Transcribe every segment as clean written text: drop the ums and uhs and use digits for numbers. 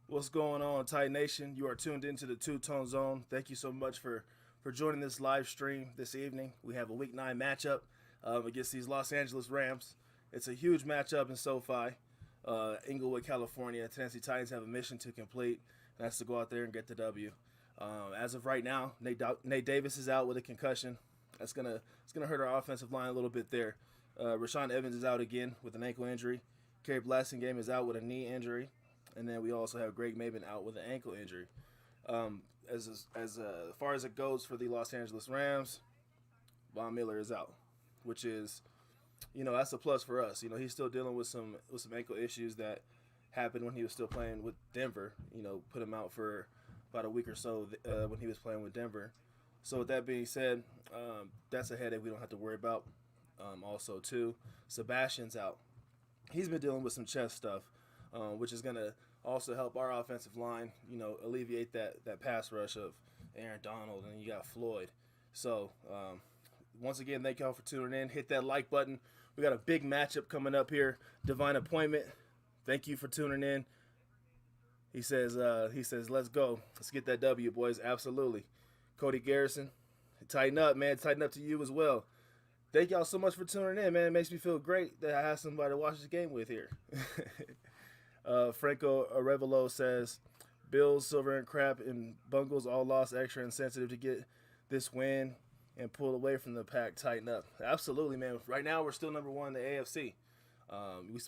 What's going on, Titan Nation? You are tuned into the 2ToneZone. Thank you so much for joining this live stream this evening. We have a Week 9 matchup against these Los Angeles Rams. It's a huge matchup in SoFi, Inglewood, California. Tennessee Titans have a mission to complete, and that's to go out there and get the W. As of right now, Nate Davis is out with a concussion. It's gonna hurt our offensive line a little bit there. Rashawn Evans is out again with an ankle injury. Kerry Blasingame is out with a knee injury. And then we also have Greg Maben out with an ankle injury. As far as it goes for the Los Angeles Rams, Von Miller is out, which is, that's a plus for us. He's still dealing with some ankle issues that happened when he was still playing with Denver. Put him out for about a week or so when he was playing with Denver. So with that being said, that's a headache we don't have to worry about. Also, too, Sebastian's out. He's been dealing with some chest stuff. Which is going to also help our offensive line, alleviate that pass rush of Aaron Donald, and you got Floyd. So, once again, thank y'all for tuning in. Hit that like button. We got a big matchup coming up here. Divine Appointment. Thank you for tuning in. He says, let's go. Let's get that W, boys. Absolutely. Cody Garrison, tighten up, man. Tighten up to you as well. Thank y'all so much for tuning in, man. It makes me feel great that I have somebody to watch this game with here. Franco Arevalo says, Bills, Silver and Crap, and Bungles all lost extra insensitive to get this win and pull away from the pack. Tighten up. Absolutely, man. Right now, we're still number one in the AFC.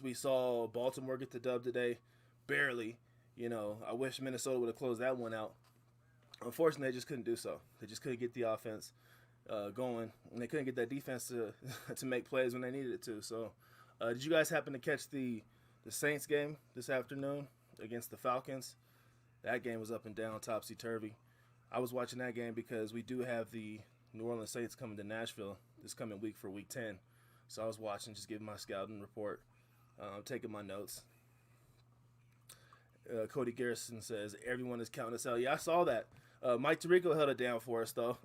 We saw Baltimore get the dub today. Barely. I wish Minnesota would have closed that one out. Unfortunately, they just couldn't do so. They just couldn't get the offense going, and they couldn't get that defense to make plays when they needed it to. So, did you guys happen to catch the Saints game this afternoon against the Falcons? That game was up and down, topsy-turvy. I was watching that game because we do have the New Orleans Saints coming to Nashville this coming week for Week 10. So I was watching, just giving my scouting report, taking my notes. Cody Garrison says, everyone is counting us out. Yeah, I saw that. Mike Tirico held it down for us, though.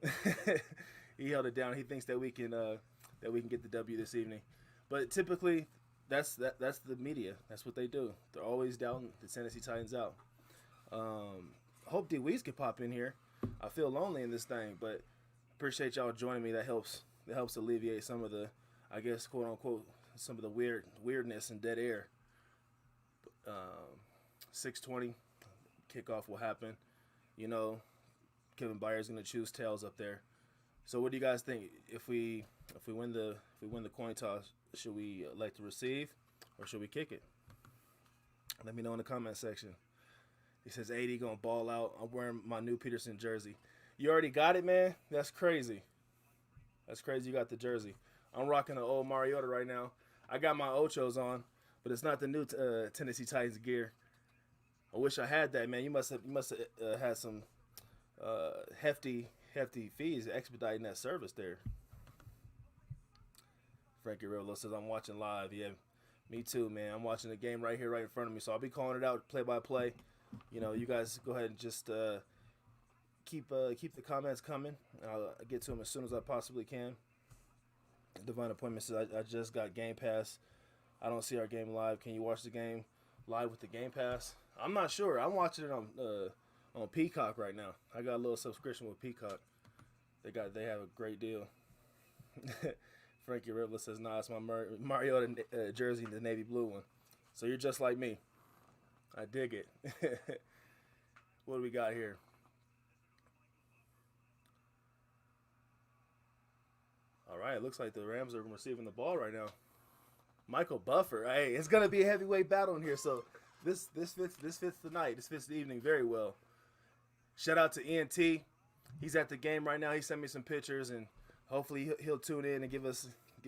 He held it down. He thinks that we can get the W this evening. But typically, that's the media. That's what they do. They're always doubting the Tennessee Titans out. I hope D Weez can pop in here. I feel lonely in this thing, but appreciate y'all joining me. That helps alleviate some of the, I guess, quote unquote, some of the weirdness and dead air. 6:20 kickoff will happen. Kevin Byers going to choose tails up there. So what do you guys think? If we win the coin toss, should we elect to receive or should we kick it? Let me know in the comment section. He says 80 gonna ball out. I'm wearing my new Peterson jersey. You already got it, man? That's crazy. That's crazy you got the jersey. I'm rocking an old Mariota right now. I got my Ochos on, but it's not the new Tennessee Titans gear. I wish I had that, man. You must have had some hefty fees expediting that service there. Frankie Rivolo says, I'm watching live. Yeah, me too, man. I'm watching the game right here, right in front of me. So I'll be calling it out play by play. You guys go ahead and just keep the comments coming. I'll get to them as soon as I possibly can. Divine Appointment says, I just got Game Pass. I don't see our game live. Can you watch the game live with the Game Pass? I'm not sure. I'm watching it on Peacock right now. I got a little subscription with Peacock. They have a great deal. Frankie Rivler says, nah, it's my Mariota jersey, the navy blue one. So you're just like me. I dig it. What do we got here? All right, it looks like the Rams are receiving the ball right now. Michael Buffer. Hey, it's gonna be a heavyweight battle in here. So this fits the night. This fits the evening very well. Shout out to ENT. He's at the game right now. He sent me some pictures and Hopefully he'll tune in and give us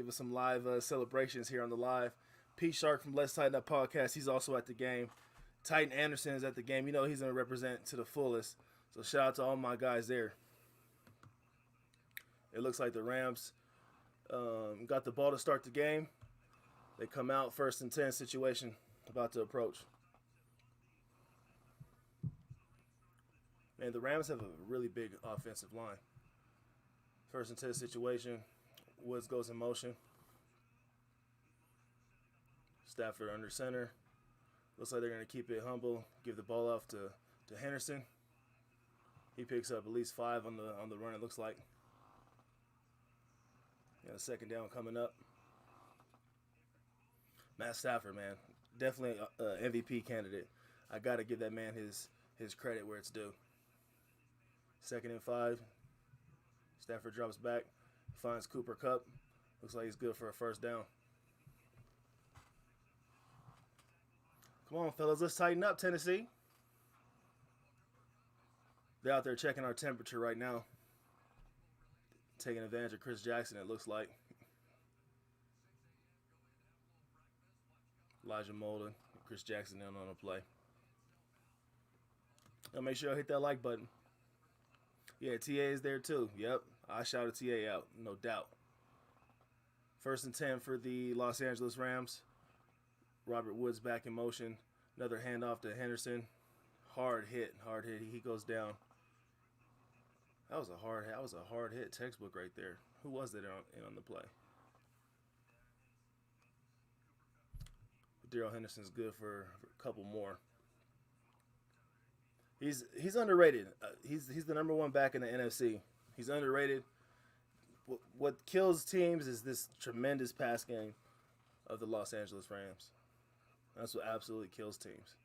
some live celebrations here on the live. Pete Shark from Let's Tighten Up Podcast, he's also at the game. Titan Anderson is at the game. You know he's going to represent to the fullest. So shout out to all my guys there. It looks like the Rams got the ball to start the game. They come out, 1st and 10 situation about to approach. Man, the Rams have a really big offensive line. 1st and 10 situation. Woods goes in motion. Stafford under center. Looks like they're going to keep it humble. Give the ball off to Henderson. He picks up at least 5 on the run, it looks like. And a 2nd down coming up. Matt Stafford, man. Definitely an MVP candidate. I got to give that man his credit where it's due. 2nd and 5. Stafford drops back. Finds Cooper Kupp. Looks like he's good for a 1st down. Come on, fellas. Let's tighten up, Tennessee. They're out there checking our temperature right now. Taking advantage of Chris Jackson, it looks like. Elijah Molden, Chris Jackson in on the play. Now make sure I hit that like button. Yeah, TA is there too. Yep, I shouted TA out, no doubt. 1st and 10 for the Los Angeles Rams. Robert Woods back in motion. Another handoff to Henderson. Hard hit. He goes down. That was a hard hit textbook right there. Who was that in on the play? Darrell Henderson's good for a couple more. He's underrated. He's the number 1 back in the NFC. He's underrated. What kills teams is this tremendous pass game of the Los Angeles Rams. That's what absolutely kills teams.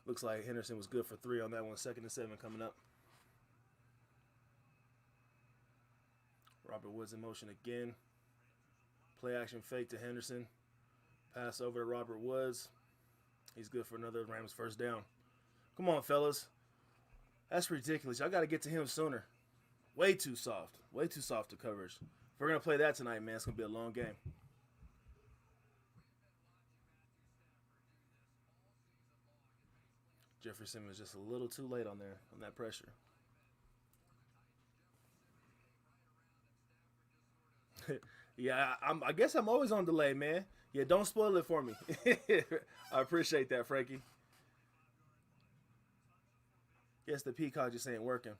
Looks like Henderson was good for 3 on that one. 2nd and 7 coming up. Robert Woods in motion again. Play action fake to Henderson. Pass over to Robert Woods. He's good for another Rams 1st down. Come on, fellas. That's ridiculous. Y'all got to get to him sooner. Way too soft. Way too soft to coverage. If we're going to play that tonight, man, it's going to be a long game. Jeffrey Simmons just a little too late on that pressure. Yeah, I guess I'm always on delay, man. Yeah, don't spoil it for me. I appreciate that, Frankie. Guess the Peacock just ain't working.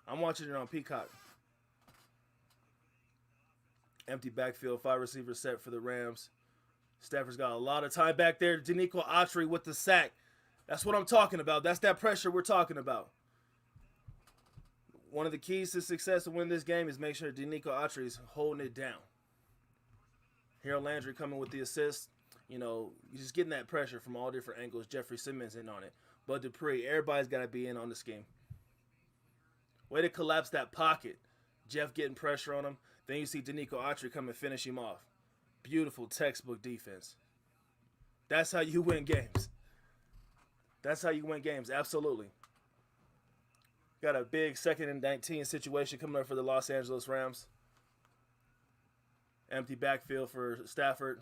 I'm watching it on Peacock. Empty backfield, 5 receivers set for the Rams. Stafford's got a lot of time back there. Danico Autry with the sack. That's what I'm talking about. That's that pressure we're talking about. One of the keys to success to win this game is make sure Danico Autry is holding it down. Harold Landry coming with the assist. You know, you're just getting that pressure from all different angles. Jeffrey Simmons in on it. Bud Dupree, everybody's got to be in on the scheme. Way to collapse that pocket. Jeff getting pressure on him. Then you see Danico Autry come and finish him off. Beautiful textbook defense. That's how you win games. That's how you win games, absolutely. Got a big 2nd and 19 situation coming up for the Los Angeles Rams. Empty backfield for Stafford.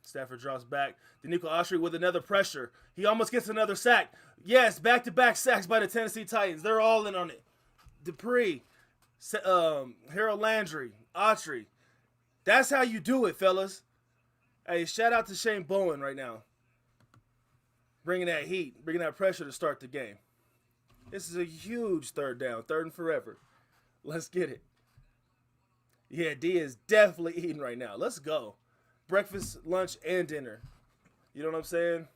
Stafford drops back. Danico Autry with another pressure. He almost gets another sack. Yes, back-to-back sacks by the Tennessee Titans. They're all in on it. Dupree, Harold Landry, Autry. That's how you do it, fellas. Hey, shout out to Shane Bowen right now. Bringing that heat, bringing that pressure to start the game. This is a huge 3rd down, 3rd and forever. Let's get it. Yeah, D is definitely eating right now. Let's go. Breakfast, lunch, and dinner. You know what I'm saying?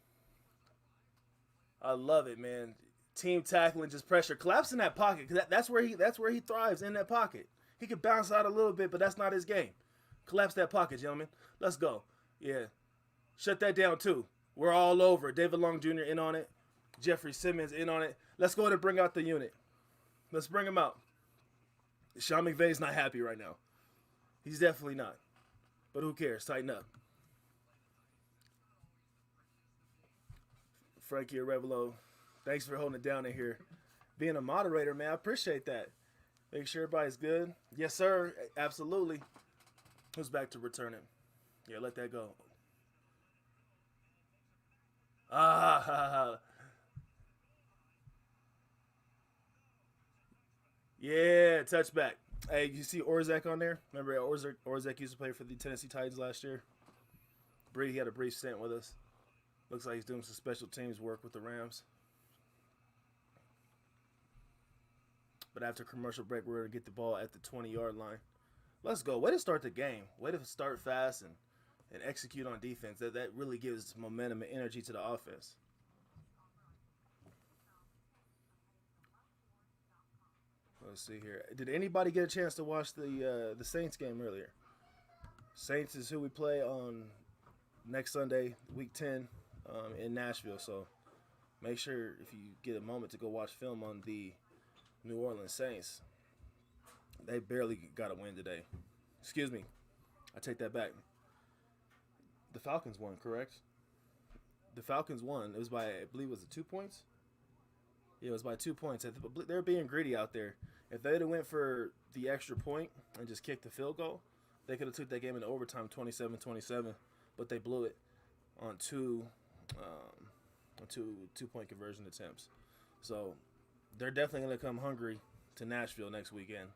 I love it, man. Team tackling, just pressure. Collapse in that pocket. Cause that's where he thrives, in that pocket. He could bounce out a little bit, but that's not his game. Collapse that pocket, gentlemen. Let's go. Yeah. Shut that down, too. We're all over. David Long Jr. in on it. Jeffrey Simmons in on it. Let's go ahead and bring out the unit. Let's bring him out. Sean McVay's not happy right now. He's definitely not. But who cares? Tighten up. Frankie Arevalo, thanks for holding it down in here. Being a moderator, man, I appreciate that. Make sure everybody's good. Yes, sir. Absolutely. Who's back to return it? Yeah, let that go. Ah, yeah, touchback. Hey, you see Orzak on there? Remember Orzak used to play for the Tennessee Titans last year? Brady had a brief stint with us. Looks like he's doing some special teams work with the Rams. But after commercial break, we're going to get the ball at the 20-yard line. Let's go. Way to start the game. Way to start fast and execute on defense. That really gives momentum and energy to the offense. Let's see here. Did anybody get a chance to watch the Saints game earlier? Saints is who we play on next Sunday, Week 10, in Nashville. So make sure if you get a moment to go watch film on the New Orleans Saints. They barely got a win today. Excuse me. I take that back. The Falcons won, correct? The Falcons won. It was by, I believe, was it 2 points? Yeah, it was by 2 points. They're being greedy out there. If they'd have went for the extra point and just kicked the field goal, they could have took that game into overtime 27-27, but they blew it on two-point conversion attempts. So they're definitely going to come hungry to Nashville next weekend.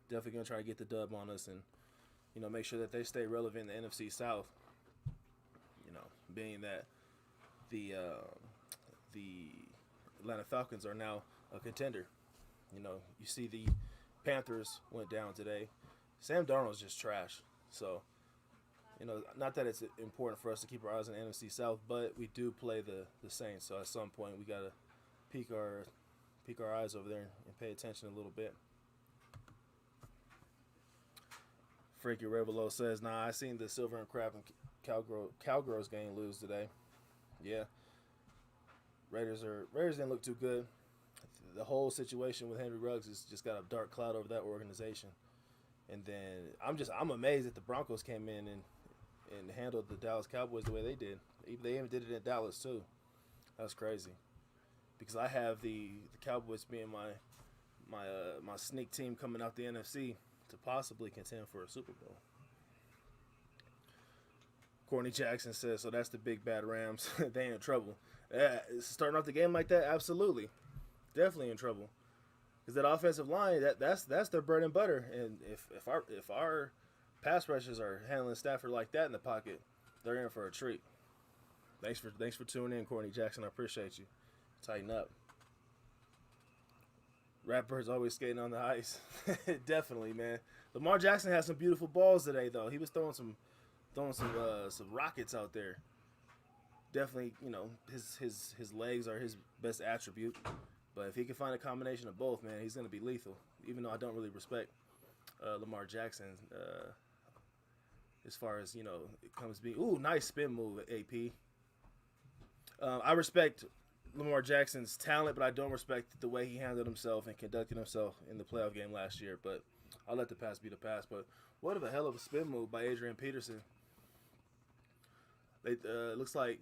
Definitely going to try to get the dub on us and, make sure that they stay relevant in the NFC South. Being that the Atlanta Falcons are now a contender. You see the Panthers went down today. Sam Darnold's just trash. So, not that it's important for us to keep our eyes on the NFC South, but we do play the Saints. So at some point we got to peek our eyes over there and pay attention a little bit. Frankie Revelo says, "Nah, I seen the Silver and Crab and Cowgirls game lose today." Yeah, Raiders didn't look too good. The whole situation with Henry Ruggs has just got a dark cloud over that organization. And then I'm amazed that the Broncos came in and handled the Dallas Cowboys the way they did. They even did it in Dallas too. That's crazy. Because I have the Cowboys being my sneak team coming out the NFC to possibly contend for a Super Bowl. Courtney Jackson says, so that's the big bad Rams. They in trouble. Starting off the game like that, absolutely. Definitely in trouble. Because that offensive line, that's their bread and butter. And if our pass rushers are handling Stafford like that in the pocket, they're in for a treat. Thanks for tuning in, Courtney Jackson. I appreciate you. Tighten up. Ratbird's always skating on the ice. Definitely, man. Lamar Jackson had some beautiful balls today, though. He was throwing some rockets out there. Definitely, his legs are his best attribute. But if he can find a combination of both, man, he's going to be lethal. Even though I don't really respect Lamar Jackson as far as, it comes to be. Ooh, nice spin move at AP. I respect Lamar Jackson's talent, but I don't respect the way he handled himself and conducted himself in the playoff game last year. But I'll let the past be the past. But what a hell of a spin move by Adrian Peterson. Looks like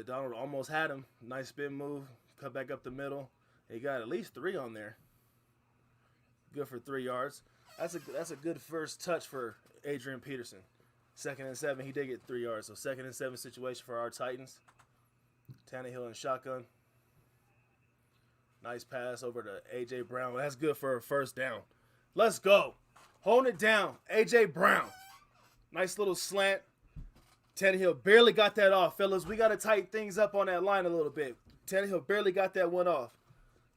Donald almost had him. Nice spin move. Cut back up the middle. He got at least 3 on there. Good for 3 yards. That's a good first touch for Adrian Peterson. 2nd and 7, he did get 3 yards. So 2nd and 7 situation for our Titans. Tannehill and shotgun. Nice pass over to A.J. Brown. That's good for a first down. Let's go. Hold it down. A.J. Brown. Nice little slant. Tannehill barely got that off, fellas. We got to tighten things up on that line a little bit. Tannehill barely got that one off.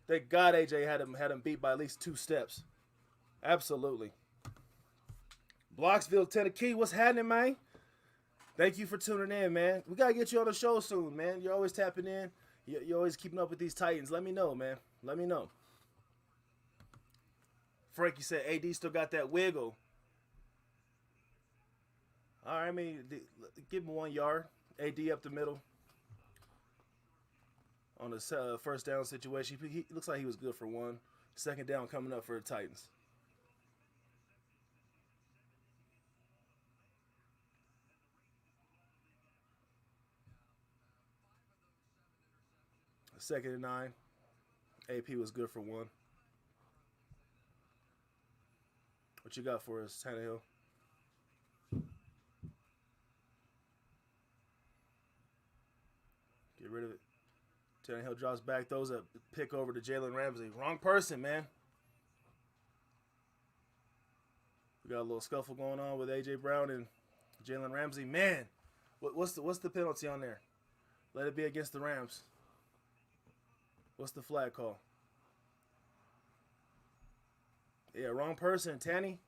Thank God AJ had him beat by at least 2 steps. Absolutely. Blocksville, Tennessee, what's happening, man? Thank you for tuning in, man. We got to get you on the show soon, man. You're always tapping in. You're always keeping up with these Titans. Let me know, man. Let me know. Frankie said AD still got that wiggle. All right, I mean, give him 1 yard. AD up the middle. On the first down situation, he looks like he was good for 1. 2nd down coming up for the Titans. Second and 9. AP was good for 1. What you got for us, Tannehill? Get rid of it. Tannehill drops back, throws a pick over to Jalen Ramsey. Wrong person, man. We got a little scuffle going on with A.J. Brown and Jalen Ramsey. Man, what's the penalty on there? Let it be against the Rams. What's the flag call? Yeah, wrong person, Tanny.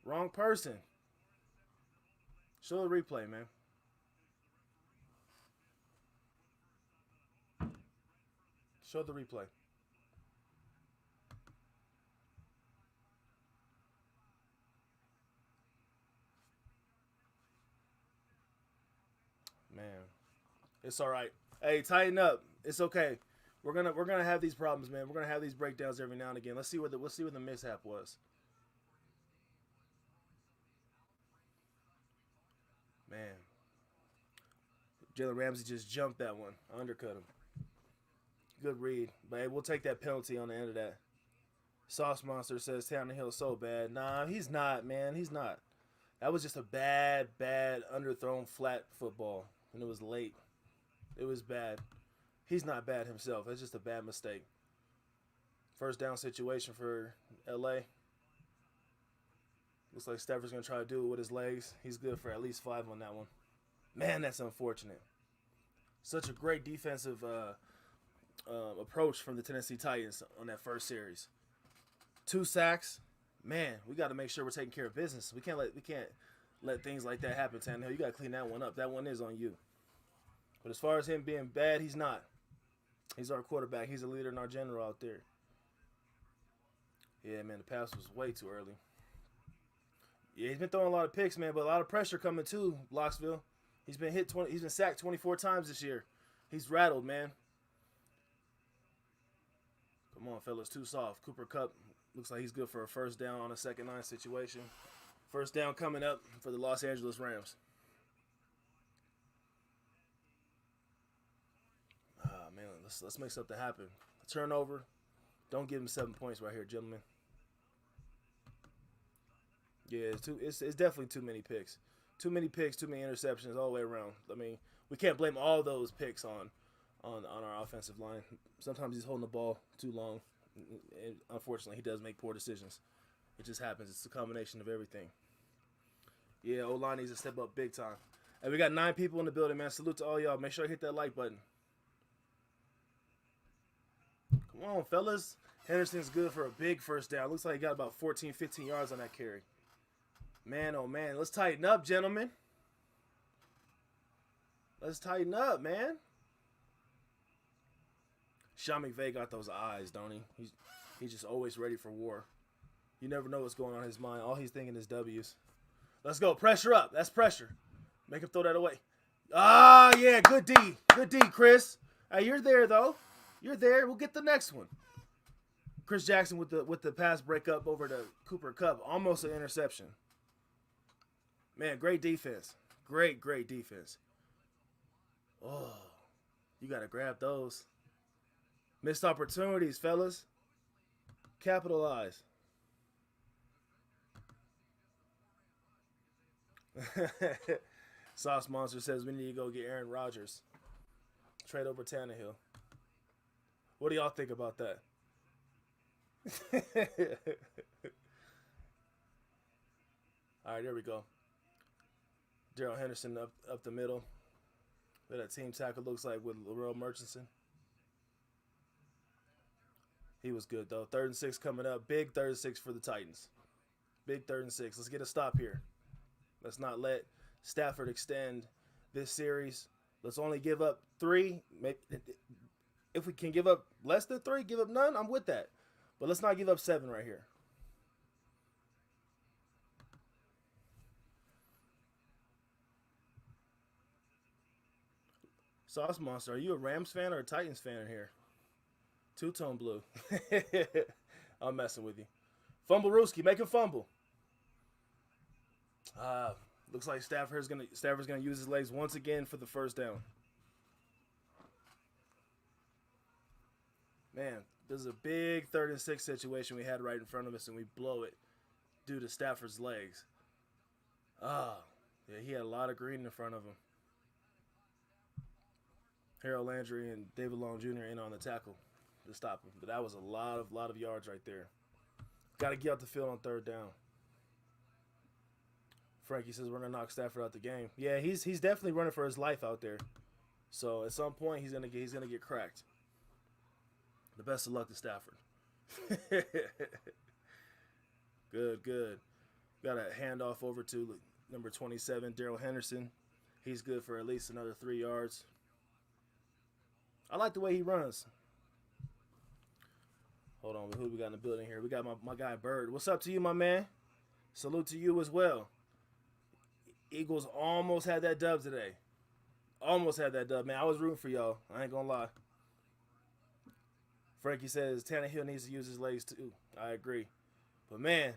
Wrong person. Show the replay, man. Show the replay. Man, it's all right. Hey, tighten up. It's okay. We're gonna have these problems, man. We're gonna have these breakdowns every now and again. Let's see what the mishap was. Man, Jalen Ramsey just jumped that one, undercut him. Good read, but hey, we'll take that penalty on the end of that. Sauce Monster says Tannehill so bad. Nah, he's not, man. He's not. That was just a bad underthrown flat football, and it was late. It was bad. He's not bad himself. It's just a bad mistake. First down situation for LA. Looks like Stafford's going to try to do it with his legs. He's good for at least 5 on that one. Man, that's unfortunate. Such a great defensive approach from the Tennessee Titans on that first series. 2 sacks. Man, we got to make sure we're taking care of business. We can't let things like that happen, Tannehill. You got to clean that one up. That one is on you. But as far as him being bad, he's not. He's our quarterback. He's a leader and our general out there. Yeah, man, the pass was way too early. Yeah, he's been throwing a lot of picks, man, but a lot of pressure coming too, Blocksville. He's been sacked 24 times this year. He's rattled, man. Come on, fellas, too soft. Cooper Kupp looks like he's good for a first down on a 2nd 9 situation. First down coming up for the Los Angeles Rams. Man, let's make something happen. Turnover. Don't give him 7 points right here, gentlemen. Yeah, it's definitely too many picks. Too many picks, too many interceptions all the way around. I mean, we can't blame all those picks on our offensive line. Sometimes he's holding the ball too long. And unfortunately, he does make poor decisions. It just happens. It's a combination of everything. Yeah, O-line needs to step up big time. And we got 9 people in the building, man. Salute to all y'all. Make sure you hit that like button. Come on, fellas. Henderson's good for a big first down. Looks like he got about 14, 15 yards on that carry. Man, oh, man. Let's tighten up, gentlemen. Let's tighten up, man. Sean McVay got those eyes, don't he? He's just always ready for war. You never know what's going on in his mind. All he's thinking is W's. Let's go. Pressure up. That's pressure. Make him throw that away. Ah, yeah. Good D. Good D, Chris. Hey, you're there, though. You're there. We'll get the next one. Chris Jackson with the pass breakup over to Cooper Kupp. Almost an interception. Man, great defense. Great defense. Oh, you got to grab those. Missed opportunities, fellas. Capitalize. Sauce Monster says we need to go get Aaron Rodgers. Trade over Tannehill. What do y'all think about that? All right, there we go. Darrell Henderson up the middle. What that team tackle looks like with Laurel Murchison. He was good, though. 3rd and 6 coming up. Big 3rd and 6 for the Titans. Big 3rd and 6. Let's get a stop here. Let's not let Stafford extend this series. Let's only give up 3. If we can give up less than 3, give up none, I'm with that. But let's not give up 7 right here. Sauce Monster, are you a Rams fan or a Titans fan in here? 2-tone blue. I'm messing with you. Fumble Rooski, make him fumble. Looks like Stafford's gonna use his legs once again for the first down. Man, this is a big 3rd and 6 situation we had right in front of us, and we blow it. due to Stafford's legs. Ah, yeah, he had a lot of green in front of him. Harold Landry and David Long Jr. in on the tackle to stop him. But that was a lot of yards right there. Got to get out the field on third down. Frankie says we're gonna knock Stafford out the game. Yeah, he's definitely running for his life out there. So at some point he's gonna get cracked. The best of luck to Stafford. Good. Got a handoff over to number 27, Darrell Henderson. He's good for at least another 3 yards. I like the way he runs. Hold on, who we got in the building here? We got my guy Bird. What's up to you, my man? Salute to you as well. Eagles almost had that dub today. Almost had that dub, man. I was rooting for y'all. I ain't gonna lie. Frankie says Tannehill needs to use his legs too. I agree. But man,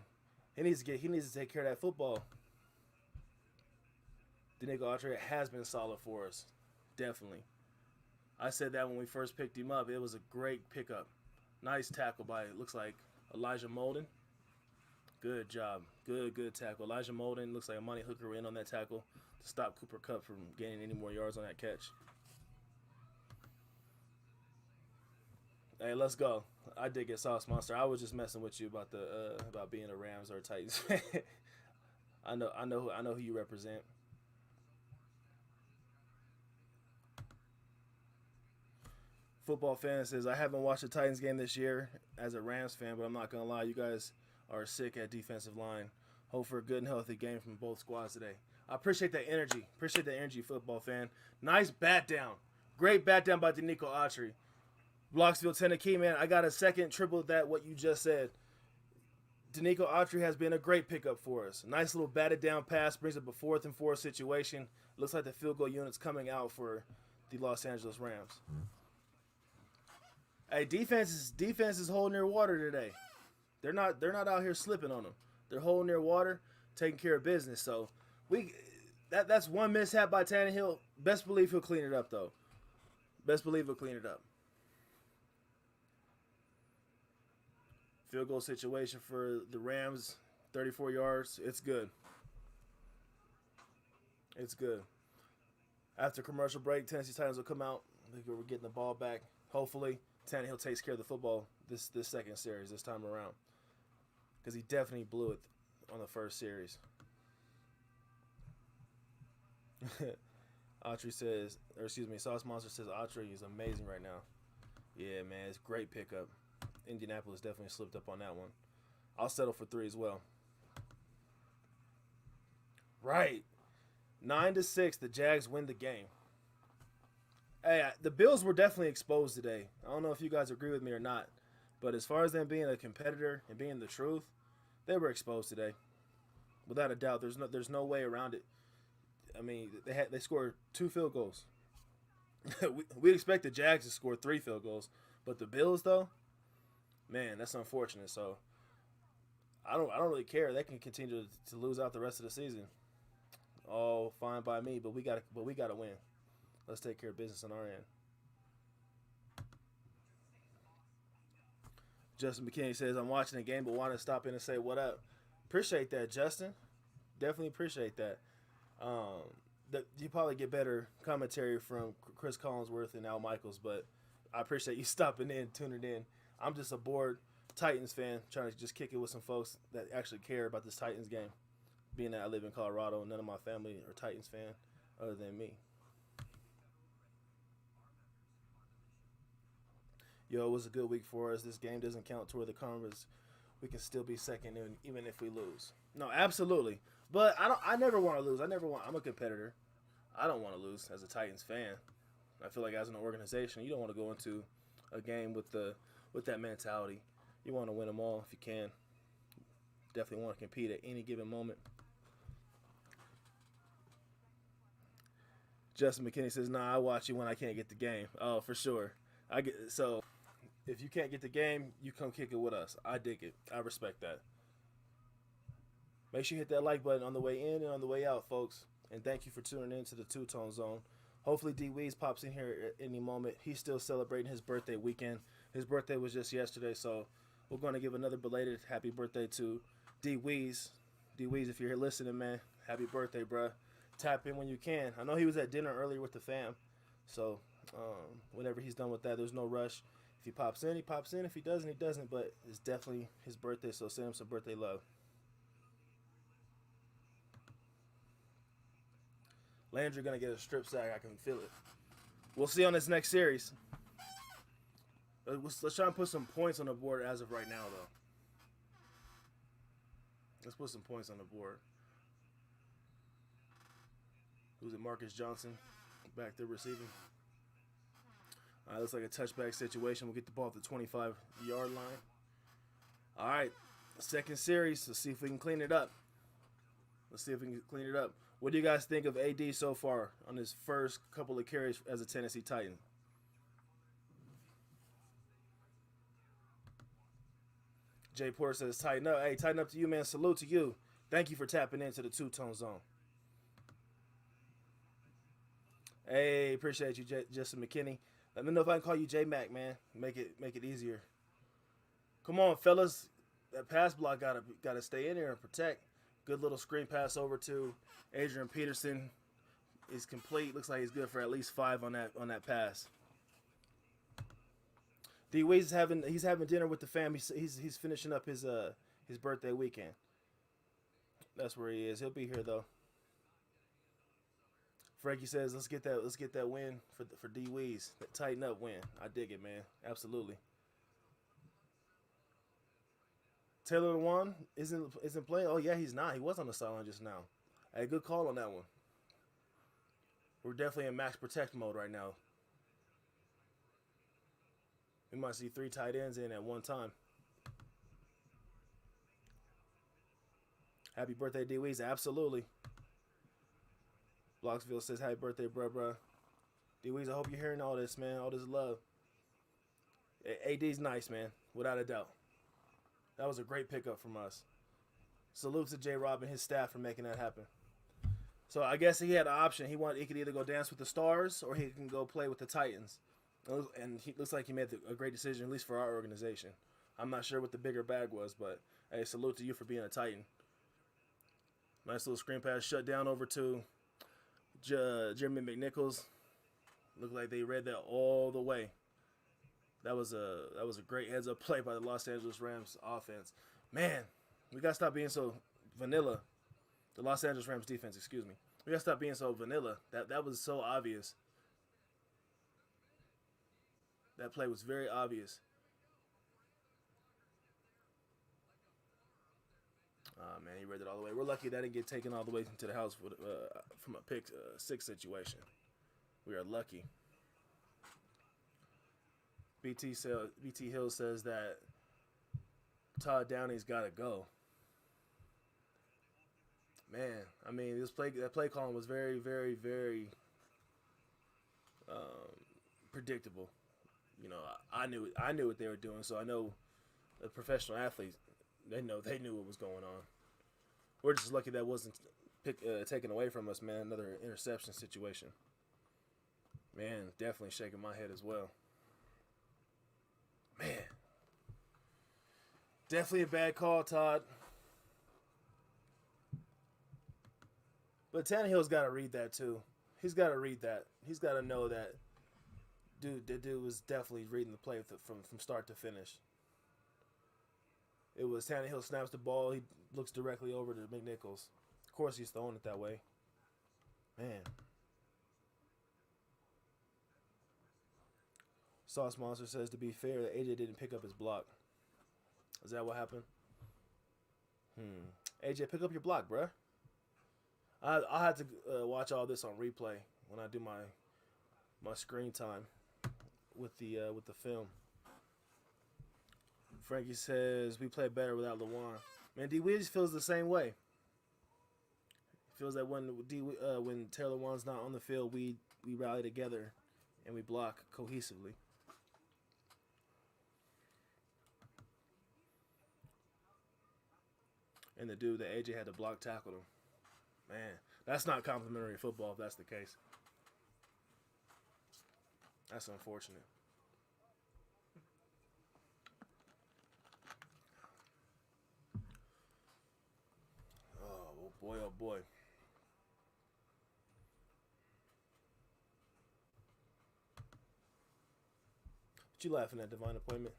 he needs to take care of that football. Danico Autry has been solid for us. Definitely. I said that when we first picked him up. It was a great pickup. Nice tackle by, it looks like, Elijah Molden. Good job. Good tackle. Elijah Molden looks like a money hooker in on that tackle to stop Cooper Kupp from gaining any more yards on that catch. Hey, let's go. I did get Sauce Monster. I was just messing with you about about being a Rams or a Titans fan. I know who you represent. Football fan says, I haven't watched the Titans game this year as a Rams fan, but I'm not going to lie. You guys are sick at defensive line. Hope for a good and healthy game from both squads today. I appreciate that energy. Appreciate that energy, football fan. Nice bat down. Great bat down by Danico Autry. Blocksville, Tennessee, man. I got a second triple that what you just said. Danico Autry has been a great pickup for us. Nice little batted down pass. Brings up a 4th and 4 situation. Looks like the field goal unit's coming out for the Los Angeles Rams. Hey, defense is holding their water today. They're not out here slipping on them. They're holding their water, taking care of business. So that's one mishap by Tannehill. Best believe he'll clean it up though. Best believe he'll clean it up. Field goal situation for the Rams, 34 yards. It's good. It's good. After commercial break, Tennessee Titans will come out. I think we're getting the ball back. Hopefully, Tannehill takes care of the football this second series this time around. Because he definitely blew it on the first series. Sauce Monster says Autry is amazing right now. Yeah, man, it's a great pickup. Indianapolis definitely slipped up on that one. I'll settle for 3 as well. Right. 9-6, the Jags win the game. Hey, the Bills were definitely exposed today. I don't know if you guys agree with me or not, but as far as them being a competitor and being the truth, they were exposed today. Without a doubt, there's no way around it. I mean, they scored 2 field goals. we expect the Jags to score 3 field goals, but the Bills though, man, that's unfortunate. So I don't really care. They can continue to lose out the rest of the season. All fine by me, but we got to win. Let's take care of business on our end. Justin McKinney says, I'm watching the game but want to stop in and say what up. Appreciate that, Justin. Definitely appreciate that. You probably get better commentary from Chris Collinsworth and Al Michaels, but I appreciate you stopping in, tuning in. I'm just a bored Titans fan trying to just kick it with some folks that actually care about this Titans game. Being that I live in Colorado, none of my family are Titans fan other than me. Yo, it was a good week for us. This game doesn't count toward the conference. We can still be second even if we lose. No, absolutely. But I never want to lose. I'm a competitor. I don't want to lose as a Titans fan. I feel like as an organization, you don't want to go into a game with that mentality. You want to win them all if you can. Definitely want to compete at any given moment. Justin McKinney says, nah, I watch you when I can't get the game. Oh, for sure. So if you can't get the game, you come kick it with us. I dig it. I respect that. Make sure you hit that like button on the way in and on the way out, folks. And thank you for tuning in to the 2Tone Zone. Hopefully D Weez pops in here at any moment. He's still celebrating his birthday weekend. His birthday was just yesterday, so we're going to give another belated happy birthday to D Weez. D Weez, if you're here listening, man, happy birthday, bruh. Tap in when you can. I know he was at dinner earlier with the fam, so whenever he's done with that, there's no rush. If he pops in, he pops in. If he doesn't, he doesn't. But it's definitely his birthday, so send him some birthday love. Landry gonna get a strip sack. I can feel it. We'll see on this next series. Let's try and put some points on the board as of right now, though. Let's put some points on the board. Who's it? Marcus Johnson back there receiving. All right, looks like a touchback situation. We'll get the ball at the 25-yard line. All right, second series. Let's see if we can clean it up. What do you guys think of AD so far on his first couple of carries as a Tennessee Titan? Jay Porter says, tighten up. Hey, tighten up to you, man. Salute to you. Thank you for tapping into the two-tone zone. Hey, appreciate you, Justin McKinney. Let me know if I can call you J-Mac, man. Make it easier. Come on, fellas. That pass block gotta stay in there and protect. Good little screen pass over to Adrian Peterson. Is complete. Looks like he's good for at least 5 on that pass. D Weez he's having dinner with the fam. He's finishing up his birthday weekend. That's where he is. He'll be here though. Frankie says, "Let's get that win for D Weez. That tighten up win. I dig it, man. Absolutely." Taylor Lewan isn't playing. Oh yeah, he's not. He was on the sideline just now. Hey, good call on that one. We're definitely in max protect mode right now. We might see 3 tight ends in at one time. Happy birthday, D Weez. Absolutely. Blocksville says, happy birthday, bruh. D Weez, I hope you're hearing all this, man. All this love. AD's nice, man. Without a doubt. That was a great pickup from us. Salute to J. Rob and his staff for making that happen. So I guess he had an option. He could either go dance with the Stars or he can go play with the Titans. And he looks like he made a great decision, at least for our organization. I'm not sure what the bigger bag was, but hey, salute to you for being a Titan. Nice little screen pass shut down over to Jeremy McNichols. Looked like they read that all the way. That was a great heads-up play by the Los Angeles Rams offense. Man, we got to stop being so vanilla. The Los Angeles Rams defense, excuse me. We got to stop being so vanilla. That was so obvious. That play was very obvious. Oh, man, he read it all the way. We're lucky that didn't get taken all the way into the house from a pick 6 situation. We are lucky. BT Hill says that Todd Downey's got to go. Man, I mean, that play calling was very, very, very predictable. You know, I knew what they were doing, so I know the professional athletes, they knew what was going on. We're just lucky that wasn't taken away from us, man. Another interception situation. Man, definitely shaking my head as well. Man. Definitely a bad call, Todd. But Tannehill's got to read that, too. He's got to read that. He's got to know that the dude was definitely reading the play from start to finish. It was Tannehill snaps the ball. He looks directly over to McNichols. Of course, he's throwing it that way. Man. Sauce Monster says, to be fair, that AJ didn't pick up his block. Is that what happened? AJ, pick up your block, bruh. I'll have to watch all this on replay when I do my screen time with the film. Frankie says, we play better without Lewan. Man, D Weez feels the same way. He feels that when Taylor Lewan's not on the field, we rally together and we block cohesively. And the dude that AJ had to block tackled him. Man, that's not complimentary football if that's the case. That's unfortunate. Boy, oh boy. What you laughing at, Divine Appointment?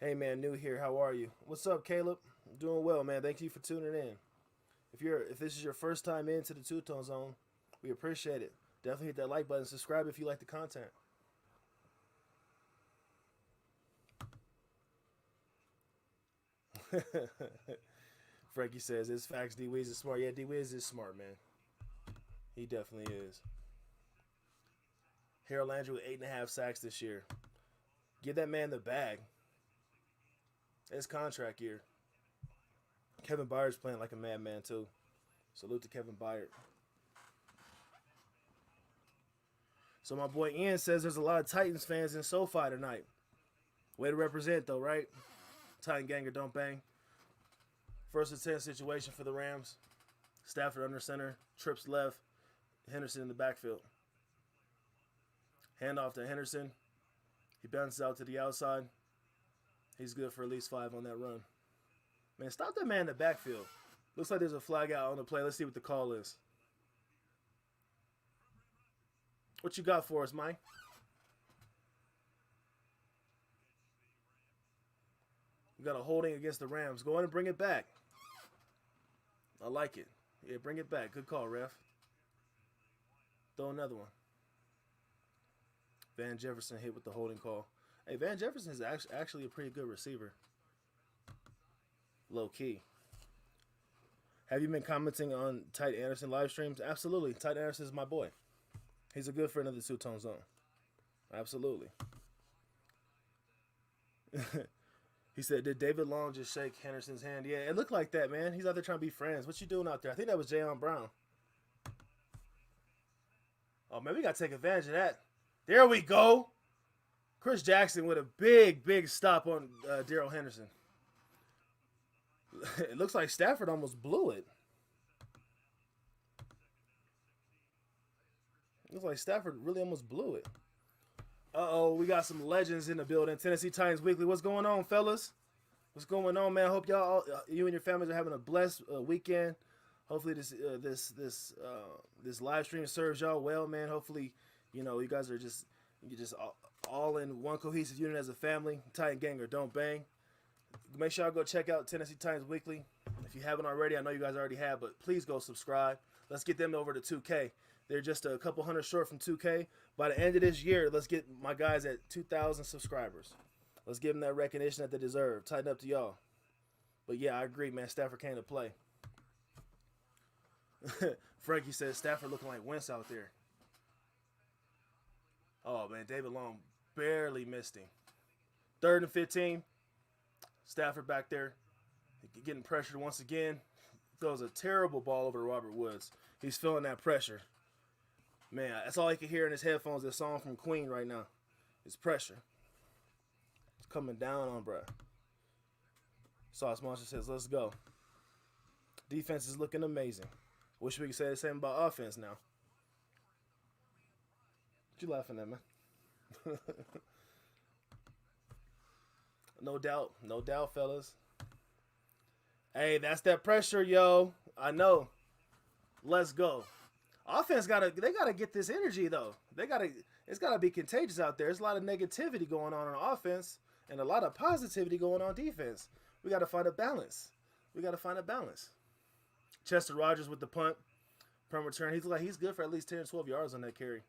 Hey man, new here. How are you? What's up, Caleb? I'm doing well, man. Thank you for tuning in. If this is your first time into the Two Tone Zone, we appreciate it. Definitely hit that like button. Subscribe if you like the content. Frankie says it's facts. D Weez is smart. Yeah, D Weez is smart, man. He definitely is. Harold Landry with 8.5 sacks this year. Give that man the bag. It's contract year. Kevin Byard's playing like a madman too. Salute to Kevin Byard. So my boy Ian says there's a lot of Titans fans in SoFi tonight. Way to represent though, right? Titan ganger don't bang. First and 10 situation for the Rams. Stafford under center. Trips left. Henderson in the backfield. Handoff to Henderson. He bounces out to the outside. He's good for at least 5 on that run. Man, stop that man in the backfield. Looks like there's a flag out on the play. Let's see what the call is. What you got for us, Mike? We got a holding against the Rams. Go in and bring it back. I like it. Yeah, bring it back. Good call, ref. Throw another one. Van Jefferson hit with the holding call. Hey, Van Jefferson is actually a pretty good receiver. Low key. Have you been commenting on Tight Anderson live streams? Absolutely. Tight Anderson is my boy. He's a good friend of the Two Tone Zone. Absolutely. He said, did David Long just shake Henderson's hand? Yeah, it looked like that, man. He's out there trying to be friends. What you doing out there? I think that was Jayon Brown. Oh, man, we got to take advantage of that. There we go. Chris Jackson with a big stop on Darrell Henderson. It looks like Stafford almost blew it. Looks like Stafford really almost blew it. Uh-oh, we got some legends in the building. Tennessee Titans Weekly. What's going on, fellas? What's going on, man? I hope you and your families are having a blessed weekend. Hopefully this live stream serves y'all well, man. Hopefully, you guys are just all in one cohesive unit as a family. Titan gang or don't bang. Make sure y'all go check out Tennessee Titans Weekly. If you haven't already, I know you guys already have, but please go subscribe. Let's get them over to 2K. They're just a couple hundred short from 2K. By the end of this year, let's get my guys at 2,000 subscribers. Let's give them that recognition that they deserve. Tighten up to y'all. But yeah, I agree, man. Stafford came to play. Frankie says Stafford looking like Wentz out there. Oh, man, David Long barely missed him. 3rd and 15. Stafford back there getting pressured once again. Throws a terrible ball over to Robert Woods. He's feeling that pressure. Man, that's all he can hear in his headphones. This song from Queen right now. It's pressure. It's coming down on bruh. Sauce Monster says, let's go. Defense is looking amazing. Wish we could say the same about offense now. What you laughing at, man? No doubt, fellas. Hey, that's that pressure, yo. I know. Let's go. Offense gotta get this energy though. It's gotta be contagious out there. There's a lot of negativity going on offense and a lot of positivity going on defense. We gotta find a balance. Chester Rogers with the punt. Return. He's good for at least 10 or 12 yards on that carry.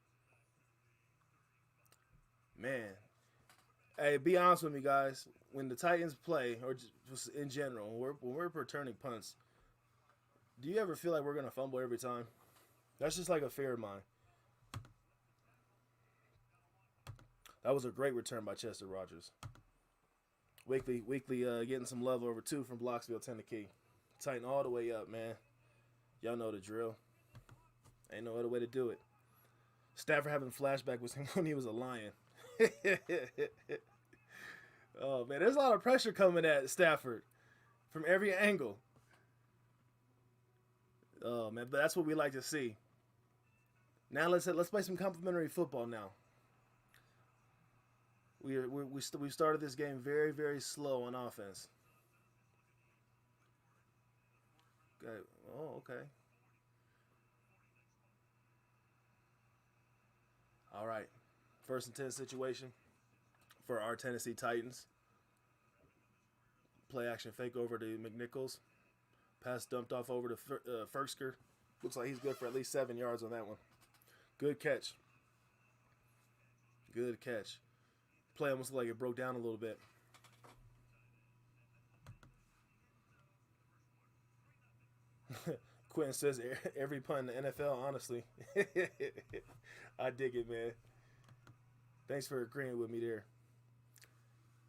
Man. Hey, be honest with me, guys. When the Titans play, or just in general, when we're returning punts, do you ever feel like we're going to fumble every time? That's just like a fear of mine. That was a great return by Chester Rogers. Weekly getting some love over 2 from Blocksville, Tennessee. Tighten all the way up, man. Y'all know the drill. Ain't no other way to do it. Stafford having flashback with him when he was a Lion. Oh, man, there's a lot of pressure coming at Stafford from every angle. Oh, man, but that's what we like to see. Now let's play some complimentary football now. We started this game very, very slow on offense. Okay. Oh, okay. All right. First and 10 situation for our Tennessee Titans. Play action fake over to McNichols. Pass dumped off over to Ferksker. Looks like he's good for at least 7 yards on that one. Good catch. Good catch. Play almost like it broke down a little bit. Quentin says every punt in the NFL, honestly. I dig it, man. Thanks for agreeing with me there.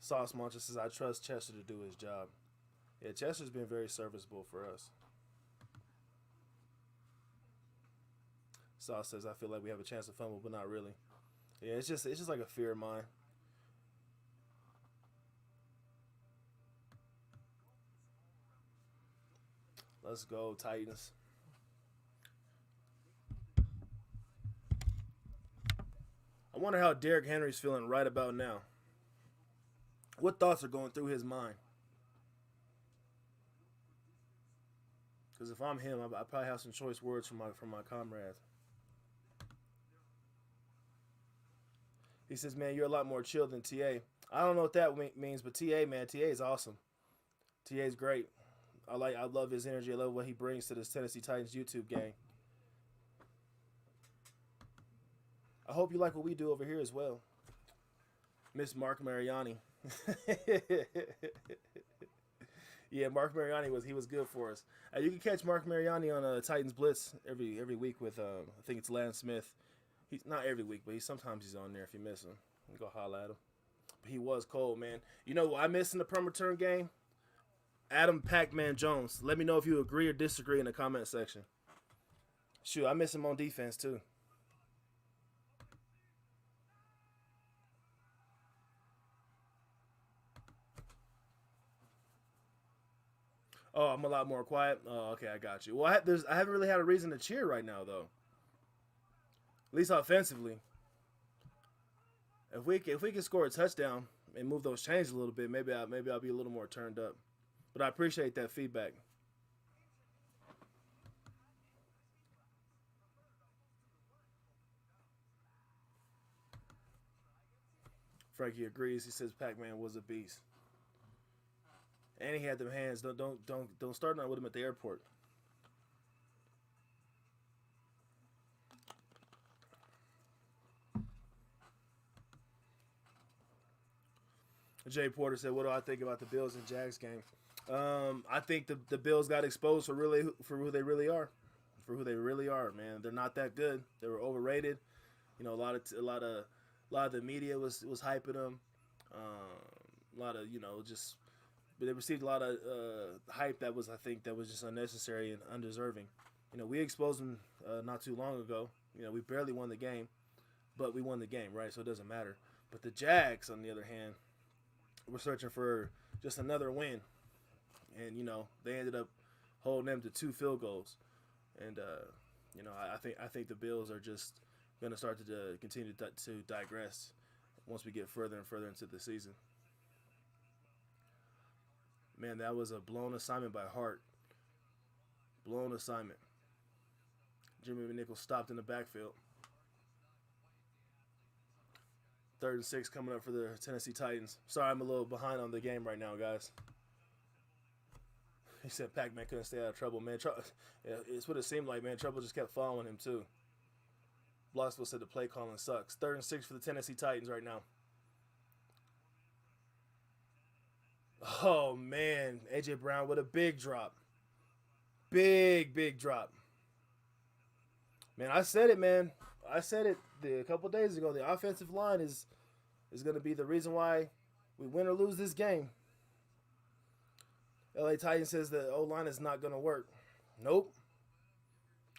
Sauce Mancha says, I trust Chester to do his job. Yeah, Chester's been very serviceable for us. Sauce says, I feel like we have a chance to fumble, but not really. Yeah, it's just like a fear of mine. Let's go, Titans. I wonder how Derrick Henry's feeling right about now. What thoughts are going through his mind? Because if I'm him, I probably have some choice words from my comrades. He says, "Man, you're a lot more chill than TA." I don't know what that means, but TA, man, TA is awesome. TA is great. I love his energy. I love what he brings to this Tennessee Titans YouTube gang. I hope you like what we do over here as well. Miss Mark Mariani. Yeah, Mark Mariani was good for us. You can catch Mark Mariani on Titans Blitz every week with I think it's Lance Smith. He's not every week, but sometimes he's on there if you miss him. You go holla at him. But he was cold, man. You know what I missed in the punt return game? Adam Pac-Man Jones. Let me know if you agree or disagree in the comment section. Shoot, I miss him on defense too. Oh, I'm a lot more quiet. Oh, okay, I got you. Well, I haven't really had a reason to cheer right now, though. At least offensively. If we can score a touchdown and move those chains a little bit, maybe I'll be a little more turned up. But I appreciate that feedback. Frankie agrees. He says Pac-Man was a beast, and he had them hands. Don't start with him at the airport. Jay Porter said, "What do I think about the Bills and Jags game?" I think the Bills got exposed for who they really are, man. They're not that good. They were overrated. You know, a lot of the media was hyping them. A lot of just, but they received a lot of hype that was just unnecessary and undeserving. You know, we exposed them not too long ago. You know, we barely won the game, but we won the game, right? So it doesn't matter. But the Jags, on the other hand, were searching for just another win, and they ended up holding them to 2 field goals. And I think the Bills are just going to start to continue to digress once we get further and further into the season. Man, that was a blown assignment by Hart. Blown assignment. Jimmy McNichols stopped in the backfield. 3rd and 6 coming up for the Tennessee Titans. Sorry, I'm a little behind on the game right now, guys. He said Pac-Man couldn't stay out of trouble, man. It's what it seemed like, man. Trouble just kept following him, too. Blossville said the play calling sucks. 3rd and 6 for the Tennessee Titans right now. Oh, man. A.J. Brown with a big drop. Big drop. Man, I said it, man. I said it a couple days ago. The offensive line is going to be the reason why we win or lose this game. LA Titan says the O-line is not going to work. Nope.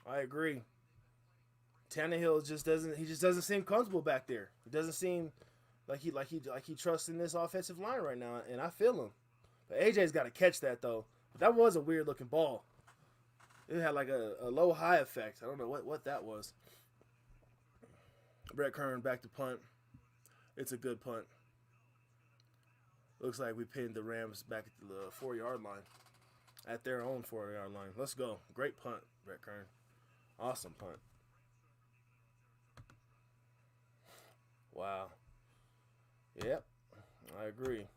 I agree. Tannehill just doesn't seem comfortable back there. He doesn't seem like he trusts in this offensive line right now, and I feel him. But AJ's got to catch that though. But that was a weird looking ball. It had like a low high effect. I don't know what that was. Brett Kern back to punt. It's a good punt. Looks like we pinned the Rams back at the 4-yard line. at their own 4-yard line. Let's go. Great punt, Brett Kern. Awesome punt. Wow. Yep, I agree.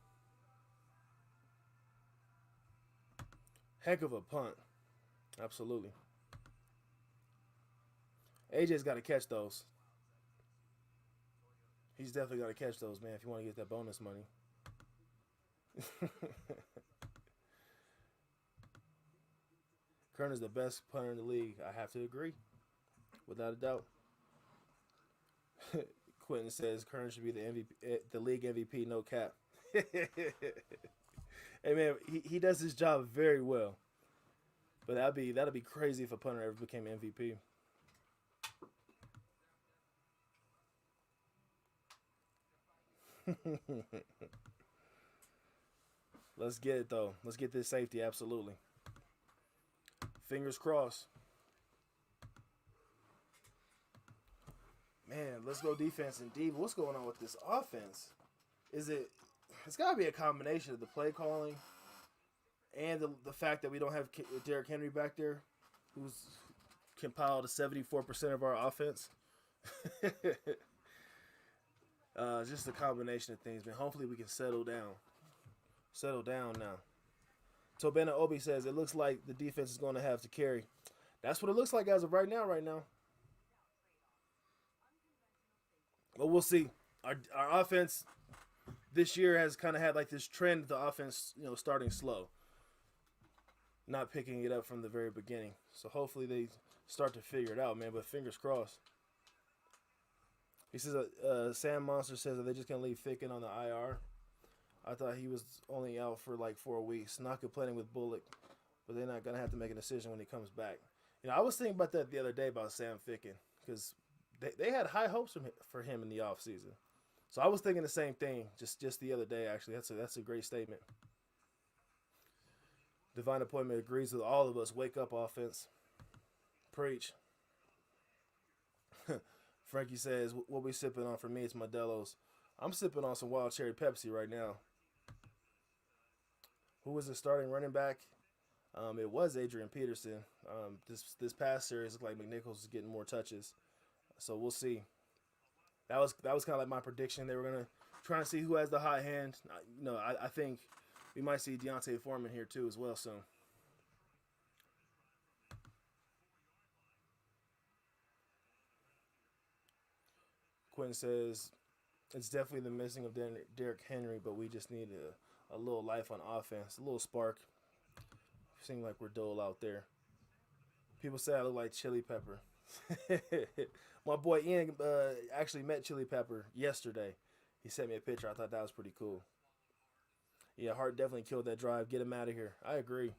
Heck of a punt. Absolutely. AJ's got to catch those. He's definitely got to catch those, man, if you want to get that bonus money. Kern is the best punter in the league. I have to agree, without a doubt. Quentin says Kern should be the MVP, the league MVP, no cap. Hey man, he does his job very well. But that'd be crazy if a punter ever became MVP. Let's get it though. Let's get this safety, absolutely. Fingers crossed. Man, let's go defense. And D, what's going on with this offense? It's got to be a combination of the play calling and the fact that we don't have Derrick Henry back there, who's compiled to 74% of our offense. Just a combination of things, man. Hopefully we can settle down. Settle down now. Tobena Obi says, it looks like the defense is going to have to carry. That's what it looks like as of right now. But we'll see. Our offense this year has kind of had like this trend of the offense, starting slow. Not picking it up from the very beginning. So hopefully they start to figure it out, man. But fingers crossed. He says, Sam Monster says, are they just going to leave Ficken on the IR? I thought he was only out for like 4 weeks. Not complaining with Bullock, but they're not going to have to make a decision when he comes back. I was thinking about that the other day about Sam Ficken because they had high hopes for him in the offseason. So I was thinking the same thing just the other day, actually. That's a great statement. Divine Appointment agrees with all of us. Wake up, offense. Preach. Frankie says, what we sipping on for me, it's Modelo's. I'm sipping on some wild cherry Pepsi right now. Who was the starting running back? It was Adrian Peterson. This past series looked like McNichols was getting more touches. So we'll see. That was kind of like my prediction. They were going to try and see who has the hot hand. I think we might see Deontay Foreman here too as well soon. Quentin says, it's definitely the missing of Derrick Henry, but we just need a little life on offense, a little spark. Seems like we're dull out there. People say I look like Chili Pepper. My boy Ian actually met Chili Pepper yesterday. He sent me a picture. I thought that was pretty cool. Yeah, Hart definitely killed that drive. Get him out of here. I agree.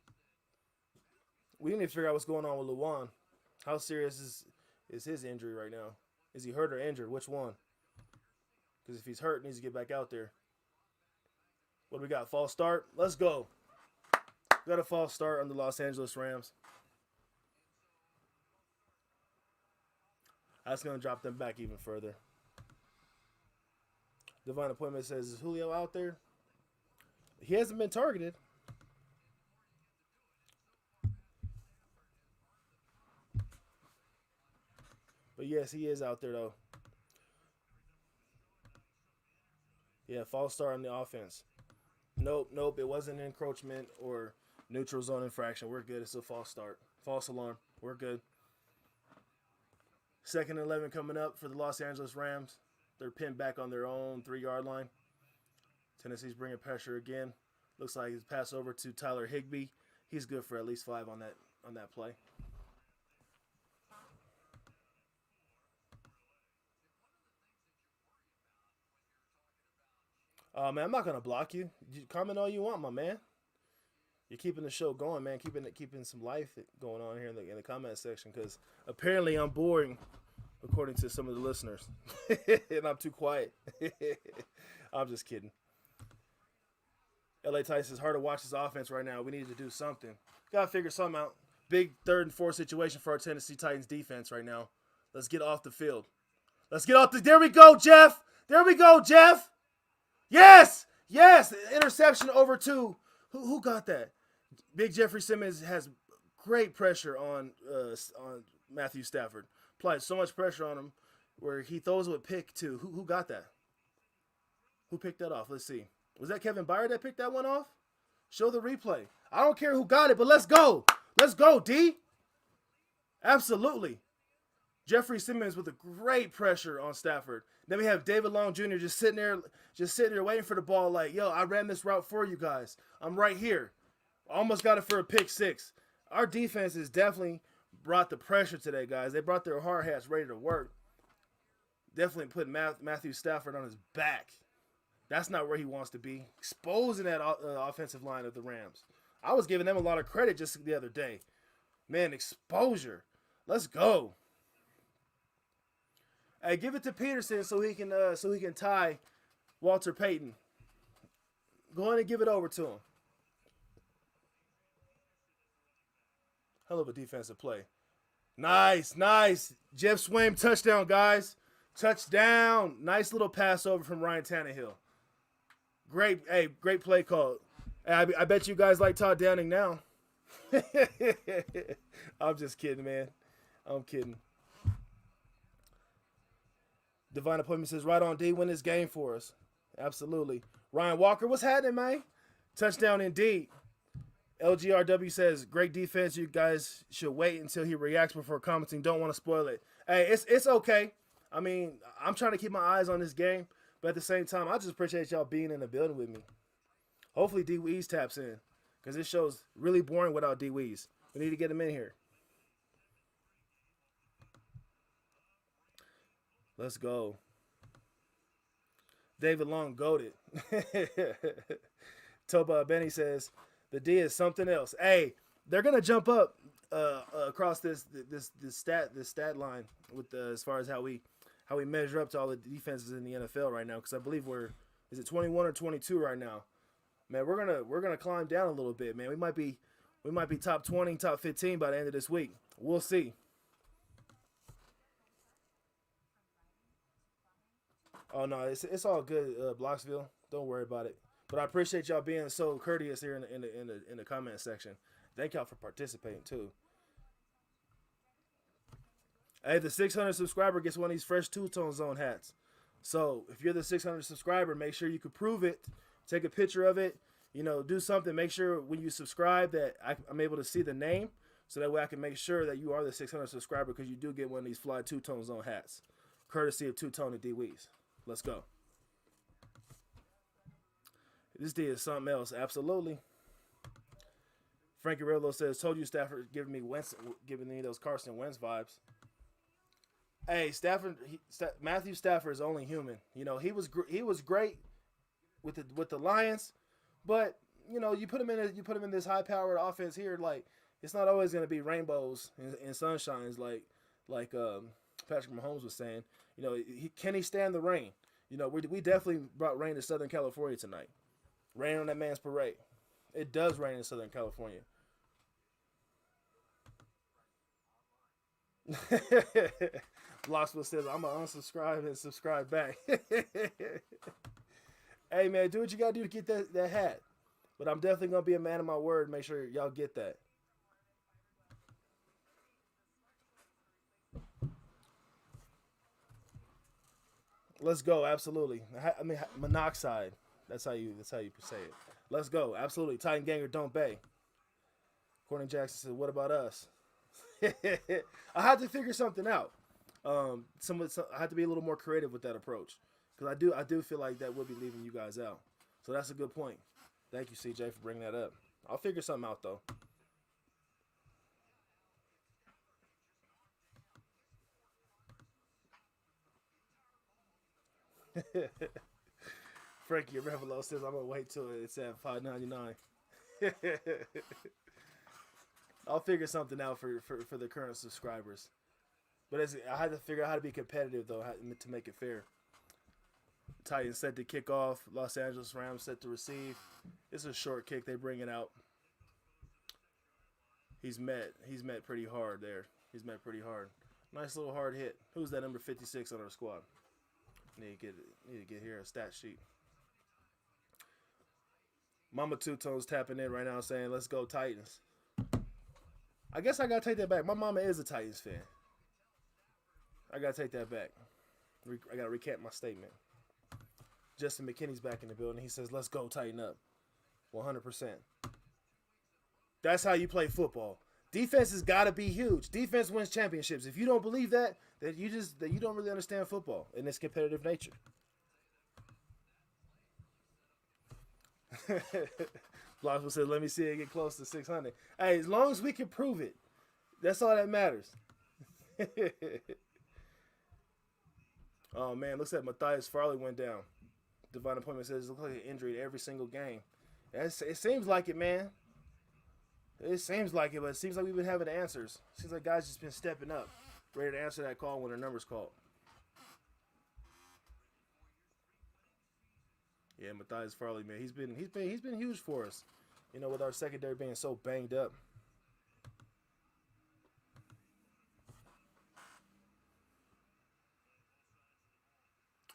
We need to figure out what's going on with Luwan. How serious is his injury right now? Is he hurt or injured? Which one? Because if he's hurt, he needs to get back out there. What do we got? False start? Let's go. We got a false start on the Los Angeles Rams. That's going to drop them back even further. Divine Appointment says, is Julio out there? He hasn't been targeted. But yes, he is out there though. Yeah, false start on the offense. Nope. It wasn't encroachment or neutral zone infraction. We're good. It's a false start. False alarm. We're good. 2nd and 11 coming up for the Los Angeles Rams. They're pinned back on their own 3-yard line. Tennessee's bringing pressure again. Looks like he's passed over to Tyler Higbee. He's good for at least 5 on that play. Man, I'm not gonna block you. You comment all you want, my man. You're keeping the show going, man. Keeping some life going on here in the comment section because apparently I'm boring, according to some of the listeners, and I'm too quiet. I'm just kidding. LA Tice is hard to watch this offense right now. We need to do something. Gotta figure something out. Big 3rd and 4 situation for our Tennessee Titans defense right now. Let's get off the field. There we go, Jeff. Yes. Interception over 2. Who got that? Big Jeffrey Simmons has great pressure on Matthew Stafford. Applied so much pressure on him where he throws with pick too. Who got that? Who picked that off? Let's see. Was that Kevin Byard that picked that one off? Show the replay. I don't care who got it, but let's go. Let's go, D. Absolutely. Jeffrey Simmons with a great pressure on Stafford. Then we have David Long Jr. just sitting there waiting for the ball like, yo, I ran this route for you guys. I'm right here. Almost got it for a pick six. Our defense has definitely brought the pressure today, guys. They brought their hard hats ready to work. Definitely put Matthew Stafford on his back. That's not where he wants to be. Exposing that offensive line of the Rams. I was giving them a lot of credit just the other day. Man, exposure. Let's go. Hey, give it to Peterson so he can tie Walter Payton. Go ahead and give it over to him. Hell of a defensive play. Nice, nice. Jeff Swaim touchdown, guys. Touchdown. Nice little pass over from Ryan Tannehill. Great, hey, great play call. Hey, I bet you guys like Todd Downing now. I'm just kidding, man. I'm kidding. Divine Appointment says, right on, D, win this game for us. Absolutely. Ryan Walker, what's happening, man? Touchdown indeed. LGRW says, great defense. You guys should wait until he reacts before commenting. Don't want to spoil it. Hey, it's okay. I mean, I'm trying to keep my eyes on this game, but at the same time, I just appreciate y'all being in the building with me. Hopefully D Weez taps in, because this show's really boring without D Weez. We need to get him in here. Let's go. David Long goated. Toba Benny says, the D is something else. Hey, they're gonna jump up across this stat line with as far as how we measure up to all the defenses in the NFL right now. Because I believe is it 21 or 22 right now? Man, we're gonna climb down a little bit, man. We might be top 20, top 15 by the end of this week. We'll see. Oh no, it's all good, Blocksville. Don't worry about it. But I appreciate y'all being so courteous here in the comment section. Thank y'all for participating too. Hey, the 600 subscriber gets one of these fresh 2ToneZone hats. So if you're the 600 subscriber, make sure you can prove it. Take a picture of it. You know, do something. Make sure when you subscribe that I'm able to see the name, so that way I can make sure that you are the 600 subscriber, because you do get one of these fly 2ToneZone hats, courtesy of 2Tone and D Weez. Let's go. This D is something else. Absolutely. Frankie Rillo says, told you Stafford giving me those Carson Wentz vibes. Hey, Matthew Stafford is only human. You know, he was great with the Lions, but you know, you put him in this high powered offense here, like it's not always going to be rainbows and sunshines like Patrick Mahomes was saying. You know, can he stand the rain? You know, we definitely brought rain to Southern California tonight. Rain on that man's parade. It does rain in Southern California. Blocksville says, I'm going to unsubscribe and subscribe back. Hey, man, do what you got to do to get that hat. But I'm definitely going to be a man of my word and make sure y'all get that. Let's go, absolutely. I mean, monoxide. That's how you say it. Let's go, absolutely. Titan Ganger, don't bay. Courtney Jackson said, "What about us?" I had to figure something out. I had to be a little more creative with that approach, because I do feel like that would be leaving you guys out. So that's a good point. Thank you, CJ, for bringing that up. I'll figure something out though. Frankie Revelo says, I'm gonna wait till it's at $5.99. I'll figure something out for the current subscribers. But I had to figure out how to be competitive though, to make it fair. Titans set to kick off. Los Angeles Rams set to receive. It's a short kick. They bring it out. He's met pretty hard there. He's met pretty hard. Nice little hard hit. Who's that number 56 on our squad? Need to get here a stat sheet. Mama Two Tones tapping in right now saying, let's go Titans. I guess I got to take that back. My mama is a Titans fan. I got to take that back. I got to recant my statement. Justin McKinney's back in the building. He says, let's go tighten up. 100%. That's how you play football. Defense has got to be huge. Defense wins championships. If you don't believe that, that you don't really understand football in its competitive nature. Blossman said, let me see it get close to 600. Hey, as long as we can prove it, that's all that matters. Oh, man, looks like Matthias Farley went down. Divine Appointment says it looks like an injury every single game. It seems like it, man. It seems like it, but it seems like we've been having answers. It seems like guys just been stepping up, ready to answer that call when their number's called. Yeah, Matthias Farley, man, he's been huge for us. You know, with our secondary being so banged up.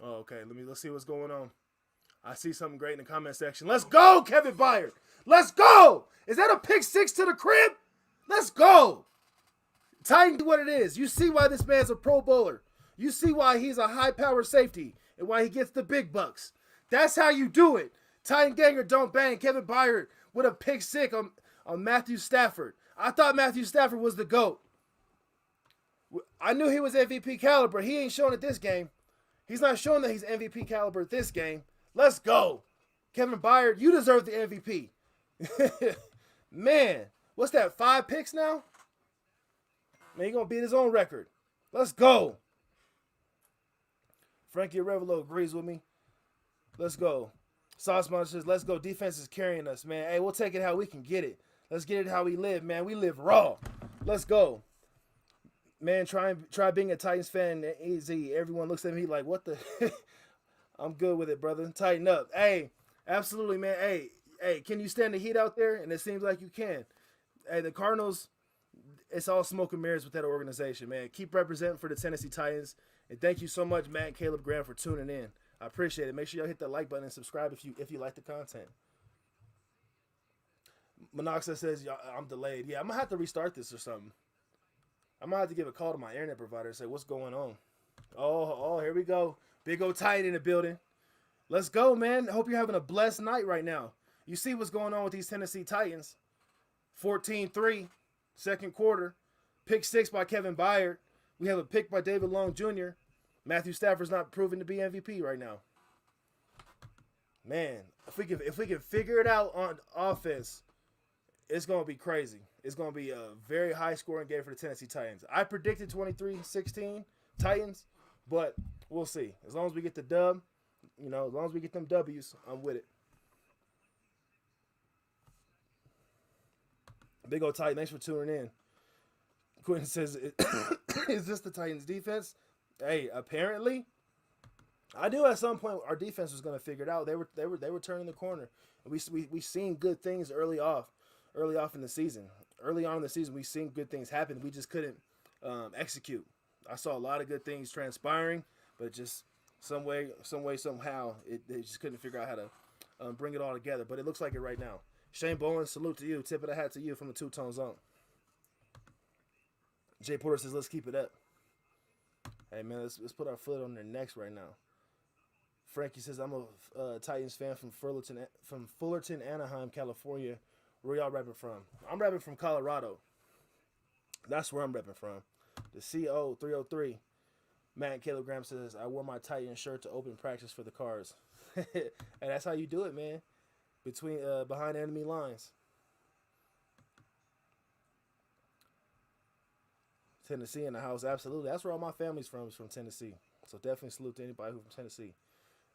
Oh, okay. Let's see what's going on. I see something great in the comment section. Let's go, Kevin Byard. Let's go. Is that a pick six to the crib? Let's go. Titan, what it is. You see why this man's a Pro Bowler. You see why he's a high-power safety and why he gets the big bucks. That's how you do it. Titan Ganger don't bang. Kevin Byard with a pick six on Matthew Stafford. I thought Matthew Stafford was the GOAT. I knew he was MVP caliber. He ain't showing it this game. He's not showing that he's MVP caliber this game. Let's go. Kevin Byard, you deserve the MVP. Man, what's that, 5 picks now? Man, he's going to beat his own record. Let's go. Frankie Revelo agrees with me. Let's go. Sauce Monster says, let's go. Defense is carrying us, man. Hey, we'll take it how we can get it. Let's get it how we live, man. We live raw. Let's go. Man, try being a Titans fan easy. Everyone looks at me like, what the... I'm good with it, brother. Tighten up. Hey, absolutely, man. Hey, can you stand the heat out there? And it seems like you can. Hey, the Cardinals, it's all smoke and mirrors with that organization, man. Keep representing for the Tennessee Titans. And thank you so much, Matt and Caleb Graham, for tuning in. I appreciate it. Make sure y'all hit that like button and subscribe if you like the content. Monoxa says, I'm delayed. Yeah, I'm going to have to restart this or something. I'm going to have to give a call to my internet provider and say, what's going on? Oh, here we go. Big old Titan in the building. Let's go, man. I hope you're having a blessed night right now. You see what's going on with these Tennessee Titans. 14-3, second quarter. Pick 6 by Kevin Byard. We have a pick by David Long Jr. Matthew Stafford's not proven to be MVP right now. Man, if we can figure it out on offense, it's going to be crazy. It's going to be a very high-scoring game for the Tennessee Titans. I predicted 23-16 Titans, but we'll see. As long as we get the dub, as long as we get them W's, I'm with it. Big old Titan, thanks for tuning in. Quentin says, is this the Titans' defense? Hey, apparently, I knew at some point our defense was going to figure it out. They were turning the corner. We seen good things early off in the season. Early on in the season, we seen good things happen. We just couldn't execute. I saw a lot of good things transpiring, but just some way, somehow, they just couldn't figure out how to bring it all together. But it looks like it right now. Shane Bowen, salute to you. Tip of the hat to you from the 2ToneZone. Jay Porter says, let's keep it up. Hey, man, let's put our foot on their necks right now. Frankie says, I'm a Titans fan from Fullerton, Anaheim, California. Where y'all repping from? I'm repping from Colorado. That's where I'm repping from. The CO 303. Matt and Caleb Graham says, I wore my Titan shirt to open practice for the Cars. And that's how you do it, man. Behind enemy lines. Tennessee in the house, absolutely. That's where all my family's from, is from Tennessee. So definitely salute to anybody who's from Tennessee.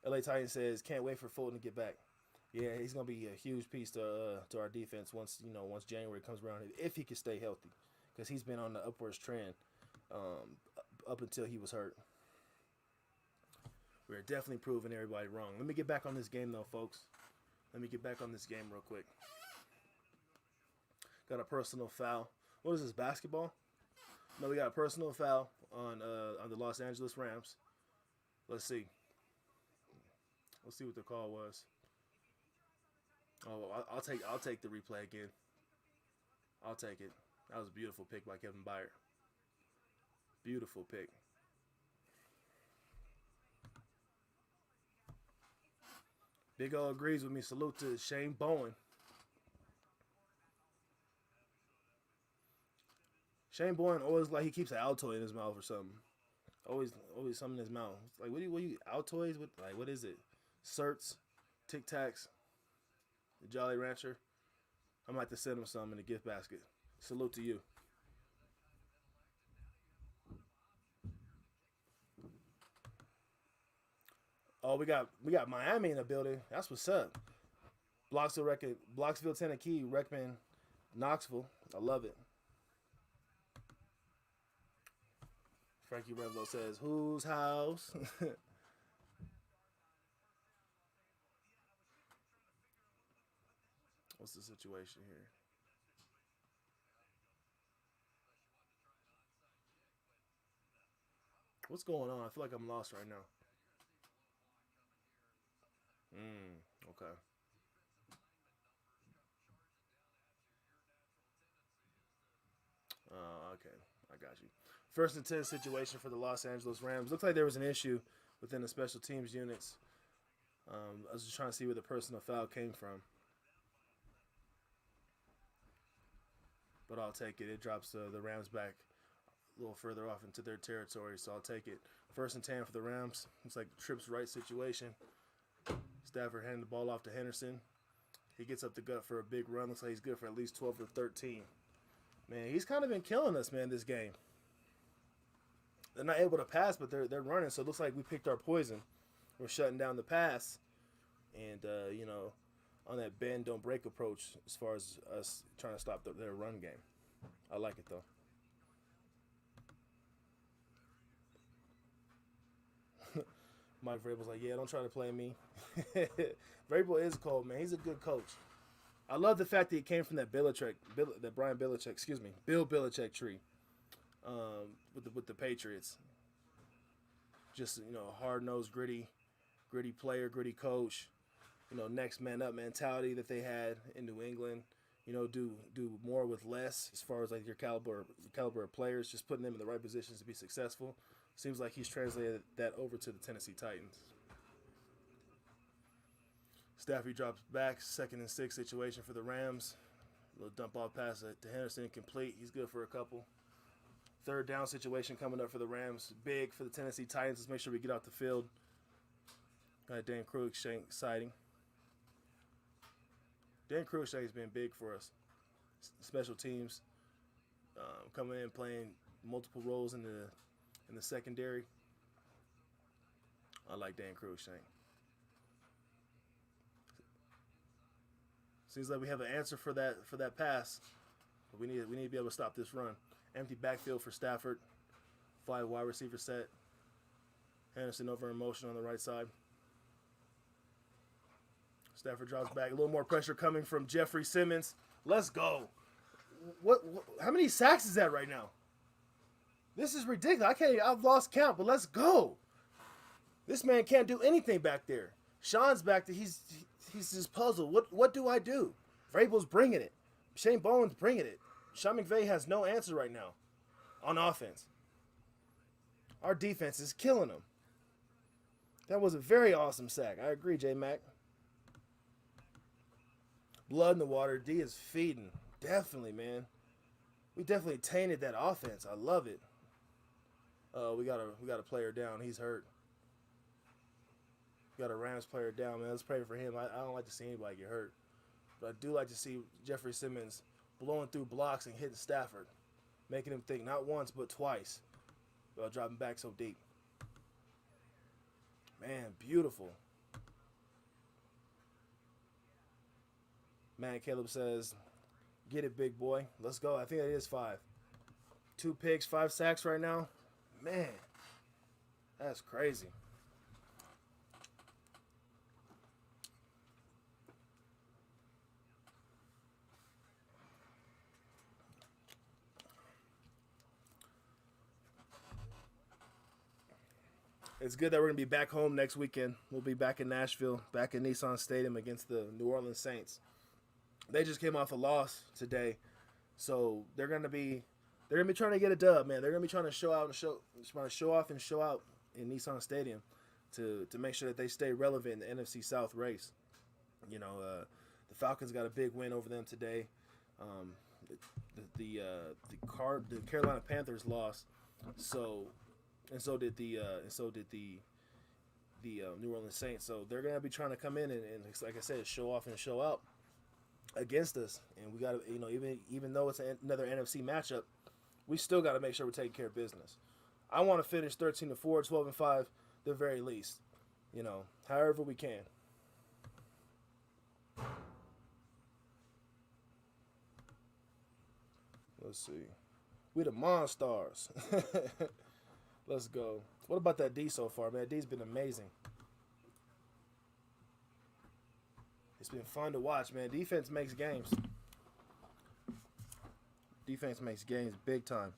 LA Titan says, can't wait for Fulton to get back. Yeah, he's gonna be a huge piece to our defense once January comes around, if he can stay healthy, because he's been on the upwards trend up until he was hurt. We're definitely proving everybody wrong. Let me get back on this game though, folks. Let me get back on this game real quick. Got a personal foul. What is this, basketball? No, we got a personal foul on the Los Angeles Rams. Let's see. Let's see what the call was. Oh, I'll take the replay again. I'll take it. That was a beautiful pick by Kevin Byard. Beautiful pick. Big O agrees with me. Salute to Shane Bowen. Shane Bowen always like he keeps an Altoid in his mouth or something. Always something in his mouth. It's like what do you Altoids with? Like what is it? Certs, Tic Tacs, the Jolly Rancher. I might have to send him some in the gift basket. Salute to you. Oh, we got Miami in the building. That's what's up. Blocksville, Tennessee, recommend Knoxville. I love it. Frankie Remlo says, "Whose house?" What's the situation here? What's going on? I feel like I'm lost right now. Okay. Okay. I got you. First and 10 situation for the Los Angeles Rams. Looks like there was an issue within the special teams units. I was just trying to see where the personal foul came from, but I'll take it. It drops the Rams back a little further off into their territory, so I'll take it. First and 10 for the Rams. Looks like trips right situation. Stafford handing the ball off to Henderson. He gets up the gut for a big run. Looks like he's good for at least 12 or 13. Man, he's kind of been killing us, man, this game. They're not able to pass, but they're running, so it looks like we picked our poison. We're shutting down the pass, and, on that bend, don't break approach as far as us trying to stop their run game. I like it, though. Mike Vrabel's like, yeah, don't try to play me. Vrabel is cold, man. He's a good coach. I love the fact that he came from that Bill Belichick tree with the Patriots. Just hard nosed, gritty player, gritty coach. Next man up mentality that they had in New England. Do more with less as far as like your caliber of players, just putting them in the right positions to be successful. Seems like he's translated that over to the Tennessee Titans. Stafford drops back, 2nd and 6 situation for the Rams. A little dump off pass to Henderson, complete. He's good for a couple. 3rd down situation coming up for the Rams. Big for the Tennessee Titans. Let's make sure we get out the field. Got Dan Cruikshank sighting. Dan Cruikshank has been big for us. Special teams, coming in playing multiple roles in the secondary. I like Dan Cruikshank. Seems like we have an answer for that pass. But we need to be able to stop this run. Empty backfield for Stafford. 5 wide receiver set. Henderson over in motion on the right side. Stafford drops back. A little more pressure coming from Jeffrey Simmons. Let's go. What how many sacks is that right now? This is ridiculous. I've lost count, but let's go. This man can't do anything back there. Sean's back there. He's just puzzled. What do I do? Vrabel's bringing it. Shane Bowen's bringing it. Sean McVay has no answer right now on offense. Our defense is killing them. That was a very awesome sack. I agree, J-Mac. Blood in the water. D is feeding. Definitely, man. We definitely tainted that offense. I love it. We got a player down. He's hurt. We got a Rams player down, man. Let's pray for him. I don't like to see anybody get hurt. But I do like to see Jeffrey Simmons blowing through blocks and hitting Stafford. Making him think not once, but twice. While dropping back so deep. Man, beautiful. Man, Caleb says, get it, big boy. Let's go. I think that is 5. 2 picks, 5 sacks right now. Man, that's crazy. It's good that we're going to be back home next weekend. We'll be back in Nashville, back in Nissan Stadium against the New Orleans Saints. They just came off a loss today, so they're going to be trying to get a dub, man. They're going to be trying to show off and show out in Nissan Stadium to make sure that they stay relevant in the NFC South race. You know, the Falcons got a big win over them today. The Carolina Panthers lost, so did the New Orleans Saints. So they're gonna be trying to come in and like I said, show off and show out against us. And we got to, you know, even though it's another NFC matchup, we still got to make sure we're taking care of business. I want to finish 13-4, 12-5, the very least. You know, however we can. Let's see. We the Monstars. Let's go. What about that D so far, man? D's been amazing. It's been fun to watch, man. Defense makes games. Defense makes games big time.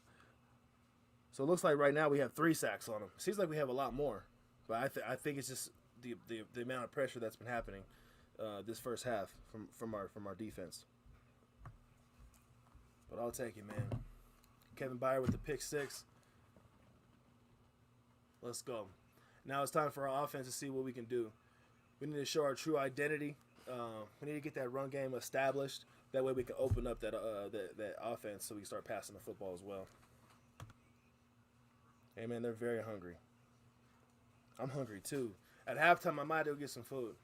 So it looks like right now we have 3 sacks on him. Seems like we have a lot more. But I think it's just the amount of pressure that's been happening this first half from our defense. But I'll take it, man. Kevin Byard with the pick 6. Let's go. Now it's time for our offense to see what we can do. We need to show our true identity. We need to get that run game established. That way we can open up that offense so we can start passing the football as well. Hey, man, they're very hungry. I'm hungry, too. At halftime, I might go get some food.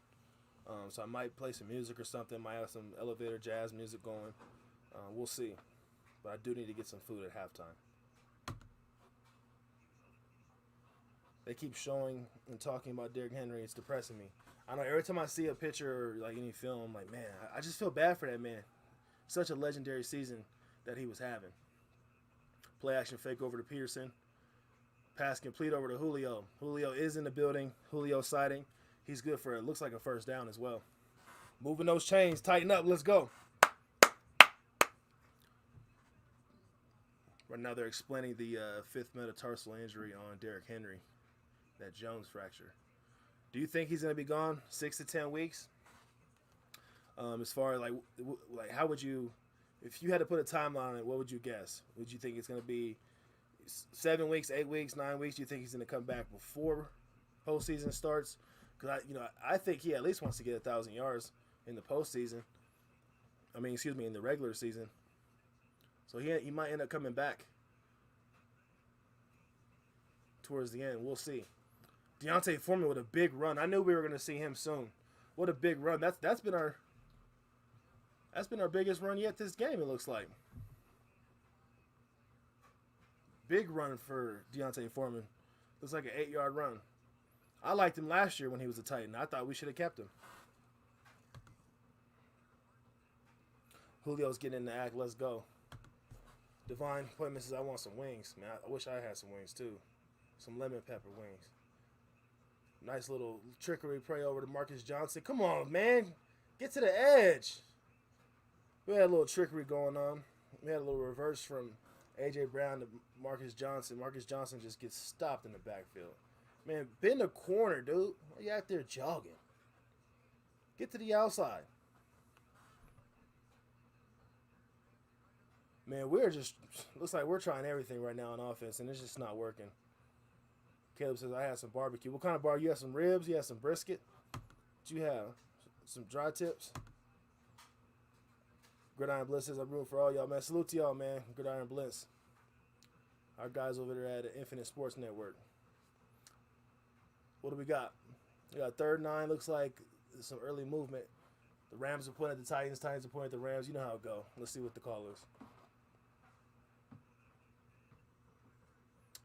So I might play some music or something. Might have some elevator jazz music going. We'll see. But I do need to get some food at halftime. They keep showing and talking about Derrick Henry. It's depressing me. I know every time I see a picture or like any film, I'm like, man, I just feel bad for that man. Such a legendary season that he was having. Play action fake over to Peterson. Pass complete over to Julio. Julio is in the building. Julio sighting. He's good for it. Looks like a first down as well. Moving those chains. Tighten up. Let's go. Right now they're explaining the 5th metatarsal injury on Derrick Henry. That Jones fracture. Do you think he's going to be gone 6 to 10 weeks? As far as like how would you, if you had to put a timeline on it, what would you guess? Would you think it's going to be 7 weeks, 8 weeks, 9 weeks? Do you think he's going to come back before postseason starts? Because I think he at least wants to get 1,000 yards in the postseason. In the regular season. So he might end up coming back towards the end. We'll see. Deontay Foreman with a big run. I knew we were going to see him soon. What a big run. That's been our biggest run yet this game, it looks like. Big run for Deontay Foreman. Looks like an 8-yard run. I liked him last year when he was a Titan. I thought we should have kept him. Julio's getting in the act. Let's go. Divine Appointment says, I want some wings. Man, I wish I had some wings too. Some lemon pepper wings. Nice little trickery play over to Marcus Johnson. Come on, man. Get to the edge. We had a little trickery going on. We had a little reverse from A.J. Brown to Marcus Johnson. Marcus Johnson just gets stopped in the backfield. Man, bend the corner, dude. Why you out there jogging? Get to the outside. Man, looks like we're trying everything right now on offense, and it's just not working. Caleb says, I had some barbecue. What kind of barbecue? You had some ribs? You had some brisket? What you have? Some dry tips? Gridiron Bliss says, I'm rooting for all y'all, man. Salute to y'all, man. Gridiron Bliss. Our guys over there at the Infinite Sports Network. What do we got? We got 3rd and 9. Looks like there's some early movement. The Rams are pointing at the Titans. Titans are pointing at the Rams. You know how it go. Let's see what the call is.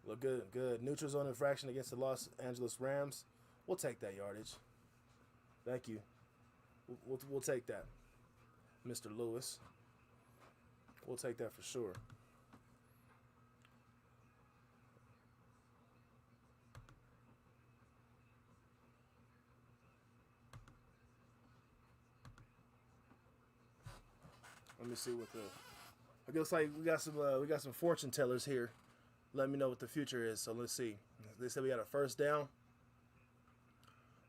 Look good, good. Neutral zone infraction against the Los Angeles Rams. We'll take that yardage. Thank you. We'll take that, Mr. Lewis. We'll take that for sure. Let me see what it looks like. We got some fortune tellers here. Let me know what the future is. So let's see. They said we got a first down.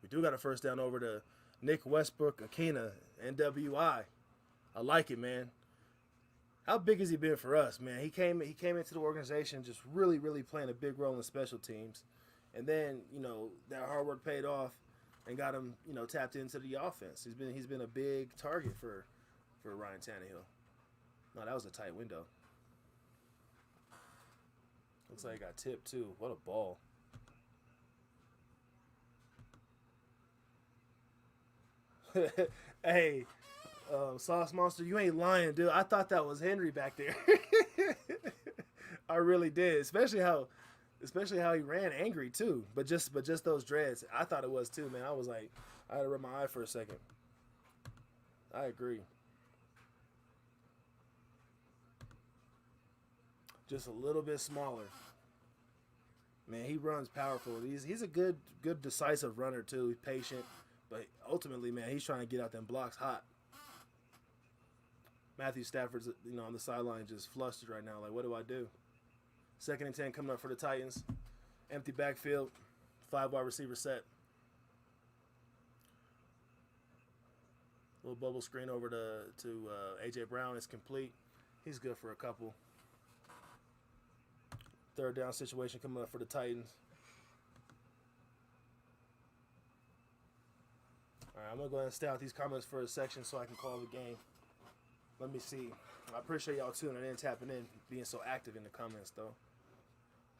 We do got a first down over to Nick Westbrook, Akina, NWI. I like it, man. How big has he been for us, man? He came into the organization just really, really playing a big role in special teams. And then, you know, that hard work paid off and got him, you know, tapped into the offense. He's been a big target for Ryan Tannehill. No, that was a tight window. Looks like he got tipped too. What a ball. Hey, Sauce Monster, you ain't lying, dude. I thought that was Henry back there. I really did, especially how he ran angry too. But just those dreads, I thought it was too, man. I was like, I had to rub my eye for a second. I agree. Just a little bit smaller. Man, he runs powerful. He's a good decisive runner too. He's patient, but ultimately, man, he's trying to get out them blocks hot. Matthew Stafford's, you know, on the sideline just flustered right now. Like, what do I do? 2nd and 10 coming up for the Titans. Empty backfield. 5 wide receiver set. Little bubble screen over to A.J. Brown. It's complete. He's good for a couple. 3rd down situation coming up for the Titans. All right, I'm going to go ahead and stay out these comments for a section so I can call the game. Let me see. I appreciate y'all tuning in, tapping in, being so active in the comments, though.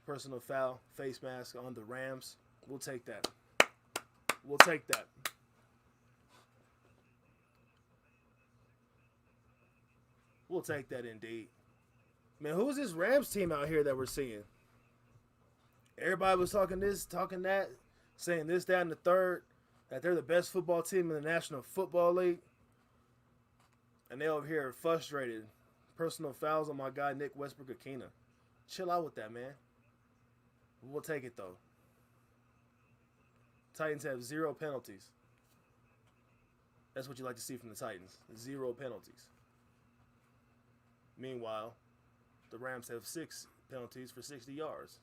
Personal foul, face mask on the Rams. We'll take that. We'll take that. We'll take that indeed. Man, who's this Rams team out here that we're seeing? Everybody was talking this, talking that, saying this, that, and the third, that they're the best football team in the National Football League. And they over here frustrated. Personal fouls on my guy, Nick Westbrook-Akina. Chill out with that, man. We'll take it, though. Titans have 0 penalties. That's what you like to see from the Titans. 0 penalties. Meanwhile, the Rams have 6 penalties for 60 yards.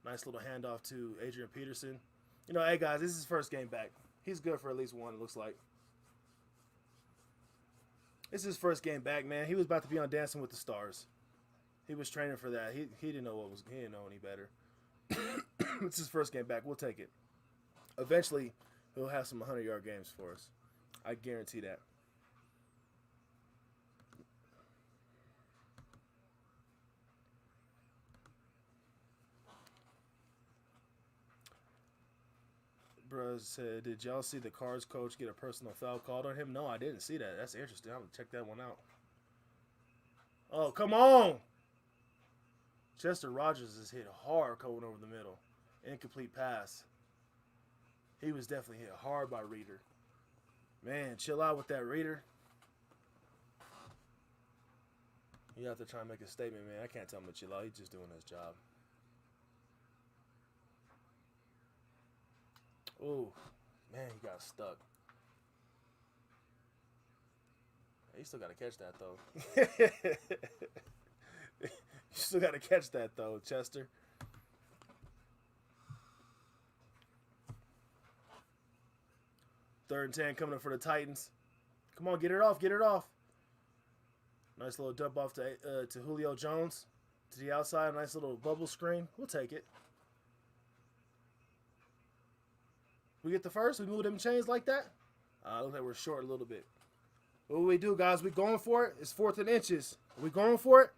Nice little handoff to Adrian Peterson. You know, hey, guys, this is his first game back. He's good for at least one, it looks like. This is his first game back, man. He was about to be on Dancing with the Stars. He was training for that. He didn't know he didn't know any better. It's his first game back. We'll take it. Eventually, he'll have some 100-yard games for us. I guarantee that. Bruh said, did y'all see the Cards coach get a personal foul called on him? No, I didn't see that. That's interesting. I'm going to check that one out. Oh, come on. Chester Rogers is hit hard going over the middle. Incomplete pass. He was definitely hit hard by Reader. Man, chill out with that, Reader. You have to try and make a statement, man. I can't tell him to chill out. He's just doing his job. Ooh, man, he got stuck. You still got to catch that, though. You still got to catch that, though, Chester. Third and 10 coming up for the Titans. Come on, get it off, get it off. Nice little dump off to Julio Jones. To the outside, nice little bubble screen. We'll take it. We get the first? We move them chains like that? Looks like we're short a little bit. What do we do, guys? We going for it? It's 4th and inches. Are we going for it?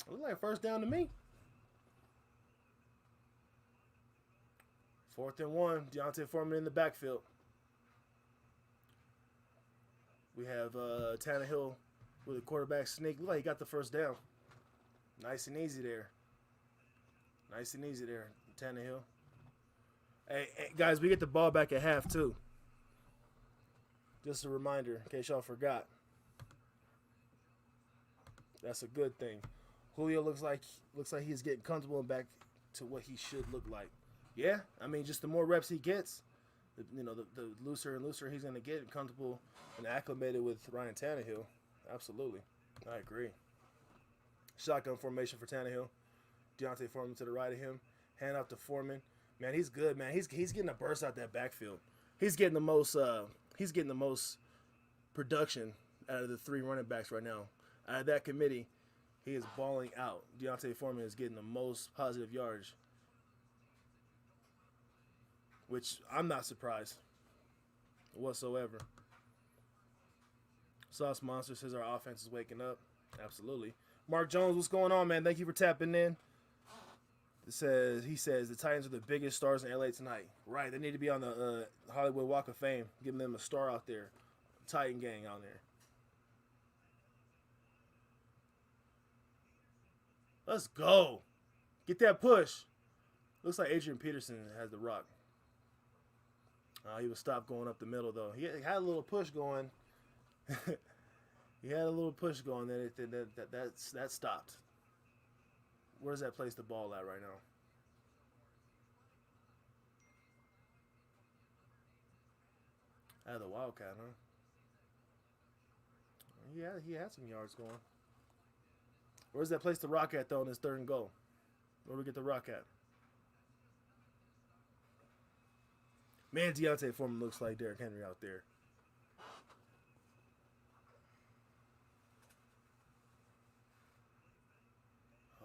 It looks like first down to me. 4th and 1. Deontay Foreman in the backfield. We have Tannehill with a quarterback sneak. Look like he got the first down. Nice and easy there. Nice and easy there, Tannehill. Hey, guys, we get the ball back at half, too. Just a reminder, in case y'all forgot. That's a good thing. Julio looks like he's getting comfortable and back to what he should look like. Yeah, I mean, just the more reps he gets, The looser and looser he's going to get comfortable and acclimated with Ryan Tannehill. Absolutely. I agree. Shotgun formation for Tannehill. Deontay Foreman to the right of him. Hand off to Foreman. Man, he's good, man. He's getting a burst out that backfield. He's getting the most production out of the 3 running backs right now. Out of that committee, he is balling out. Deontay Foreman is getting the most positive yards, which I'm not surprised whatsoever. Sauce Monster says our offense is waking up. Absolutely. Mark Jones, what's going on, man? Thank you for tapping in. He says the Titans are the biggest stars in LA tonight. Right, they need to be on the Hollywood Walk of Fame, giving them a star out there. Titan gang out there. Let's go. Get that push. Looks like Adrian Peterson has the rock. He was stopped going up the middle, though. He had a little push going. He had a little push going, then that stopped. Where does that place the ball at right now? Out of the Wildcat, huh? Yeah, he had some yards going. Where's that place the rock at, though, in his 3rd and goal? Where do we get the rock at? Man, Deontay Foreman looks like Derrick Henry out there.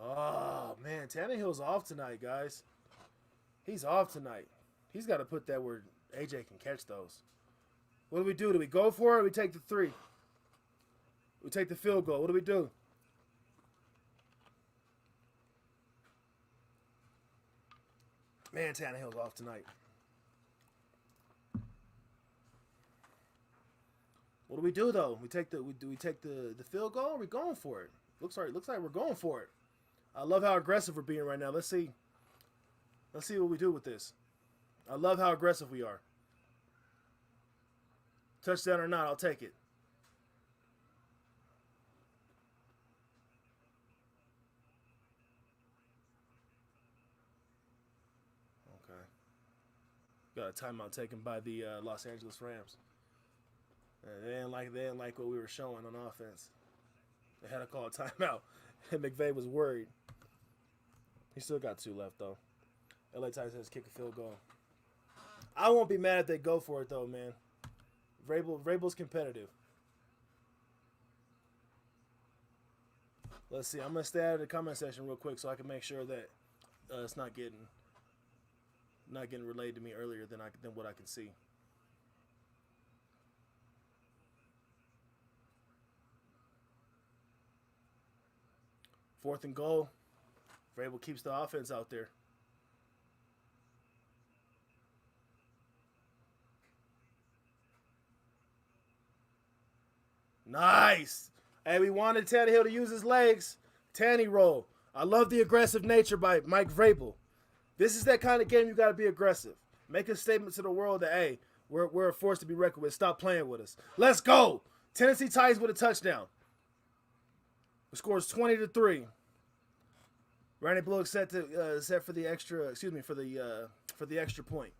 Oh, man. Tannehill's off tonight, guys. He's off tonight. He's got to put that where AJ can catch those. What do we do? Do we go for it or we take the 3? We take the field goal. What do we do? Man, Tannehill's off tonight. What do we do though? We take the field goal? Or are we going for it? Looks like we're going for it. I love how aggressive we're being right now. Let's see what we do with this. I love how aggressive we are. Touchdown or not, I'll take it. Okay. Got a timeout taken by the Los Angeles Rams. They didn't like what we were showing on offense. They had to call a timeout. And McVay was worried. He still got 2 left, though. LA Titans has kick a field goal. I won't be mad if they go for it, though, man. Vrabel's competitive. Let's see. I'm going to stay out of the comment section real quick so I can make sure that it's not getting relayed to me earlier than what I can see. Fourth and goal. Vrabel keeps the offense out there. Nice. Hey, we wanted Tannehill to use his legs. Tanny roll. I love the aggressive nature by Mike Vrabel. This is that kind of game you got to be aggressive. Make a statement to the world that, hey, we're a force to be reckoned with. Stop playing with us. Let's go. Tennessee Titans with a touchdown. The score is 20-3. Randy Bullock set for the extra. For the extra point.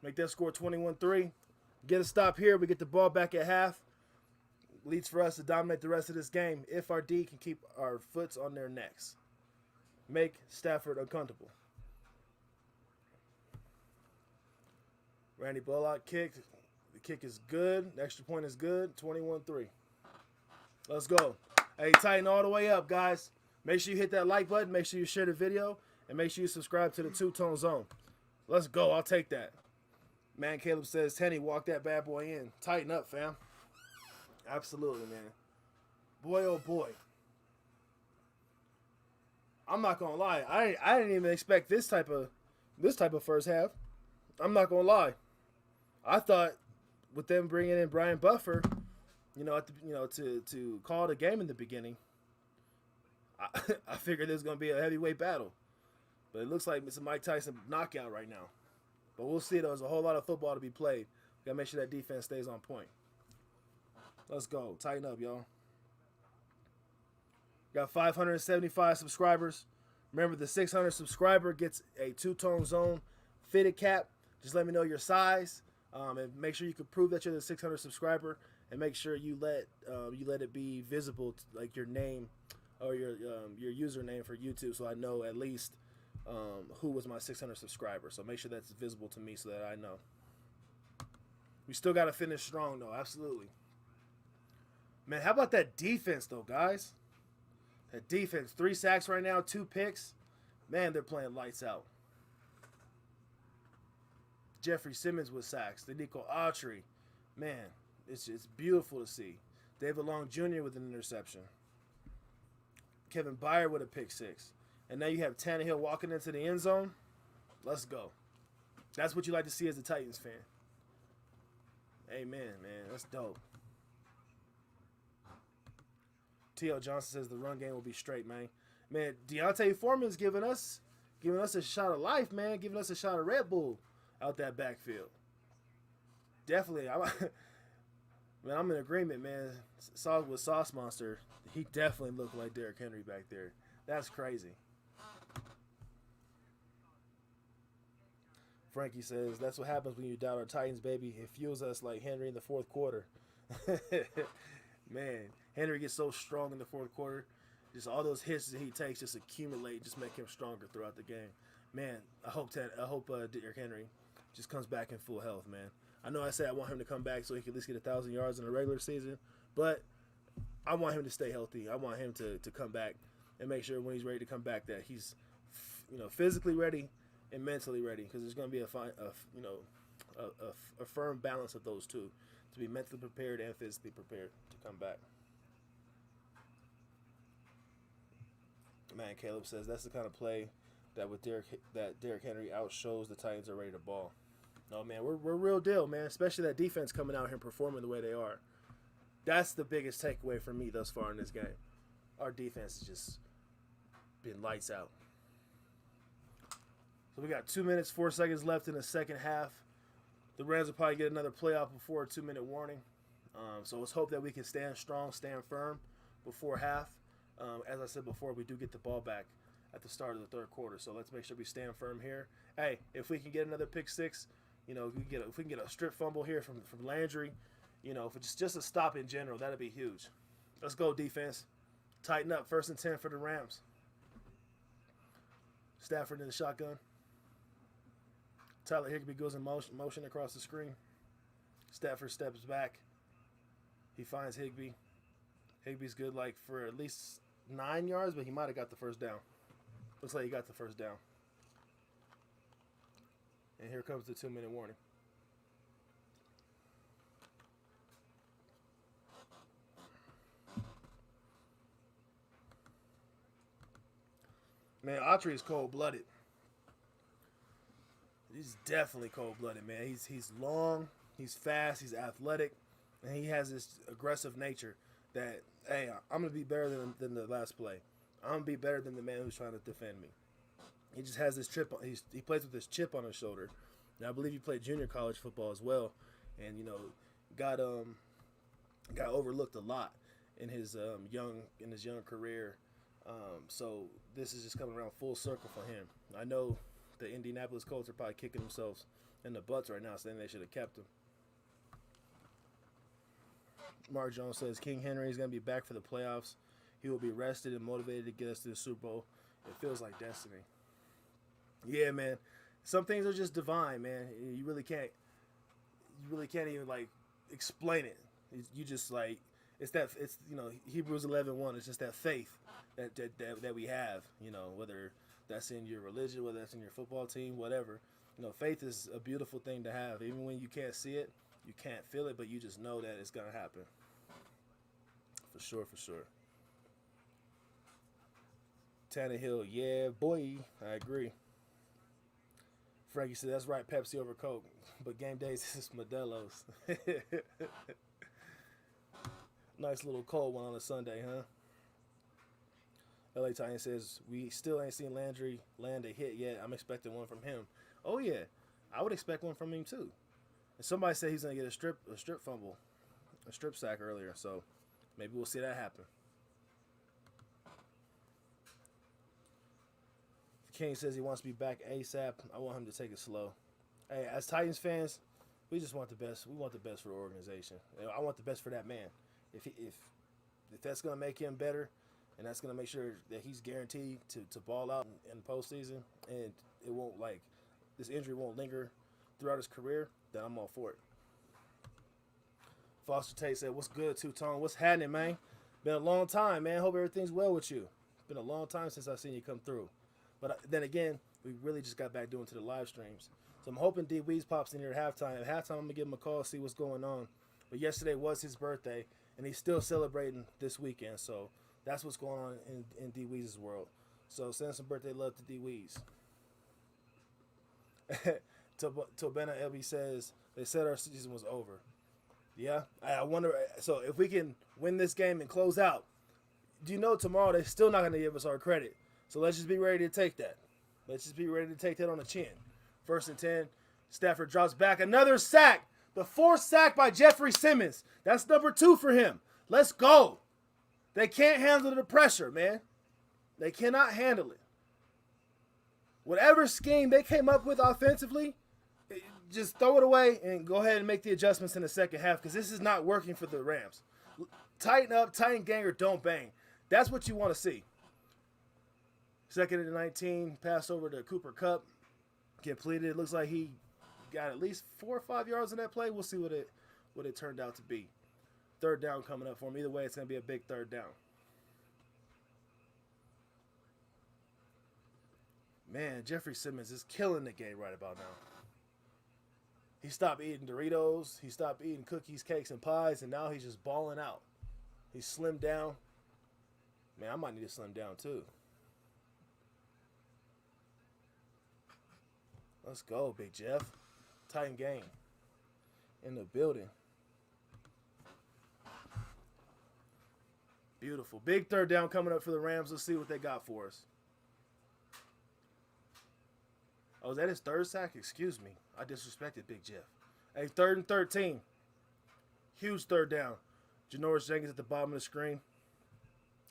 Make that score 21-3. Get a stop here. We get the ball back at half. Leads for us to dominate the rest of this game if our D can keep our foots on their necks. Make Stafford uncomfortable. Randy Bullock kicked. The kick is good. The extra point is good. 21-3. Let's go. Hey, tighten all the way up, guys. Make sure you hit that like button. Make sure you share the video. And make sure you subscribe to the 2ToneZone. Let's go. I'll take that. Man, Caleb says, Tenny, walk that bad boy in. Tighten up, fam. Absolutely, man. Boy, oh boy. I'm not gonna lie. I didn't even expect this type of first half. I'm not gonna lie. I thought with them bringing in Brian Buffer, to call the game in the beginning, I figured there's gonna be a heavyweight battle, but it looks like it's a Mike Tyson knockout right now. But we'll see. There's a whole lot of football to be played. We gotta make sure that defense stays on point. Let's go. Tighten up, y'all. Got 575 subscribers. Remember, the 600 subscriber gets a 2ToneZone fitted cap. Just let me know your size, and make sure you can prove that you're the 600 subscriber, and make sure you let it be visible, like your name or your username for YouTube, so I know at least who was my 600 subscriber. So make sure that's visible to me so that I know. We still got to finish strong, though. Absolutely. Man, how about that defense, though, guys? That defense. 3 sacks right now, 2 picks. Man, they're playing lights out. Jeffrey Simmons with sacks. Danico Autry. Man, it's beautiful to see. David Long Jr. with an interception. Kevin Byard with a pick 6. And now you have Tannehill walking into the end zone. Let's go. That's what you like to see as a Titans fan. Amen, man. That's dope. T.O. Johnson says the run game will be straight, man. Man, Deontay Foreman's giving us a shot of life, man. Giving us a shot of Red Bull out that backfield. Definitely. Man, I'm in agreement, man. With Sauce Monster, he definitely looked like Derrick Henry back there. That's crazy. Frankie says, that's what happens when you doubt our Titans, baby. It fuels us like Henry in the fourth quarter. Man, Henry gets so strong in the fourth quarter. Just all those hits that he takes just accumulate, just make him stronger throughout the game. Man, I hope Derrick Henry just comes back in full health, man. I know I said I want him to come back so he can at least get 1,000 yards in the regular season, but I want him to stay healthy. I want him to come back and make sure when he's ready to come back that he's physically ready and mentally ready, because there's going to be a firm balance of those two, to be mentally prepared and physically prepared to come back. Man, Caleb says that's the kind of play that Derrick Henry outshows the Titans are ready to ball. No, man, we're real deal, man. Especially that defense coming out here and performing the way they are. That's the biggest takeaway for me thus far in this game. Our defense has just been lights out. So we got 2 minutes, 4 seconds left in the second half. The Rams will probably get another playoff before a 2-minute warning. So let's hope that we can stand strong, stand firm before half. As I said before, we do get the ball back at the start of the third quarter. So let's make sure we stand firm here. Hey, if we can get another pick 6, if we can get a strip fumble here from Landry, if it's just a stop in general, that'd be huge. Let's go, defense. Tighten up. 1st and 10 for the Rams. Stafford in the shotgun. Tyler Higbee goes in motion across the screen. Stafford steps back. He finds Higbee. Higbee's good for at least 9 yards, but he might have got the first down. Looks like he got the first down. And here comes the 2-minute warning. Man, Autry is cold-blooded. He's definitely cold-blooded, man. He's long, he's fast, he's athletic, and he has this aggressive nature that, hey, I'm going to be better than the last play. I'm going to be better than the man who's trying to defend me. He just has this chip. He plays with this chip on his shoulder. And I believe he played junior college football as well, and got overlooked a lot in his young career. So this is just coming around full circle for him. I know the Indianapolis Colts are probably kicking themselves in the butts right now, saying they should have kept him. Mark Jones says King Henry is going to be back for the playoffs. He will be rested and motivated to get us to the Super Bowl. It feels like destiny. Yeah, man. Some things are just divine, man. You really can't even explain it. You just it's Hebrews 11:1. It's just that faith that we have. Whether that's in your religion, whether that's in your football team, whatever. Faith is a beautiful thing to have. Even when you can't see it, you can't feel it, but you just know that it's gonna happen. For sure. Tannehill, yeah, boy, I agree. Frankie said, that's right, Pepsi over Coke. But game days is Modelo's. Nice little cold one on a Sunday, huh? LA Titan says, we still ain't seen Landry land a hit yet. I'm expecting one from him. Oh, yeah. I would expect one from him, too. And somebody said he's going to get a strip fumble, a strip sack earlier. So maybe we'll see that happen. King says he wants to be back ASAP. I want him to take it slow. Hey, as Titans fans, we just want the best. We want the best for the organization. I want the best for that man. If that's gonna make him better, and that's gonna make sure that he's guaranteed to ball out in the postseason, and it won't this injury won't linger throughout his career, then I'm all for it. Foster Tate said, "What's good, 2Tone? What's happening, man? Been a long time, man. Hope everything's well with you. Been a long time since I've seen you come through. But then again, we really just got back doing to the live streams. So I'm hoping D Weez pops in here at halftime. At halftime, I'm going to give him a call, see what's going on. But yesterday was his birthday, and he's still celebrating this weekend. So that's what's going on in D Weez's world. So send some birthday love to D Weez." Tobena LB says, "They said our season was over." Yeah, I wonder. So if we can win this game and close out, do you know tomorrow they're still not going to give us our credit? So let's just be ready to take that. Let's just be ready to take that on the chin. 1st and 10. Stafford drops back. Another sack. The 4th sack by Jeffrey Simmons. That's number 2 for him. Let's go. They can't handle the pressure, man. They cannot handle it. Whatever scheme they came up with offensively, just throw it away and go ahead and make the adjustments in the second half, because this is not working for the Rams. Tighten up, tighten gang, or don't bang. That's what you want to see. 2nd and 19, pass over to Cooper Kupp. Completed. It looks like he got at least 4 or 5 yards in that play. We'll see what it turned out to be. 3rd down coming up for him. Either way, it's going to be a big 3rd down. Man, Jeffrey Simmons is killing the game right about now. He stopped eating Doritos. He stopped eating cookies, cakes, and pies, and now he's just balling out. He's slimmed down. Man, I might need to slim down too. Let's go, Big Jeff. Titan game in the building. Beautiful. Big 3rd down coming up for the Rams. Let's see what they got for us. Oh, is that his 3rd sack? Excuse me. I disrespected Big Jeff. Hey, 3rd and 13. Huge 3rd down. Janoris Jenkins at the bottom of the screen.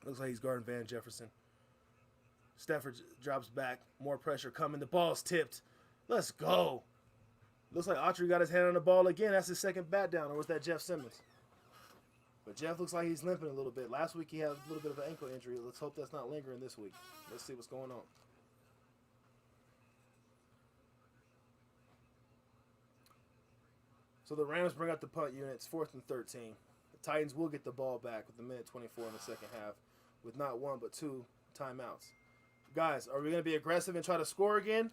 Looks like he's guarding Van Jefferson. Stafford drops back. More pressure coming. The ball's tipped. Let's go. Looks like Autry got his hand on the ball again. That's his 2nd bat down. Or was that Jeff Simmons? But Jeff looks like he's limping a little bit. Last week he had a little bit of an ankle injury. Let's hope that's not lingering this week. Let's see what's going on. So the Rams bring out the punt units, 4th and 13. The Titans will get the ball back with 1:24 in the second half with not 1 but 2 timeouts. Guys, are we going to be aggressive and try to score again?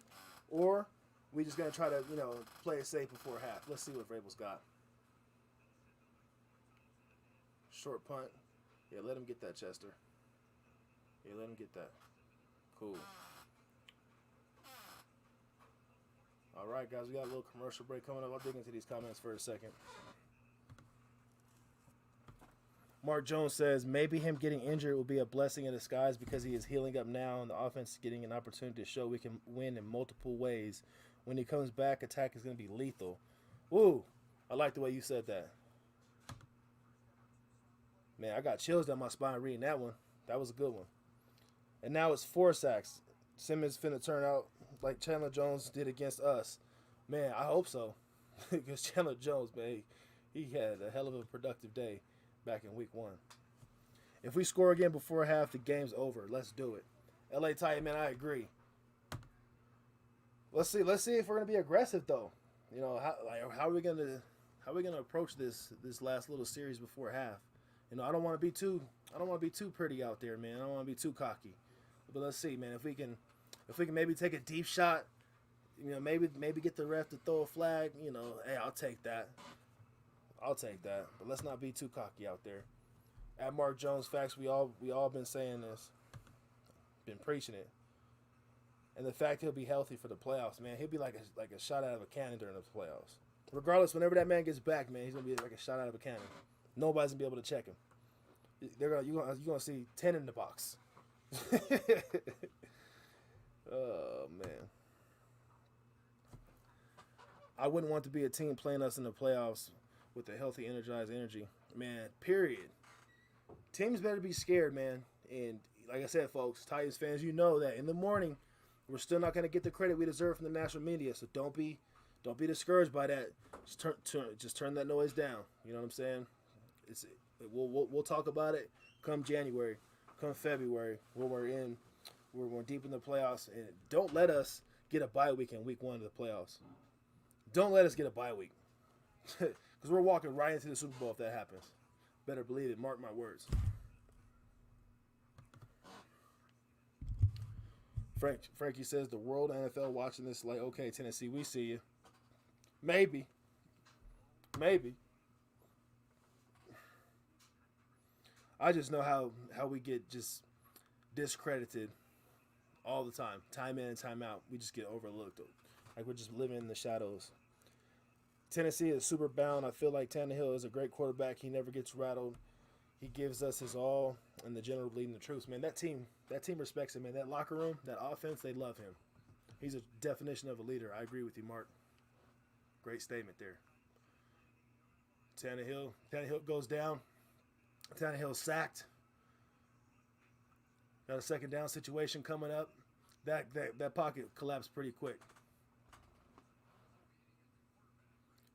Or we just going to try to, play it safe before half? Let's see what Vrabel's got. Short punt. Yeah, let him get that, Chester. Yeah, let him get that. Cool. All right, guys, we got a little commercial break coming up. I'll dig into these comments for a second. Mark Jones says, maybe him getting injured will be a blessing in disguise because he is healing up now and the offense is getting an opportunity to show we can win in multiple ways. When he comes back, attack is going to be lethal. Ooh, I like the way you said that. Man, I got chills down my spine reading that one. That was a good one. And now it's 4 sacks. Simmons finna turn out like Chandler Jones did against us. Man, I hope so. Because Chandler Jones, man, he had a hell of a productive day back in week 1. If we score again before half, the game's over. Let's do it. LA Titan, man, I agree. Let's see if we're gonna be aggressive though. How are we gonna approach this last little series before half? I don't want to be too pretty out there, man. I don't want to be too cocky. But let's see, man. If we can maybe take a deep shot, maybe get the ref to throw a flag. Hey, I'll take that. But let's not be too cocky out there. At Mark Jones Facts, we all been saying this, been preaching it, and the fact he'll be healthy for the playoffs, man, he'll be like a shot out of a cannon during the playoffs. Regardless, whenever that man gets back, man, he's gonna be like a shot out of a cannon. Nobody's gonna be able to check him. You're gonna see 10 in the box. Oh man, I wouldn't want to be a team playing us in the playoffs with a healthy, energized energy, man. Period. Teams better be scared, man. And like I said, folks, Titans fans, you know that in the morning we're still not gonna get the credit we deserve from the national media. So don't be Don't be discouraged by that. Just turn that noise down. You know what I'm saying? We'll talk about it come January, come February, when we're deep in the playoffs, and don't let us get a bye week in week 1 of the playoffs. Don't let us get a bye week, because we're walking right into the Super Bowl if that happens. Better believe it. Mark my words. Frankie says the world NFL watching this like, okay, Tennessee, we see you. Maybe. I just know how we get just discredited all the time. Time in and time out. We just get overlooked. Like we're just living in the shadows. Tennessee is super bound. I feel like Tannehill is a great quarterback. He never gets rattled. He gives us his all, and the general bleeding the troops. Man, that team respects him, man. That locker room, that offense, they love him. He's a definition of a leader. I agree with you, Mark. Great statement there. Tannehill goes down. Tannehill sacked. Got a second down situation coming up. That pocket collapsed pretty quick.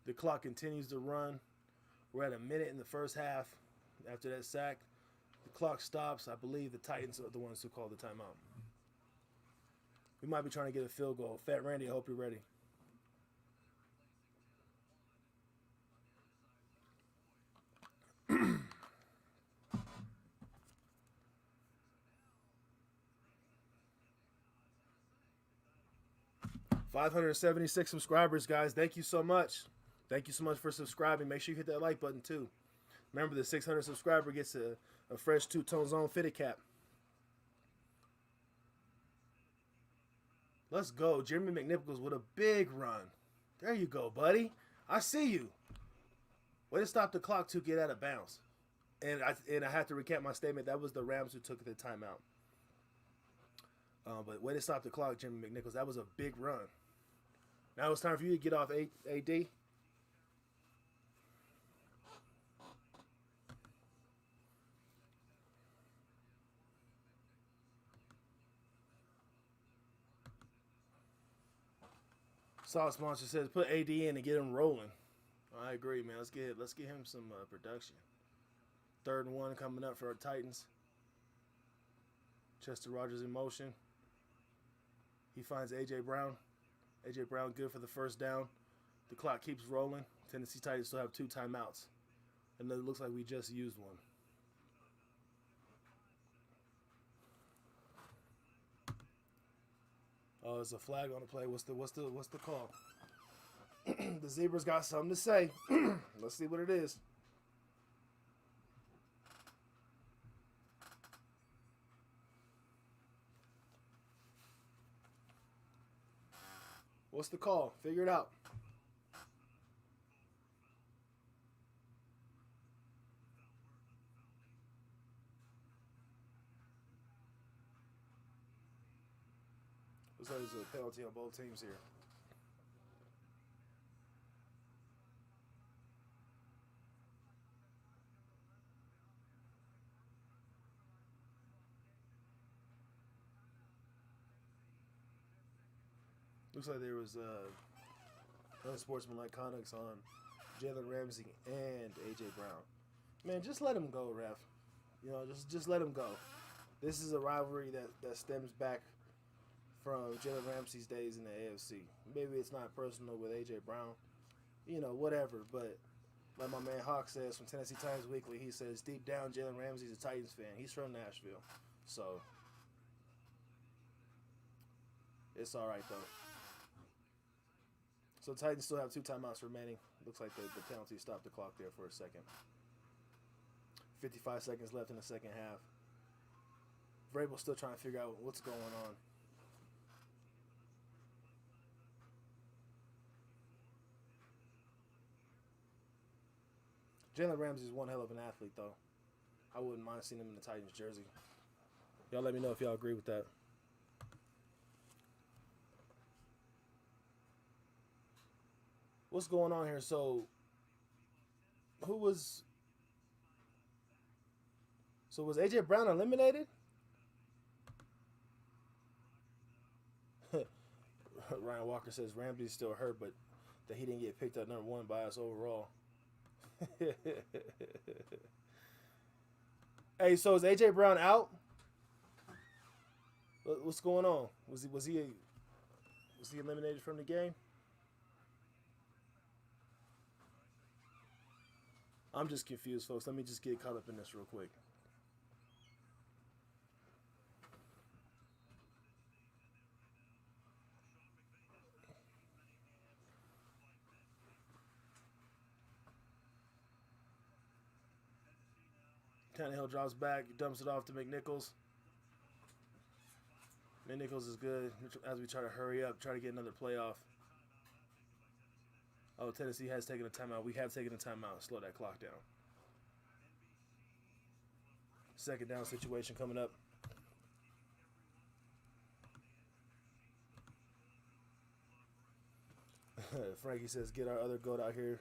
The clock continues to run. We're at a minute in the first half. After that sack, the clock stops. I believe the Titans are the ones who called the timeout. We might be trying to get a field goal. Fat Randy, I hope you're ready. $576 subscribers, guys. Thank you so much. Thank you so much for subscribing. Make sure you hit that like button, too. Remember, the 600 subscriber gets a fresh 2ToneZone fitted cap. Let's go. Jeremy McNichols with a big run. There you go, buddy. I see you. Way to stop the clock to get out of bounds. And I have to recant my statement. That was the Rams who took the timeout. But way to stop the clock, Jeremy McNichols. That was a big run. Now it's time for you to get off AD. Sauce Monster says put AD in and get him rolling. I agree, man. Let's get him some production. 3rd and 1 coming up for our Titans. Chester Rogers in motion. He finds A.J. Brown. A.J. Brown good for the first down. The clock keeps rolling. Tennessee Titans still have 2 timeouts. And it looks like we just used one. Oh, there's a flag on the play. What's the call? The Zebras got something to say. Let's see what it is. What's the call? Figure it out. Looks like there's a penalty on both teams here. Looks like there was unsportsmanlike conduct on Jalen Ramsey and A.J. Brown. Man, just let him go, ref. You know, just let him go. This is a rivalry that stems back from Jalen Ramsey's days in the AFC. Maybe it's not personal with A.J. Brown. You know, whatever. But like my man Hawk says from Tennessee Titans Weekly, he says, deep down, Jalen Ramsey's a Titans fan. He's from Nashville. So, it's all right, though. So Titans still have 2 timeouts remaining. Looks like the penalty stopped the clock there for a second. 55 seconds left in the second half. Vrabel's still trying to figure out what's going on. Jalen Ramsey is one hell of an athlete, though. I wouldn't mind seeing him in the Titans jersey. Y'all let me know if y'all agree with that. What's going on here? So, was A.J. Brown eliminated? Ryan Walker says Ramsey's still hurt, but that he didn't get picked up number 1 by us overall. Hey, so is AJ Brown out? What's going on? Was he eliminated from the game? I'm just confused, folks. Let me just get caught up in this real quick. Tannehill drops back, dumps it off to McNichols. McNichols is good as we try to hurry up, try to get another playoff. Oh, Tennessee has taken a timeout. We have taken a timeout. Slow that clock down. Second down situation coming up. Frankie says, get our other goat out here.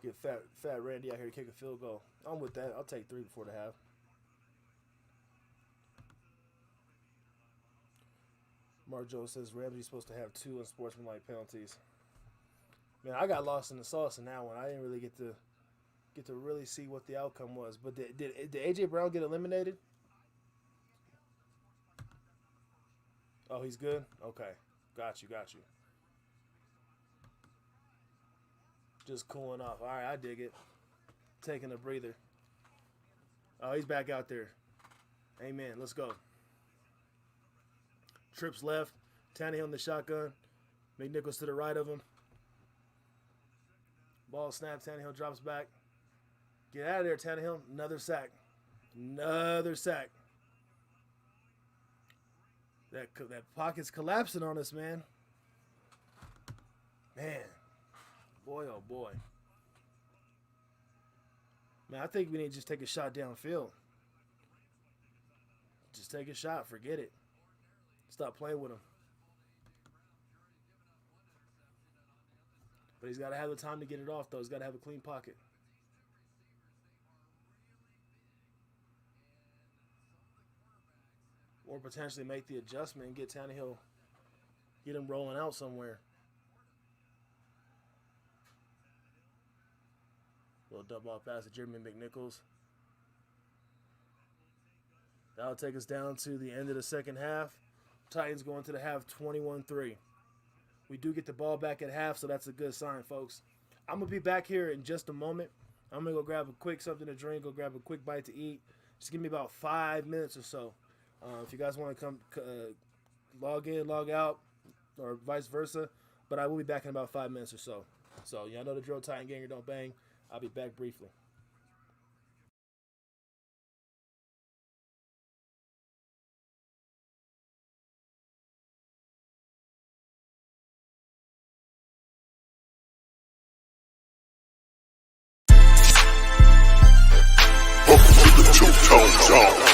Get fat Randy out here to kick a field goal. I'm with that. I'll take 3 before the half. Mark Jones says Ramsey's supposed to have 2 unsportsmanlike penalties. Man, I got lost in the sauce in that one. I didn't really get to really see what the outcome was. But did AJ Brown get eliminated? Oh, he's good? Okay. Got you. Just cooling off. All right, I dig it. Taking a breather. Oh, he's back out there. Amen. Let's go. Trips left. Tannehill in the shotgun. McNichols to the right of him. Ball snap. Tannehill drops back. Get out of there, Tannehill. Another sack. That pocket's collapsing on us, man. Boy, oh boy. Man, I think we need to just take a shot downfield. Just take a shot. Forget it. Stop playing with him. But he's got to have the time to get it off, though. He's got to have a clean pocket. Or potentially make the adjustment and get Tannehill, get him rolling out somewhere. Little double off pass to Jeremy McNichols. That'll take us down to the end of the second half. Titans going to the half 21-3. We do get the ball back at half, so that's a good sign, folks. I'm going to be back here in just a moment. I'm going to go grab a quick something to drink, go grab a quick bite to eat. Just give me about 5 minutes or so. If you guys want to come log in, log out, or vice versa. But I will be back in about 5 minutes or so. So, y'all know the drill, Titan Ganger, don't bang. I'll be back briefly. Welcome to the 2Tone Zone.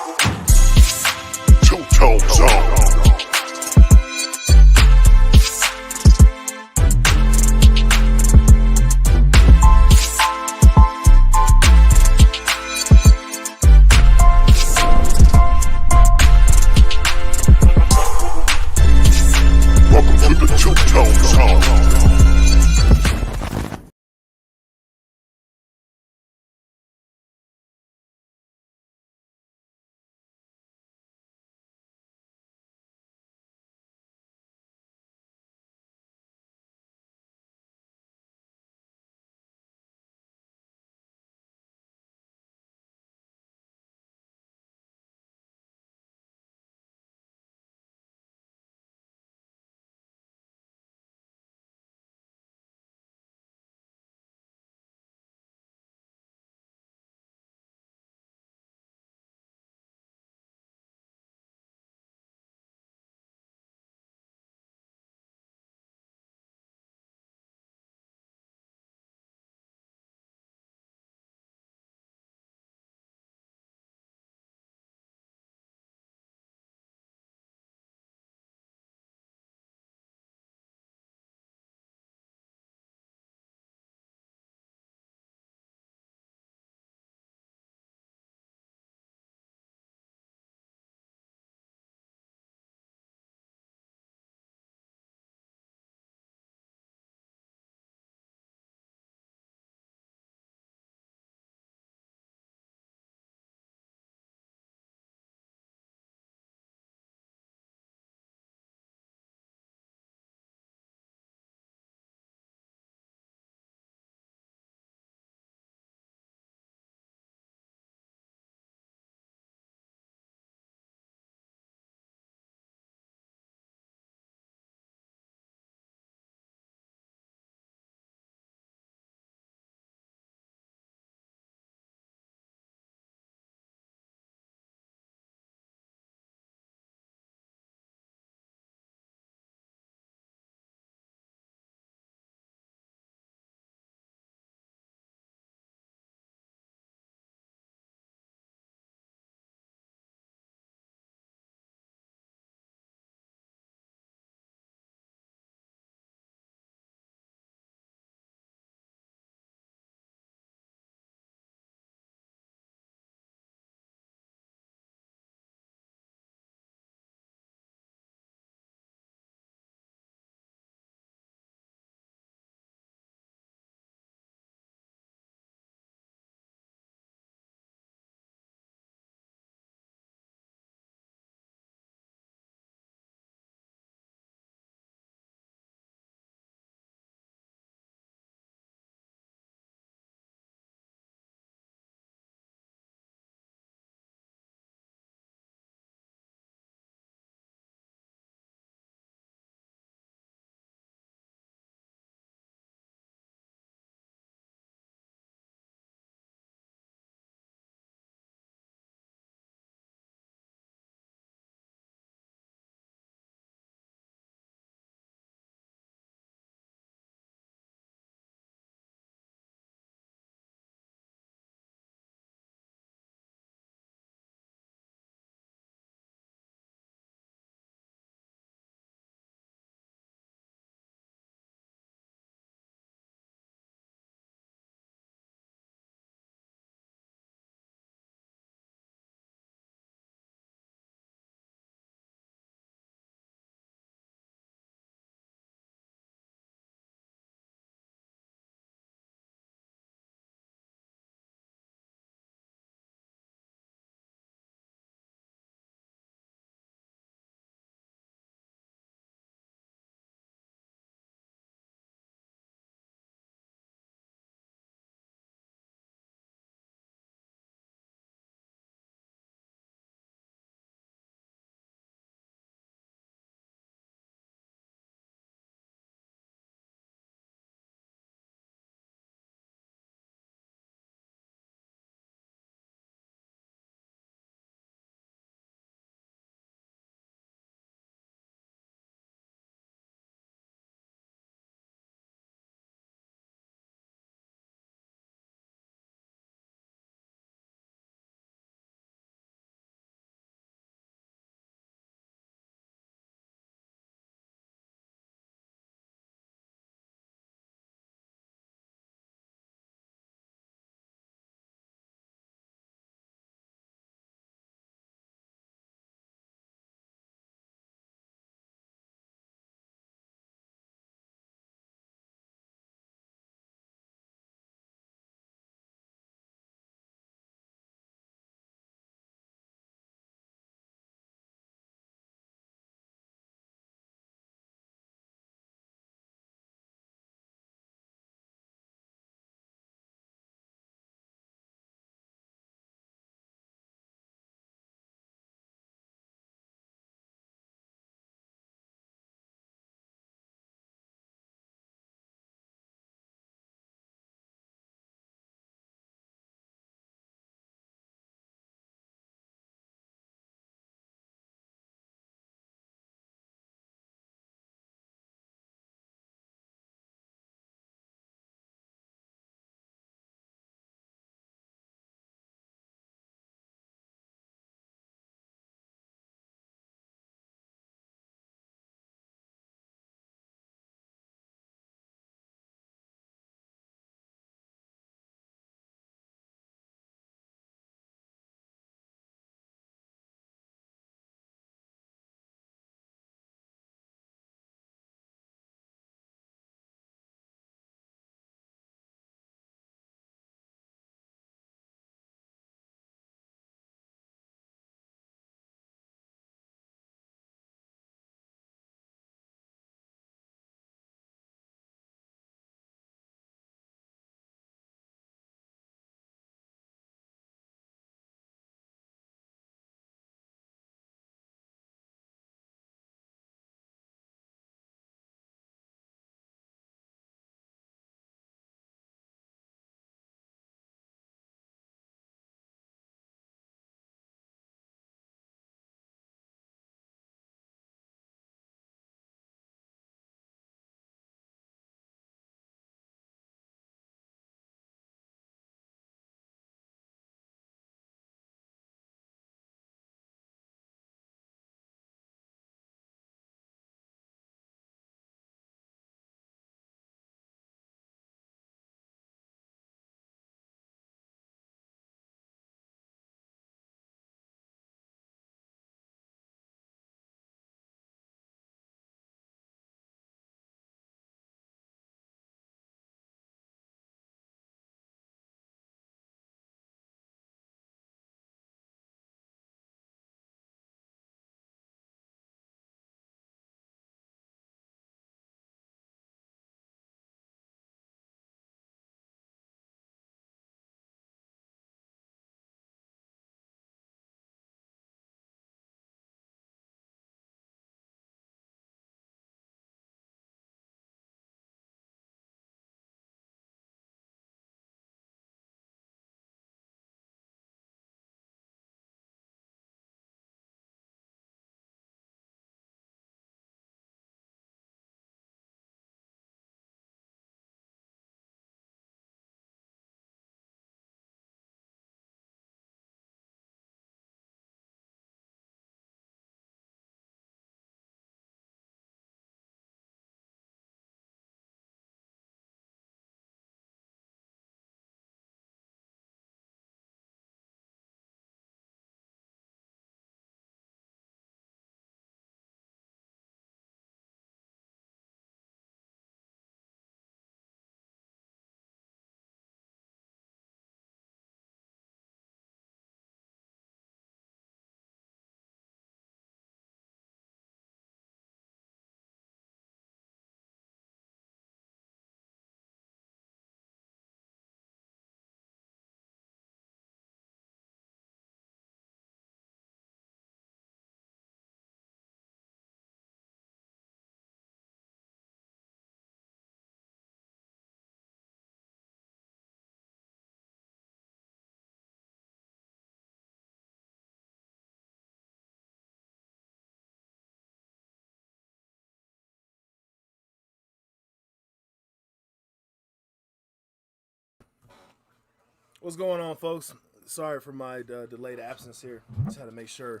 What's going on, folks? Sorry for my delayed absence here. Just had to make sure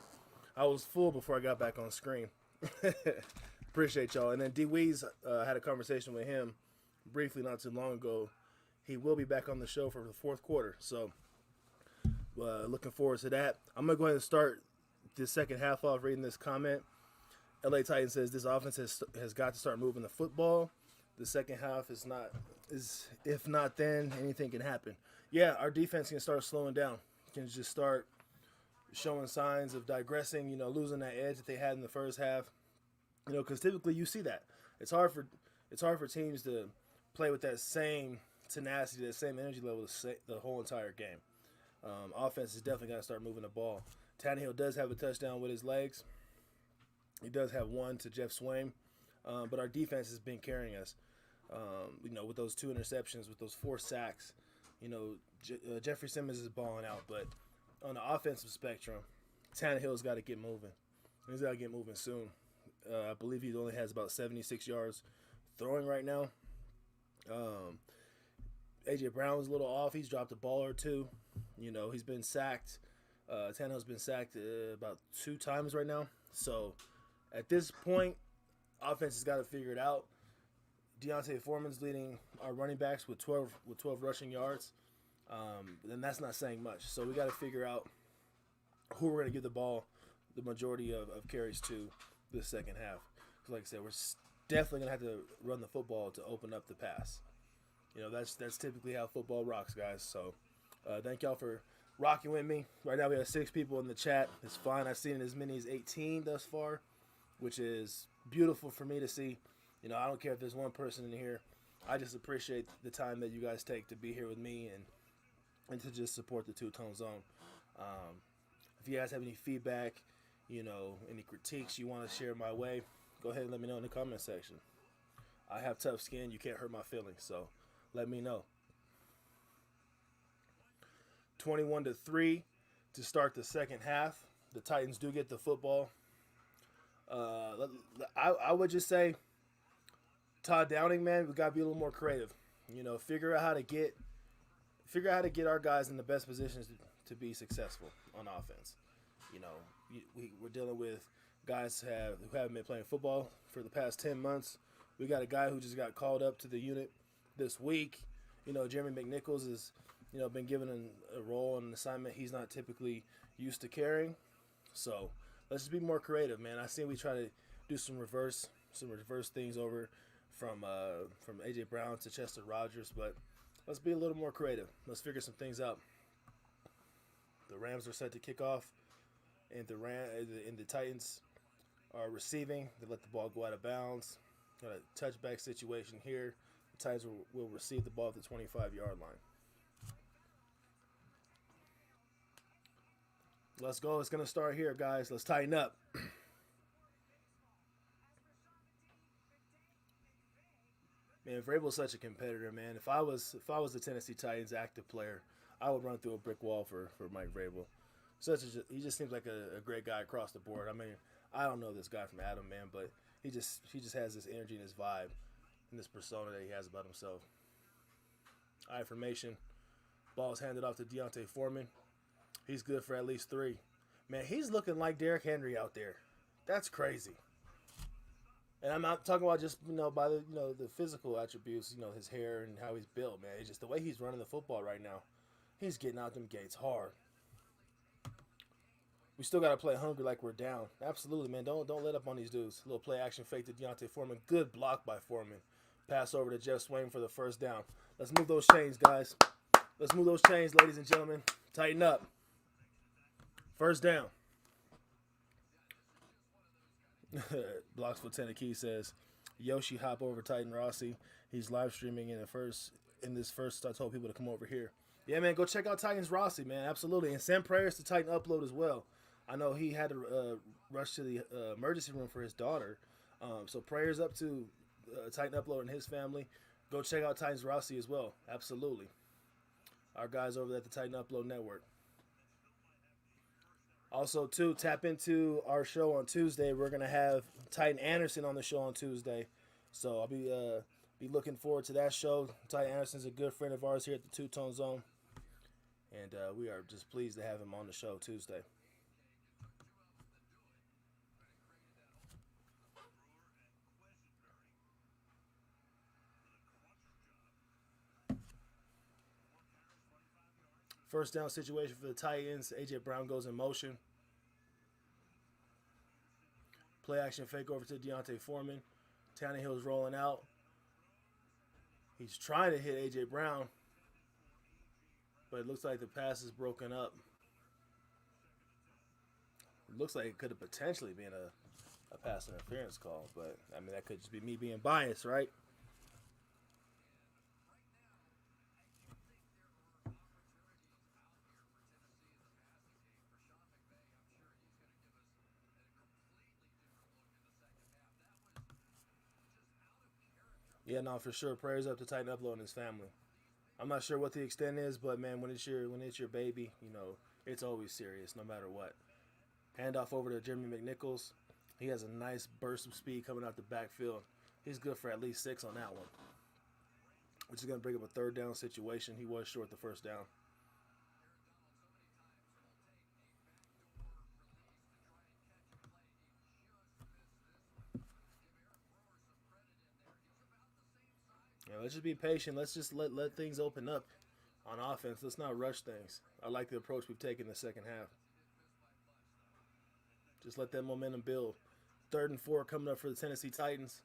I was full before I got back on screen. Appreciate y'all. And then D Weez, had a conversation with him briefly not too long ago. He will be back on the show for the fourth quarter, so looking forward to that. I'm going to go ahead and start the second half off reading this comment. LA Titans says this offense has got to start moving the football. The second half is if not then, anything can happen. Yeah, our defense can start slowing down. Can just start showing signs of digressing, losing that edge that they had in the first half. Because typically you see that. It's hard for teams to play with that same tenacity, that same energy level the whole entire game. Offense is definitely got to start moving the ball. Tannehill does have a touchdown with his legs. He does have one to Jeff Swaim. But our defense has been carrying us. With those 2 interceptions, with those 4 sacks. Jeffrey Simmons is balling out, but on the offensive spectrum, Tannehill's got to get moving. He's got to get moving soon. I believe he only has about 76 yards throwing right now. A.J. Brown's a little off. He's dropped a ball or 2. He's been sacked. Tannehill's been sacked about 2 times right now. So at this point, offense has got to figure it out. Deontay Foreman's leading our running backs with 12 rushing yards. Then that's not saying much. So we got to figure out who we're going to give the ball the majority of carries to this second half. Because like I said, we're definitely going to have to run the football to open up the pass. That's typically how football rocks, guys. So thank y'all for rocking with me. Right now we have 6 people in the chat. It's fine. I've seen as many as 18 thus far, which is beautiful for me to see. I don't care if there's one person in here. I just appreciate the time that you guys take to be here with me and to just support the 2Tone Zone. If you guys have any feedback, any critiques you want to share my way, go ahead and let me know in the comment section. I have tough skin. You can't hurt my feelings, so let me know. 21-3 to start the second half. The Titans do get the football. I would just say, Todd Downing, man, we gotta be a little more creative. Figure out how to get our guys in the best positions to be successful on offense. We're dealing with guys who haven't been playing football for the past 10 months. We got a guy who just got called up to the unit this week. Jeremy McNichols has been given a role and an assignment he's not typically used to carrying. So let's just be more creative, man. I see we try to do some reverse things over from A.J. Brown to Chester Rogers, but let's be a little more creative. Let's figure some things out. The Rams are set to kick off, and the Titans are receiving. They let the ball go out of bounds. Got a touchback situation here. The Titans will receive the ball at the 25-yard line. Let's go. It's going to start here, guys. Let's tighten up. Man, Vrabel's such a competitor, man. If I was the Tennessee Titans active player, I would run through a brick wall for Mike Vrabel. He just seems like a great guy across the board. I mean, I don't know this guy from Adam, man, but he just has this energy and this vibe and this persona that he has about himself. All right, formation. Ball's handed off to Deontay Foreman. He's good for at least 3. Man, he's looking like Derrick Henry out there. That's crazy. And I'm not talking about just, by the physical attributes, his hair and how he's built, man. It's just the way he's running the football right now. He's getting out them gates hard. We still got to play hungry like we're down. Absolutely, man. Don't let up on these dudes. A little play action fake to Deontay Foreman. Good block by Foreman. Pass over to Jeff Swaim for the first down. Let's move those chains, guys. Let's move those chains, ladies and gentlemen. Tighten up. First down. Blocks for Tennessee says, Yoshi hop over Titan Rossi. He's live streaming in this first. I told people to come over here. Yeah, man, go check out Titans Rossi, man. Absolutely. And send prayers to Titan Upload as well. I know he had to rush to the emergency room for his daughter. So prayers up to Titan Upload and his family. Go check out Titans Rossi as well. Absolutely. Our guys over at the Titan Upload Network. Also, too, tap into our show on Tuesday. We're going to have Titan Anderson on the show on Tuesday. So I'll be looking forward to that show. Titan Anderson's a good friend of ours here at the 2Tone Zone. and we are just pleased to have him on the show Tuesday. First down situation for the Titans. A.J. Brown goes in motion. Play action fake over to Deontay Foreman. Tannehill's rolling out. He's trying to hit A.J. Brown, but it looks like the pass is broken up. It looks like it could have potentially been a pass interference call, but I mean, that could just be me being biased, right? Yeah, no, for sure. Prayers up to Titan Upload and his family. I'm not sure what the extent is, but man, when it's your baby, you know, it's always serious, no matter what. Handoff over to Jeremy McNichols. He has a nice burst of speed coming out the backfield. He's good for at least 6 on that one, which is going to bring up a third down situation. He was short the first down. Yeah, let's just be patient. Let's just let things open up on offense. Let's not rush things. I like the approach we've taken in the second half. Just let that momentum build. 3rd and 4 coming up for the Tennessee Titans.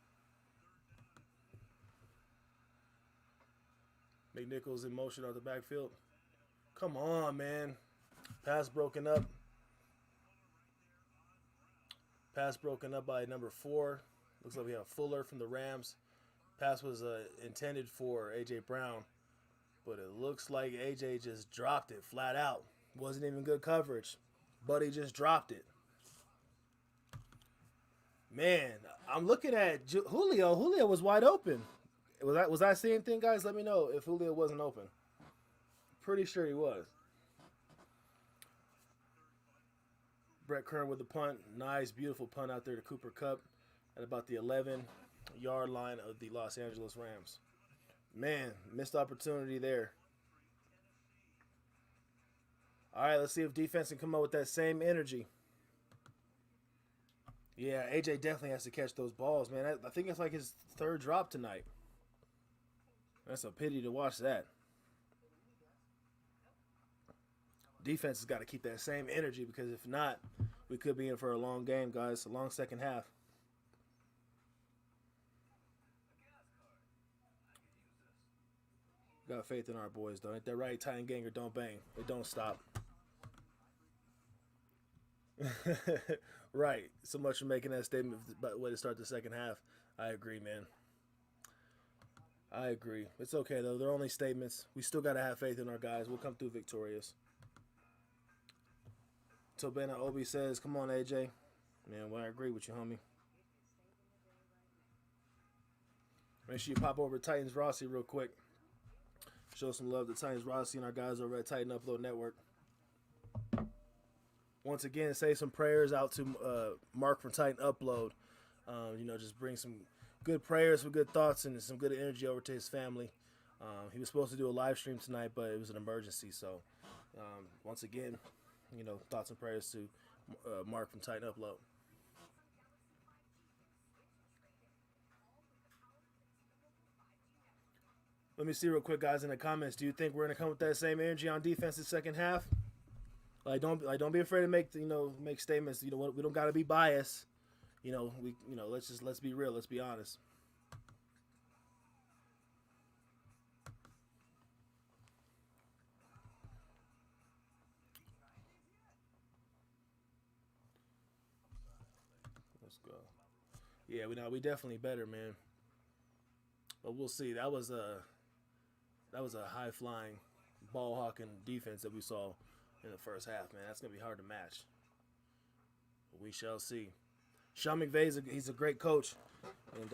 McNichols in motion out the backfield. Come on, man. Pass broken up. Pass broken up by number 4. Looks like we have Fuller from the Rams. Pass was intended for A.J. Brown, but it looks like A.J. just dropped it flat out. Wasn't even good coverage, but he just dropped it. Man, I'm looking at Julio. Julio was wide open. Was I seeing things, guys? Let me know if Julio wasn't open. Pretty sure he was. Brett Kern with the punt. Nice, beautiful punt out there to Cooper Kupp at about the 11-yard line of the Los Angeles Rams. Man, missed opportunity there. All right, let's see if defense can come up with that same energy. Yeah, AJ definitely has to catch those balls, man. I think it's like his 3rd drop tonight. That's a pity to watch that. Defense has got to keep that same energy, because if not, we could be in for a long game, guys. A long second half. Got faith in our boys, though. Ain't that right? Titan gang or don't bang. It don't stop. Right. So much for making that statement about way to start the second half. I agree, man. I agree. It's okay, though. They're only statements. We still got to have faith in our guys. We'll come through victorious. Tobena Obi says, come on, AJ. Man, well, I agree with you, homie. Make sure you pop over to Titans Rossi real quick. Show some love to Titans Rossi and our guys over at Titan Upload Network. Once again, say some prayers out to Mark from Titan Upload. Just bring some good prayers, some good thoughts, and some good energy over to his family. He was supposed to do a live stream tonight, but it was an emergency. So, once again, thoughts and prayers to Mark from Titan Upload. Let me see real quick, guys, in the comments. Do you think we're gonna come with that same energy on defense in the second half? Don't be afraid to make statements. We don't gotta be biased. Let's be real. Let's be honest. Let's go. Yeah, we definitely better, man. But we'll see. That was a high flying, ball hawking defense that we saw in the first half, man. That's gonna be hard to match. But we shall see. Sean McVay he's a great coach, and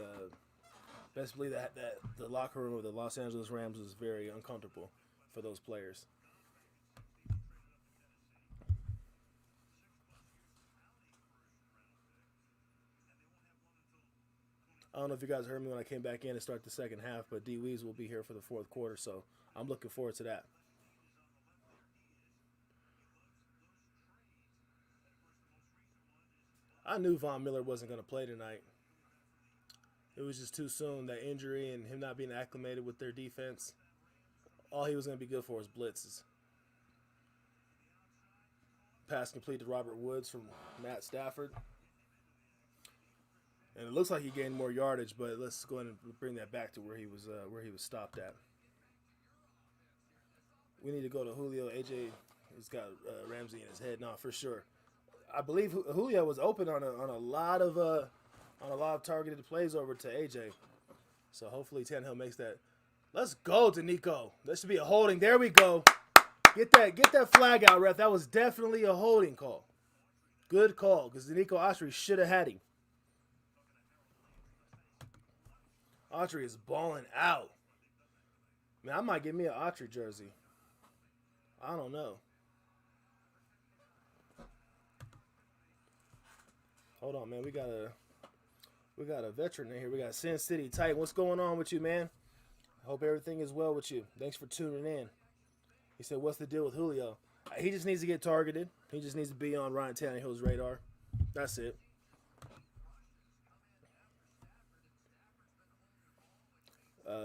best believe that the locker room of the Los Angeles Rams is very uncomfortable for those players. I don't know if you guys heard me when I came back in to start the second half, but D Weez will be here for the 4th quarter, so I'm looking forward to that. I knew Von Miller wasn't going to play tonight. It was just too soon, that injury and him not being acclimated with their defense. All he was going to be good for was blitzes. Pass complete to Robert Woods from Matt Stafford. And it looks like he gained more yardage, but let's go ahead and bring that back to where he was stopped at. We need to go to Julio. AJ has got Ramsey in his head now for sure. I believe Julio was open on a lot of targeted plays over to AJ. So hopefully Tannehill makes that. Let's go, Danico. That should be a holding. There we go. Get that flag out, ref. That was definitely a holding call. Good call, because Danico Autry should have had him. Autry is balling out. Man, I might get me an Autry jersey. I don't know. Hold on, man. We got a veteran in here. We got Sin City Titan. What's going on with you, man? I hope everything is well with you. Thanks for tuning in. He said, what's the deal with Julio? He just needs to get targeted. He just needs to be on Ryan Tannehill's radar. That's it.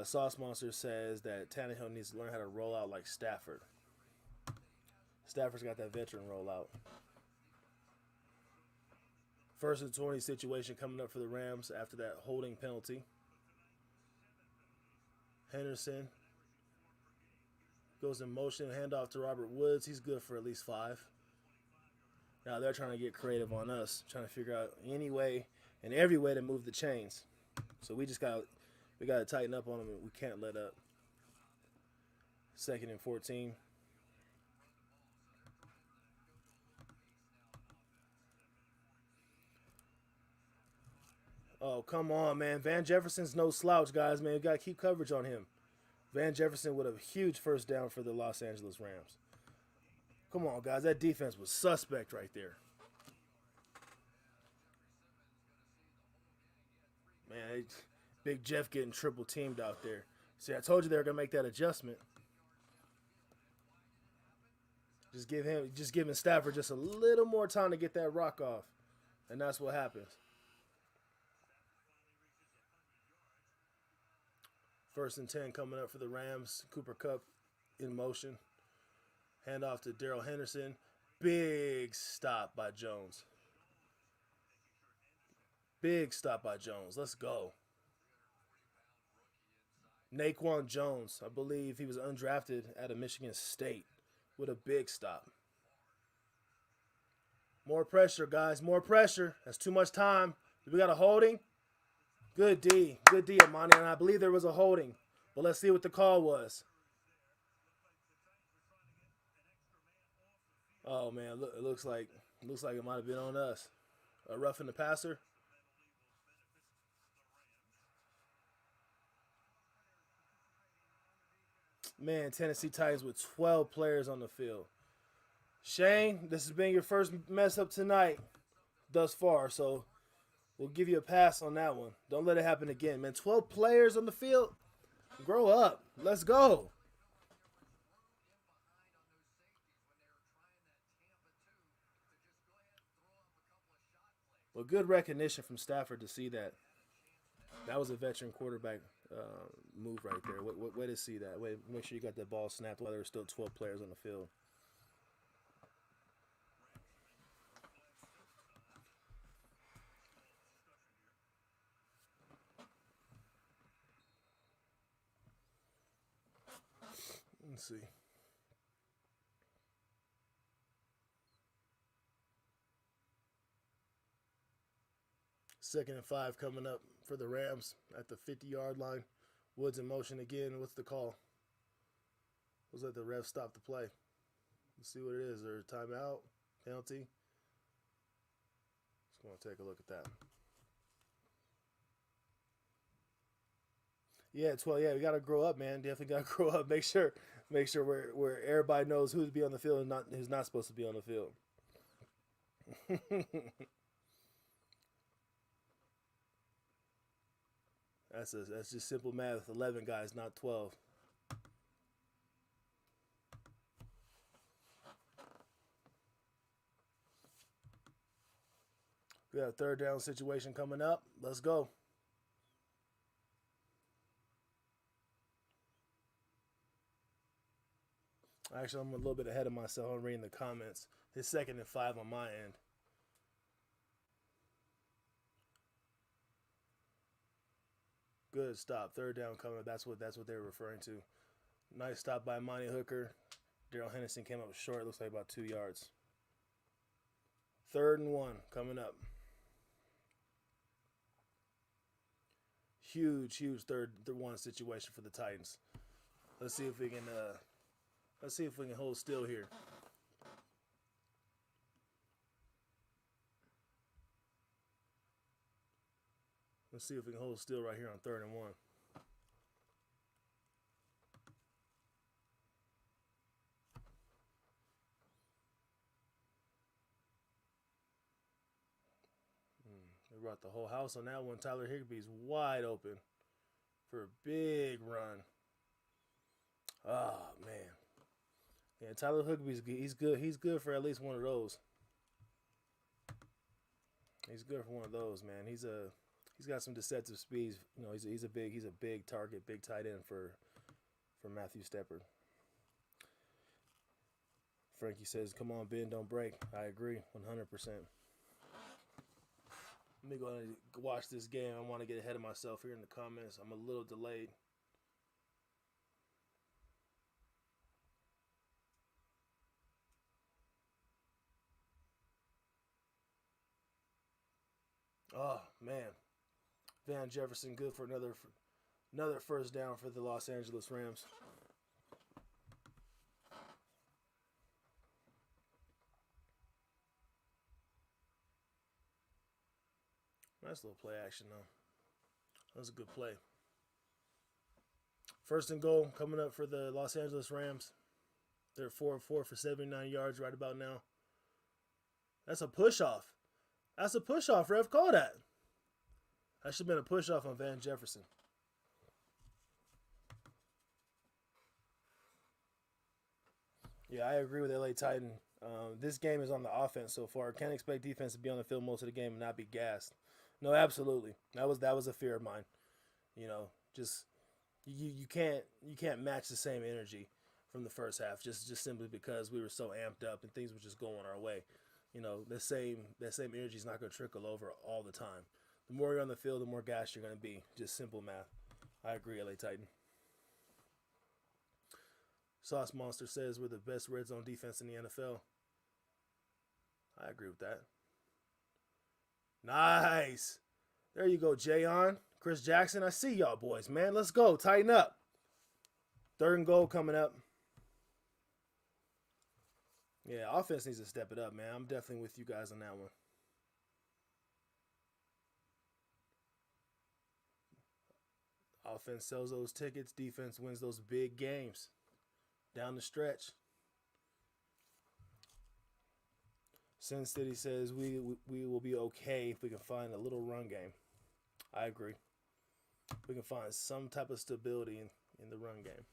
Sauce Monster says that Tannehill needs to learn how to roll out like Stafford. Stafford's got that veteran rollout. 1st and 20 situation coming up for the Rams after that holding penalty. Henderson goes in motion, handoff to Robert Woods. He's good for at least 5. Now they're trying to get creative on us, trying to figure out any way and every way to move the chains. So we got to tighten up on them, and we can't let up. 2nd and 14. Oh, come on, man. Van Jefferson's no slouch, guys, man. We got to keep coverage on him. Van Jefferson with a huge first down for the Los Angeles Rams. Come on, guys. That defense was suspect right there. Man, Big Jeff getting triple teamed out there. See, I told you they were going to make that adjustment. Just giving Stafford just a little more time to get that rock off. And that's what happens. 1st and 10 coming up for the Rams. Cooper Kupp in motion. Handoff to Darrell Henderson. Big stop by Jones. Big stop by Jones. Let's go. Naquan Jones, I believe he was undrafted out of Michigan State with a big stop. More pressure, guys. More pressure. That's too much time. We got a holding. Good D. Good D, Amani. And I believe there was a holding. But let's see what the call was. Oh, man. It looks like it might have been on us. A roughing the passer. Man, Tennessee Titans with 12 players on the field. Shane, this has been your first mess up tonight thus far, so we'll give you a pass on that one. Don't let it happen again, man. 12 players on the field? Grow up. Let's go. Well, good recognition from Stafford to see that. That was a veteran quarterback move right there. Way to see that. Make sure you got that ball snapped while there were still 12 players on the field. Let's see. Second and 5 coming up for the Rams at the 50-yard line. Woods in motion again. What's the call? Was that the ref stop the play? Let's see what it is. Is there a timeout? Penalty? Just going to take a look at that. Yeah, 12. Yeah, we got to grow up, man. Definitely got to grow up. Make sure where everybody knows who to be on the field and who's not supposed to be on the field. That's just simple math. 11 guys, not 12. We We have a third down situation coming up. Let's go. Actually, I'm a little bit ahead of myself. I'm reading the comments. It's 2nd and 5 on my end. Good stop. Third down coming. That's what they were referring to. Nice stop by Monty Hooker. Darrell Henderson came up short. Looks like about 2 yards. 3rd and 1 coming up. Huge third one situation for the Titans. Let's see if we can hold still here. Let's see if we can hold still right here on 3rd and 1. They brought the whole house on that one. Tyler Higbee's wide open for a big run. Oh, man. Yeah, Tyler Higbee's he's good. He's good for at least one of those. He's good for one of those, man. He's got some deceptive speeds. You know, he's a big target, big tight end for Matthew Steppard. Frankie says, "Come on, Ben, don't break." I agree, 100%. Let me go ahead and watch this game. I want to get ahead of myself here in the comments. I'm a little delayed. Oh, man. Van Jefferson good for another first down for the Los Angeles Rams. Nice little play action, though. That was a good play. 1st and goal coming up for the Los Angeles Rams. They're 4-4 for 79 yards right about now. That's a push-off. That's a push-off, ref. Call that. That should have been a push-off on Van Jefferson. Yeah, I agree with LA Titan. This game is on the offense so far. Can't expect defense to be on the field most of the game and not be gassed. No, absolutely. That was a fear of mine. You know, just you can't match the same energy from the first half just simply because we were so amped up and things were just going our way. You know, that same energy is not going to trickle over all the time. The more you're on the field, the more gassed you're going to be. Just simple math. I agree, LA Titan. Sauce Monster says we're the best red zone defense in the NFL. I agree with that. Nice. There you go, Jayon. Chris Jackson, I see y'all boys, man. Let's go. Tighten up. 3rd and goal coming up. Yeah, offense needs to step it up, man. I'm definitely with you guys on that one. Offense sells those tickets. Defense wins those big games down the stretch. Sin City says we will be okay if we can find a little run game. I agree. We can find some type of stability in the run game.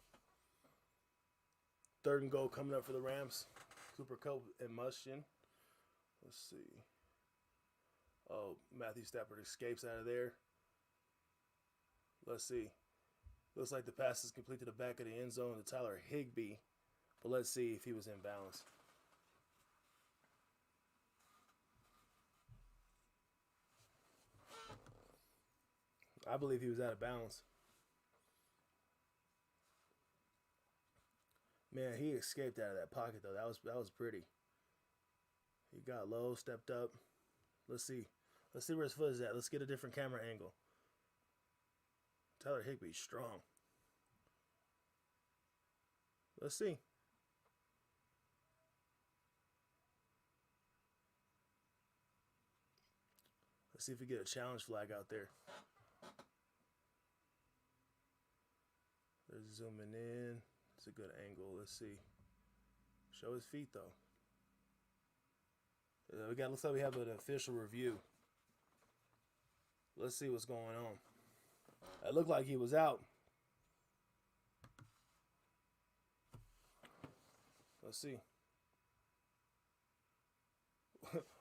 3rd and goal coming up for the Rams. Cooper Kupp and Muschamp. Let's see. Oh, Matthew Stafford escapes out of there. Let's see. Looks like the pass is complete to the back of the end zone to Tyler Higbee. But let's see if he was in bounds. I believe he was out of bounds. Man, he escaped out of that pocket though. That was pretty. He got low, stepped up. Let's see. Let's see where his foot is at. Let's get a different camera angle. Tyler Higbee's strong. Let's see. Let's see if we get a challenge flag out there. They're zooming in. It's a good angle. Let's see. Show his feet though. Looks like we have an official review. Let's see what's going on. It looked like he was out. Let's see.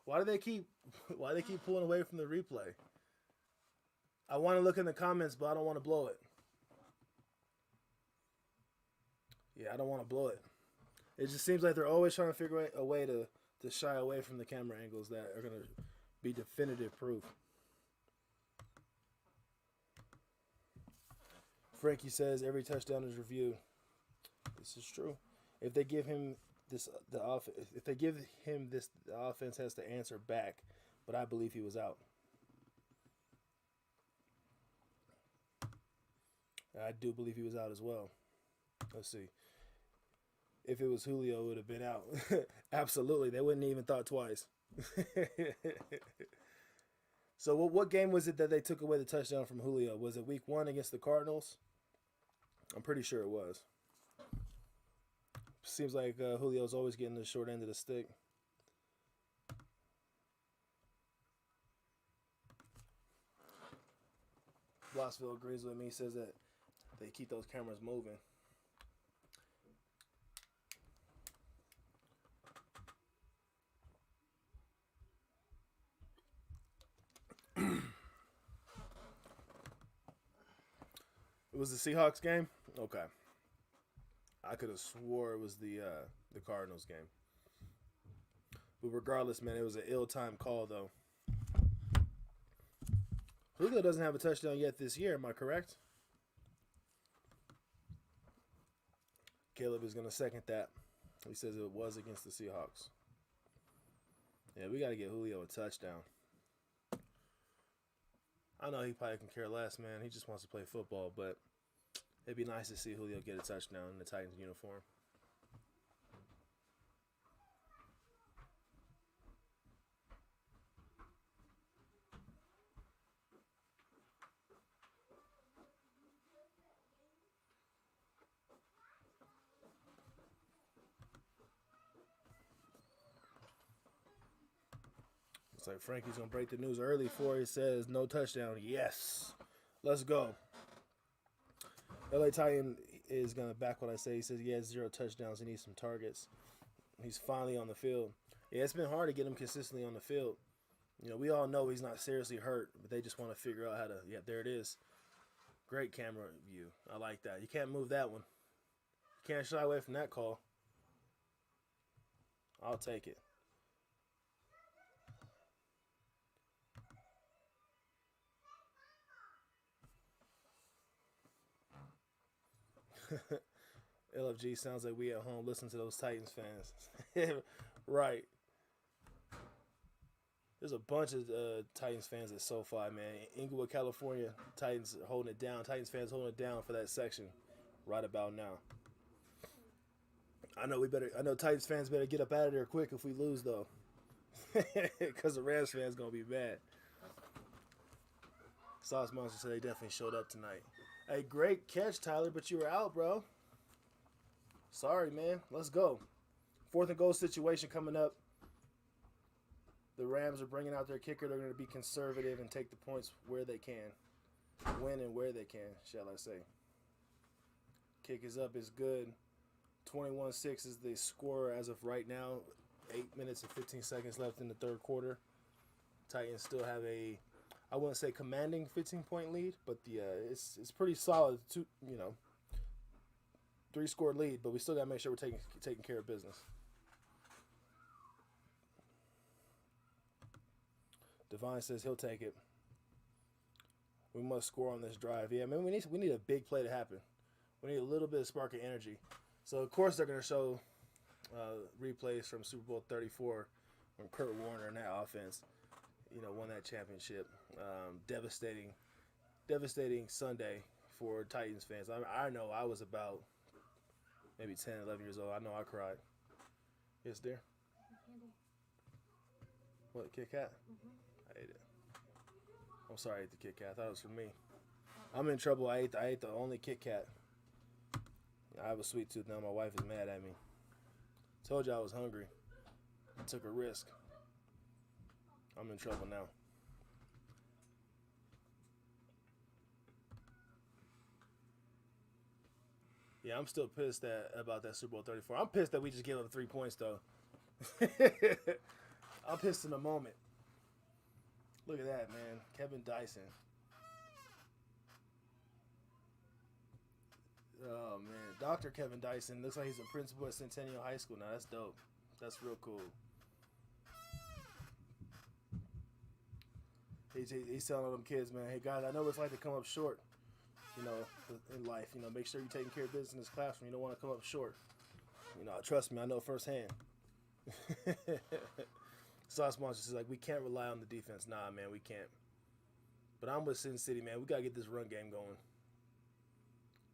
Why do they keep pulling away from the replay? I want to look in the comments, but I don't want to blow it. Yeah, I don't want to blow it. It just seems like they're always trying to figure out a way to shy away from the camera angles that are going to be definitive proof. Frankie says every touchdown is reviewed. This is true. If they give him this, the offense has to answer back. But I believe he was out. I do believe he was out as well. Let's see. If it was Julio, it would have been out. Absolutely. They wouldn't even thought twice. So what game was it that they took away the touchdown from Julio? Was it week 1 against the Cardinals? I'm pretty sure it was. Seems like Julio's always getting the short end of the stick. Blossville agrees with me. He says that they keep those cameras moving. It was the Seahawks game? Okay. I could have swore it was the Cardinals game. But regardless, man, it was an ill-timed call, though. Julio doesn't have a touchdown yet this year, am I correct? Caleb is going to second that. He says it was against the Seahawks. Yeah, we got to get Julio a touchdown. I know he probably can care less, man. He just wants to play football, but it'd be nice to see Julio get a touchdown in the Titans uniform. Looks like Frankie's going to break the news early for he says no touchdown. Yes. Let's go. LA Titan is going to back what I say. He says he has 0 touchdowns. He needs some targets. He's finally on the field. Yeah, it's been hard to get him consistently on the field. You know, we all know he's not seriously hurt, but they just want to figure out how to, yeah, there it is. Great camera view. I like that. You can't move that one. You can't shy away from that call. I'll take it. LFG sounds like we at home listen to those Titans fans. Right. There's a bunch of Titans fans at SoFi, man. Inglewood, California, Titans holding it down. Titans fans holding it down for that section right about now. I know Titans fans better get up out of there quick if we lose, though. Because the Rams fans going to be mad. Sauce Monster said they definitely showed up tonight. Hey, great catch, Tyler, but you were out, bro. Sorry, man. Let's go. 4th and goal situation coming up. The Rams are bringing out their kicker. They're going to be conservative and take the points where they can. Win and where they can, shall I say. Kick is up, is good. 21-6 is the score as of right now. 8 minutes and 15 seconds left in the third quarter. Titans still have a, I wouldn't say commanding 15-point lead, but it's pretty solid. 3-score lead, but we still got to make sure we're taking care of business. Devine says he'll take it. We must score on this drive. Yeah, man, we need a big play to happen. We need a little bit of spark of energy. So, of course, they're going to show replays from Super Bowl 34 when Kurt Warner and that offense, won that championship. Devastating Sunday for Titans fans. I know I was about maybe 10, 11 years old. I know I cried. Yes, dear? Candy. What, Kit Kat? Mm-hmm. I ate it. I'm sorry I ate the Kit Kat. I thought it was for me. I'm in trouble. I ate the only Kit Kat. I have a sweet tooth now. My wife is mad at me. Told you I was hungry. I took a risk. I'm in trouble now. Yeah, I'm still pissed about that Super Bowl 34. I'm pissed that we just gave up 3 points, though. I'm pissed in a moment. Look at that, man. Kevin Dyson. Oh man, Dr. Kevin Dyson looks like he's a principal at Centennial High School now. That's dope. That's real cool. He's telling all them kids, man, hey guys, I know what it's like to come up short, you know, in life. You know, make sure you're taking care of business in this classroom. You don't want to come up short. You know, trust me, I know firsthand. Sauce Monster says, like, we can't rely on the defense. Nah, man, we can't. But I'm with Sin City, man. We got to get this run game going.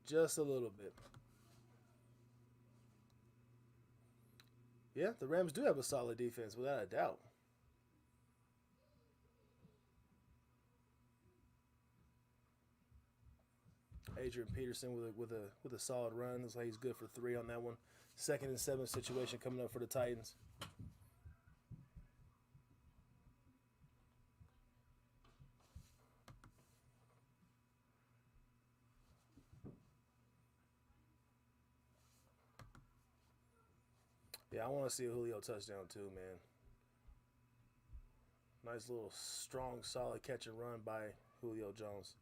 Just a little bit. Yeah, the Rams do have a solid defense, without a doubt. Adrian Peterson with a solid run. Looks like he's good for 3 on that one. 2nd and 7 situation coming up for the Titans. Yeah, I want to see a Julio touchdown too, man. Nice little strong, solid catch and run by Julio Jones.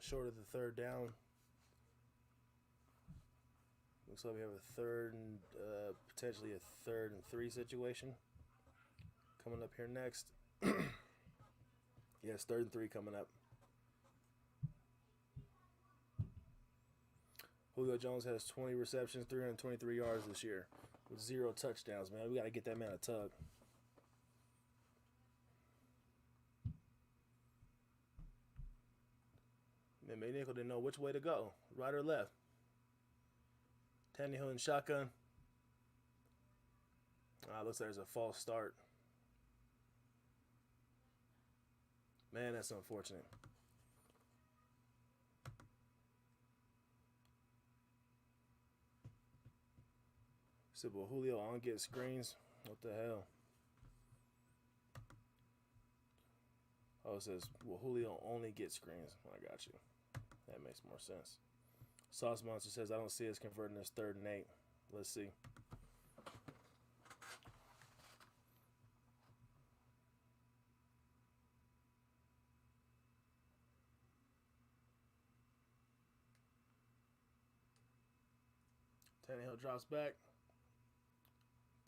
Short of the 3rd down. Looks like we have a 3rd and potentially a 3rd and 3 situation coming up here next. Yes, 3rd and 3 coming up. Julio Jones has 20 receptions, 323 yards this year with 0 touchdowns, man. We got to get that man a tug. Man, Maynickel didn't know which way to go, right or left. Tannehill in shotgun. Looks like there's a false start. Man, that's unfortunate. Said, will Julio on get screens? What the hell? Oh, it says, will Julio only get screens? I got you. That makes more sense. Sauce Monster says, I don't see us converting this 3rd and 8. Let's see. Tannehill drops back.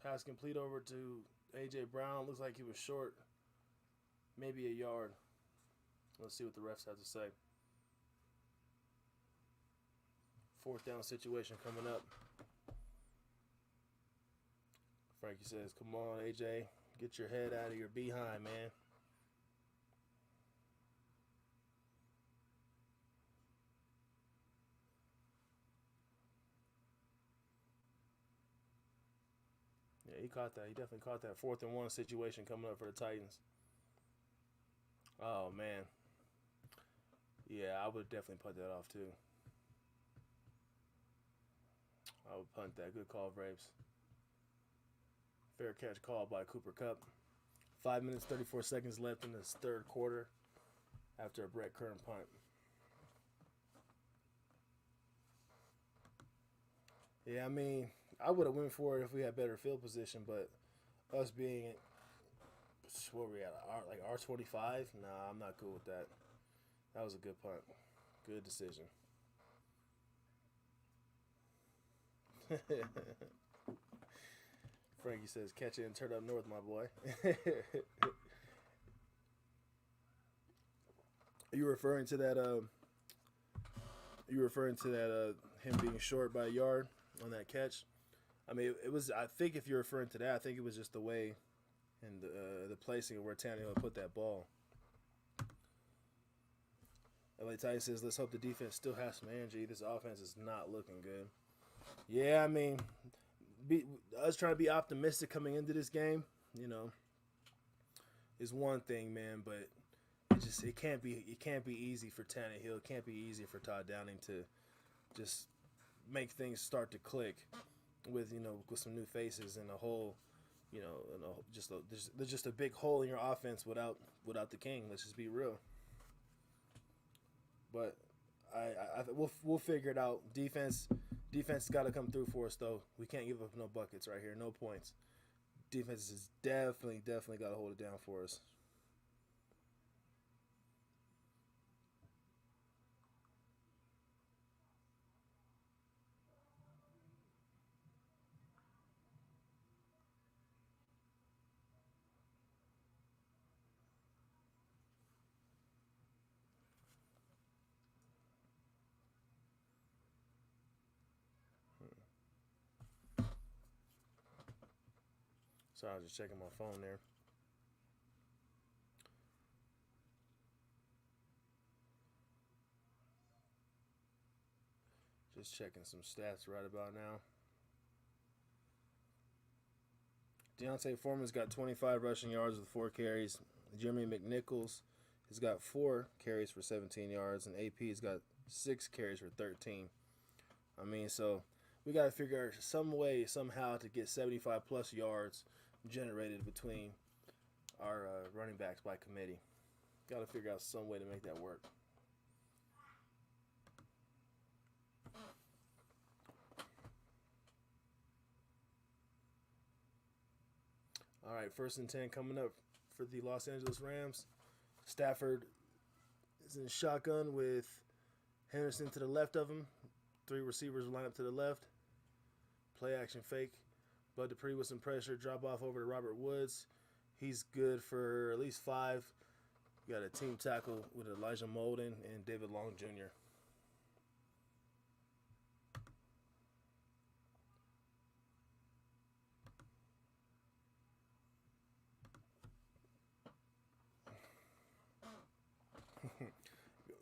Pass complete over to A.J. Brown. Looks like he was short. Maybe a yard. Let's see what the refs have to say. 4th down situation coming up. Frankie says, come on, AJ. Get your head out of your behind, man. Yeah, he caught that. He definitely caught that 4th and 1 situation coming up for the Titans. Oh, man. Yeah, I would definitely put that off, too. I would punt that. Good call, Braves. Fair catch call by Cooper Kupp. 5 minutes, 34 seconds left in this 3rd quarter after a Brett Kern punt. Yeah, I mean, I would have went for it if we had better field position, but us being, what were we at, like R25? Nah, I'm not cool with that. That was a good punt. Good decision. Frankie says, catch it and turn up north, my boy. Are you referring to that, him being short by a yard on that catch? I mean, it was, I think if you're referring to that, I think it was just the way and the placing of where Tannehill put that ball. LA Titan says, let's hope the defense still has some energy. This offense is not looking good. Yeah, I mean, us trying to be optimistic coming into this game, you know, is one thing, man, but it can't be easy for Tannehill. It can't be easy for Todd Downing to just make things start to click with some new faces and a whole, there's just a big hole in your offense without the king. Let's just be real. But we'll figure it out. Defense got to come through for us, though. We can't give up no buckets right here, no points. defense has definitely got to hold it down for us. Sorry, I was just checking my phone there. Just checking some stats right about now. Deontay Foreman's got 25 rushing yards with 4 carries. Jeremy McNichols has got 4 carries for 17 yards. And AP's got 6 carries for 13. I mean, so we got to figure out some way, somehow, to get 75-plus yards generated between our running backs by committee. Got to figure out some way to make that work. All right, 1st and 10 coming up for the Los Angeles Rams. Stafford is in shotgun with Henderson to the left of him. 3 receivers line up to the left. Play action fake. Bud Dupree with some pressure. Drop off over to Robert Woods. He's good for at least 5. You got a team tackle with Elijah Molden and David Long Jr.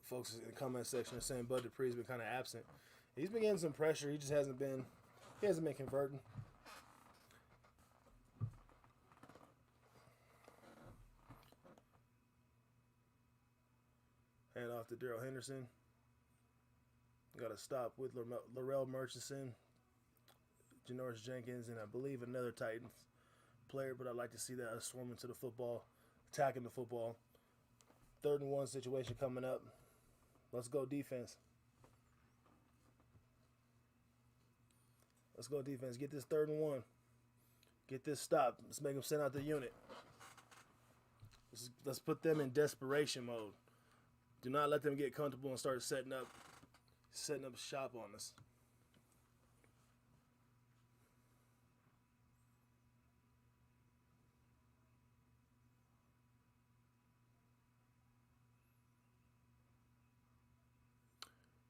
Folks in the comment section are saying Bud Dupree's been kind of absent. He's been getting some pressure. He just hasn't been converting. Hand off to Darrell Henderson. Got a stop with Laurel Murchison, Janoris Jenkins, and I believe another Titans player, but I'd like to see that swarming to the football, attacking the football. 3rd and 1 situation coming up. Let's go defense. Let's go defense. Get this 3rd and 1. Get this stop. Let's make them send out the unit. Let's put them in desperation mode. Do not let them get comfortable and start setting up shop on us.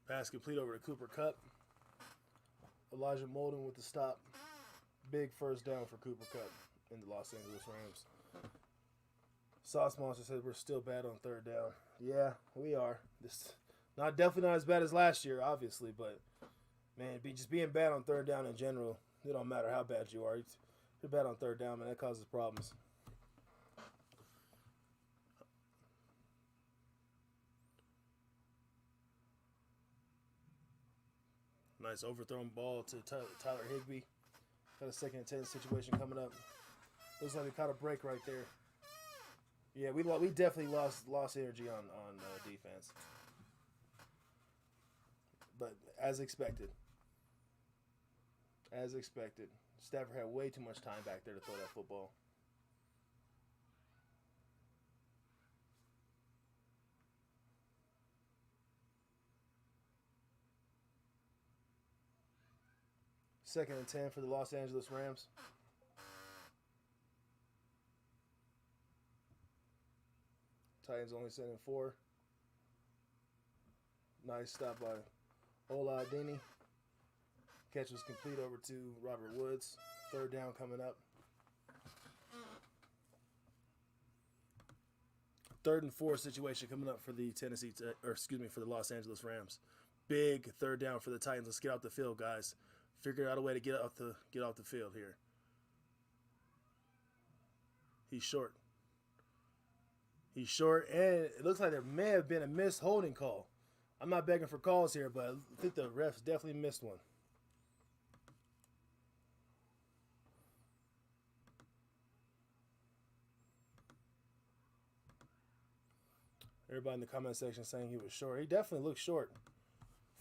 Pass complete over to Cooper Kupp. Elijah Molden with the stop. Big 1st down for Cooper Kupp in the Los Angeles Rams. Sauce Monster said we're still bad on 3rd down. Yeah, we are. Definitely not as bad as last year, obviously, but man, just being bad on 3rd down in general, it don't matter how bad you are. You're bad on 3rd down, man. That causes problems. Nice overthrown ball to Tyler Higbee. Got a 2nd and 10 situation coming up. Looks like we caught a break right there. Yeah, we definitely lost energy on defense. But as expected. Stafford had way too much time back there to throw that football. Second and 10 for the Los Angeles Rams. Titans only sending 4. Nice stop by Ola Adeni. Catch was complete over to Robert Woods. 3rd down coming up. 3rd and 4 situation coming up for the for the Los Angeles Rams. Big 3rd down for the Titans. Let's get out the field, guys. Figure out a way to get off the field here. He's short. And it looks like there may have been a missed holding call. I'm not begging for calls here, but I think the refs definitely missed one. Everybody in the comment section saying he was short. He definitely looked short.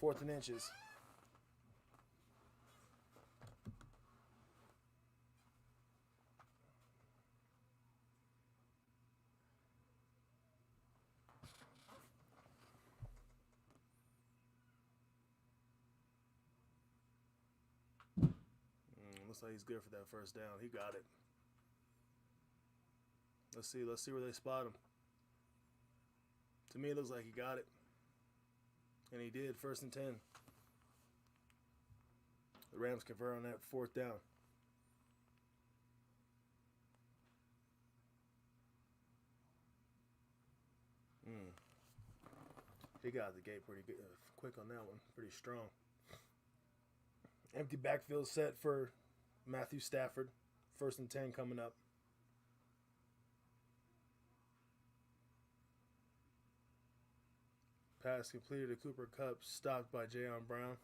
4th and inches. Looks like he's good for that first down. He got it. Let's see where they spot him. To me, it looks like he got it. And he did, 1st and 10. The Rams convert on that 4th down. He got the gate pretty good, quick on that one. Pretty strong. Empty backfield set for Matthew Stafford. 1st and 10 coming up. Pass completed to Cooper Kupp, stopped by Jayon Brown.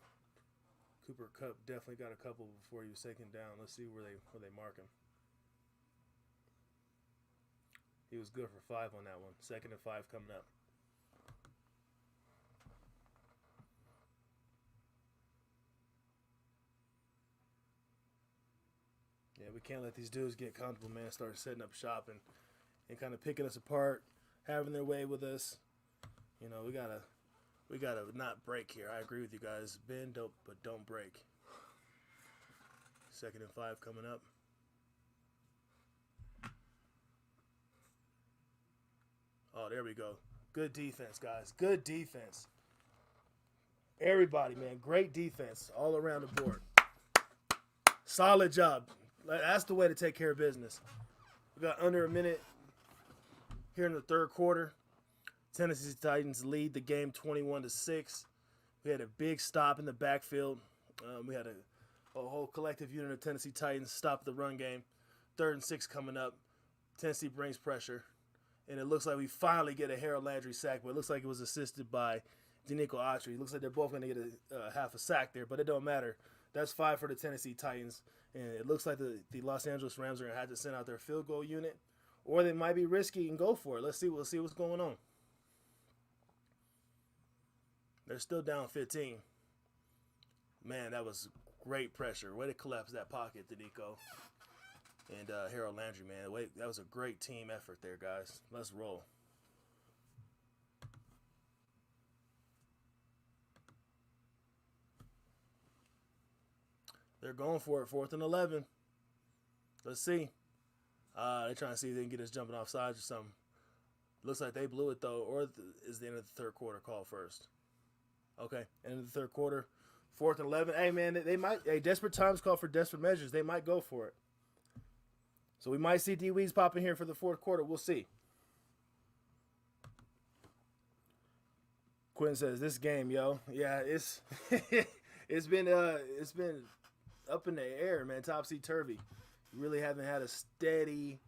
Cooper Kupp definitely got a couple before he was taken down. Let's see where they mark him. He was good for 5 on that one. 2nd and 5 coming up. Yeah, we can't let these dudes get comfortable, man. Start setting up shop and kind of picking us apart, having their way with us. You know, we gotta not break here. I agree with you guys. Bend, but don't break. 2nd and 5 coming up. Oh, there we go. Good defense, guys. Good defense. Everybody, man. Great defense all around the board. Solid job. That's the way to take care of business. We got under a minute here in the 3rd quarter. Tennessee Titans lead the game 21-6. We had a big stop in the backfield. We had a whole collective unit of Tennessee Titans stop the run game. 3rd and 6 coming up. Tennessee brings pressure. And it looks like we finally get a Harold Landry sack, but it looks like it was assisted by Denico Autry. It looks like they're both going to get a half a sack there, but it don't matter. That's 5 for the Tennessee Titans. And it looks like the Los Angeles Rams are going to have to send out their field goal unit, or they might be risky and go for it. Let's see what's going on. They're still down 15. Man, that was great pressure. Way to collapse that pocket, Denico. And Harold Landry, man. That was a great team effort there, guys. Let's roll. They're going for it, 4th and 11. Let's see. They're trying to see if they can get us jumping off sides or something. Looks like they blew it, though. Or is the end of the 3rd quarter call first? Okay, end of the 3rd quarter. 4th and 11. Hey, man, they might. Hey, desperate times call for desperate measures. They might go for it. So we might see D Weez pop in here for the 4th quarter. We'll see. Quinn says, "This game, yo, yeah, it's it's been up in the air, man, topsy turvy. You really haven't had a steady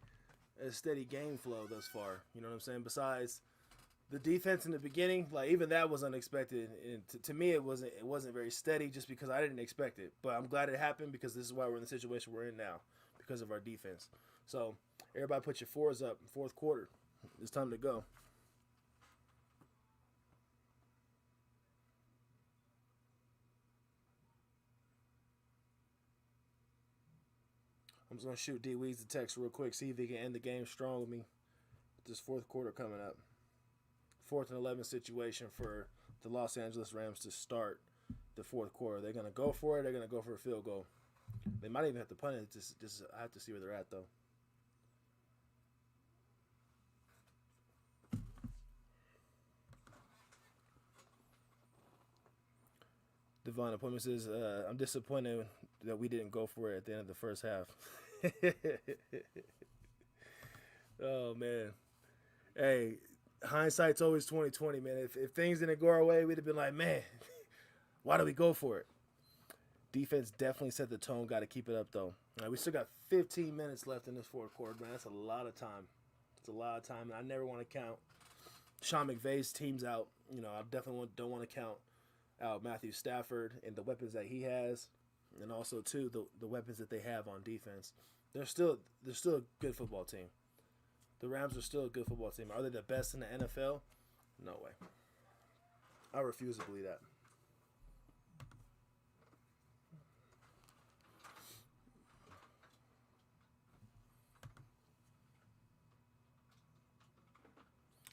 game flow thus far. You know what I'm saying? Besides the defense in the beginning, like even that was unexpected, and to me it wasn't very steady just because I didn't expect it. But I'm glad it happened because this is why we're in the situation we're in now because of our defense. So everybody, put your 4s up. 4th quarter, it's time to go." I'm just going to shoot D Weez the text real quick, see if he can end the game strong with me with this 4th quarter coming up. 4th and 11 situation for the Los Angeles Rams to start the 4th quarter. They're going to go for it. They're going to go for a field goal. They might even have to punt it. Just I have to see where they're at, though. Divine Appointment says, "I'm disappointed that we didn't go for it at the end of the first half." Oh, man. Hey, hindsight's always 20/20, man. If things didn't go our way, we'd have been like, man, why do we go for it? Defense definitely set the tone. Got to keep it up, though. We still got 15 minutes left in this 4th quarter, man. That's a lot of time. It's a lot of time, and I never want to count Sean McVay's teams out. You know, I definitely don't want to count out Matthew Stafford and the weapons that he has, and also too the weapons that they have on defense. They're still a good football team. The Rams are still a good football team. Are they the best in the NFL? No way. I refuse to believe that.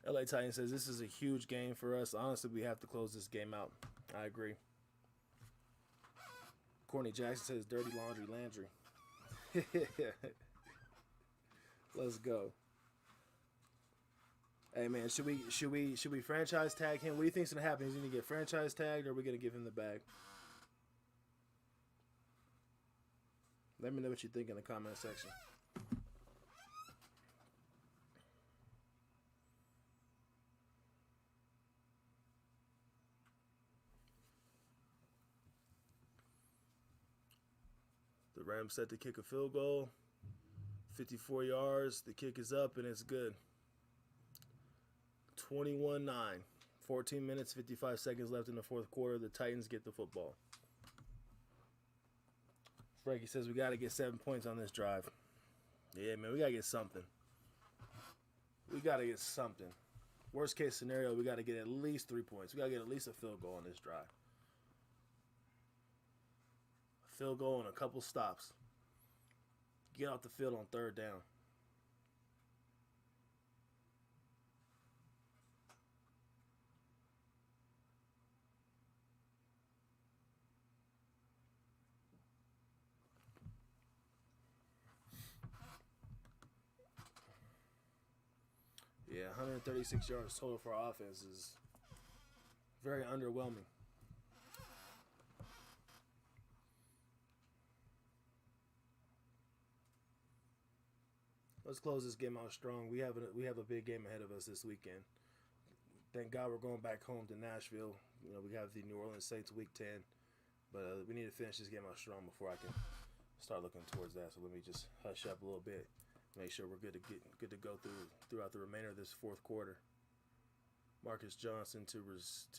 LA Titan says, "This is a huge game for us. Honestly, we have to close this game out." I agree. Courtney Jackson says, "Dirty laundry, Landry." Let's go. Hey man, should we franchise tag him? What do you think's gonna happen? Is he gonna get franchise tagged, or are we gonna give him the bag? Let me know what you think in the comment section. The Rams set to kick a field goal. 54 yards. The kick is up and it's good. 21-9. 14 minutes, 55 seconds left in the fourth quarter. The Titans get the football. Frankie says we got to get 7 points on this drive. Yeah, man, we got to get something. We got to get something. Worst case scenario, we got to get at least 3 points. We got to get at least a field goal on this drive. A field goal and a couple stops. Get off the field on third down. Yeah, 136 yards total for our offense is very underwhelming. Let's close this game out strong. We have a big game ahead of us this weekend. Thank God we're going back home to Nashville. You know, we have the New Orleans Saints Week 10, but we need to finish this game out strong before I can start looking towards that. So let me just hush up a little bit. Make sure we're good to go throughout the remainder of this fourth quarter. Marcus Johnson to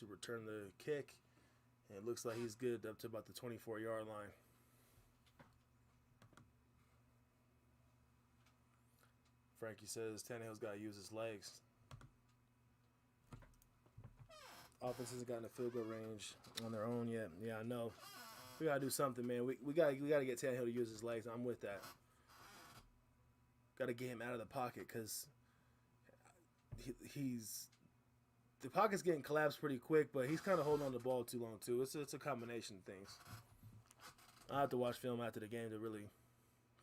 return the kick, and it looks like he's good up to about the 24-yard line. Frankie says Tannehill's got to use his legs. Offense hasn't gotten a field goal range on their own yet. Yeah, I know. We got to do something, man. We got to get Tannehill to use his legs. I'm with that. Got to get him out of the pocket because the pocket's getting collapsed pretty quick, but he's kind of holding on to the ball too long too. It's a combination of things. I have to watch film after the game to really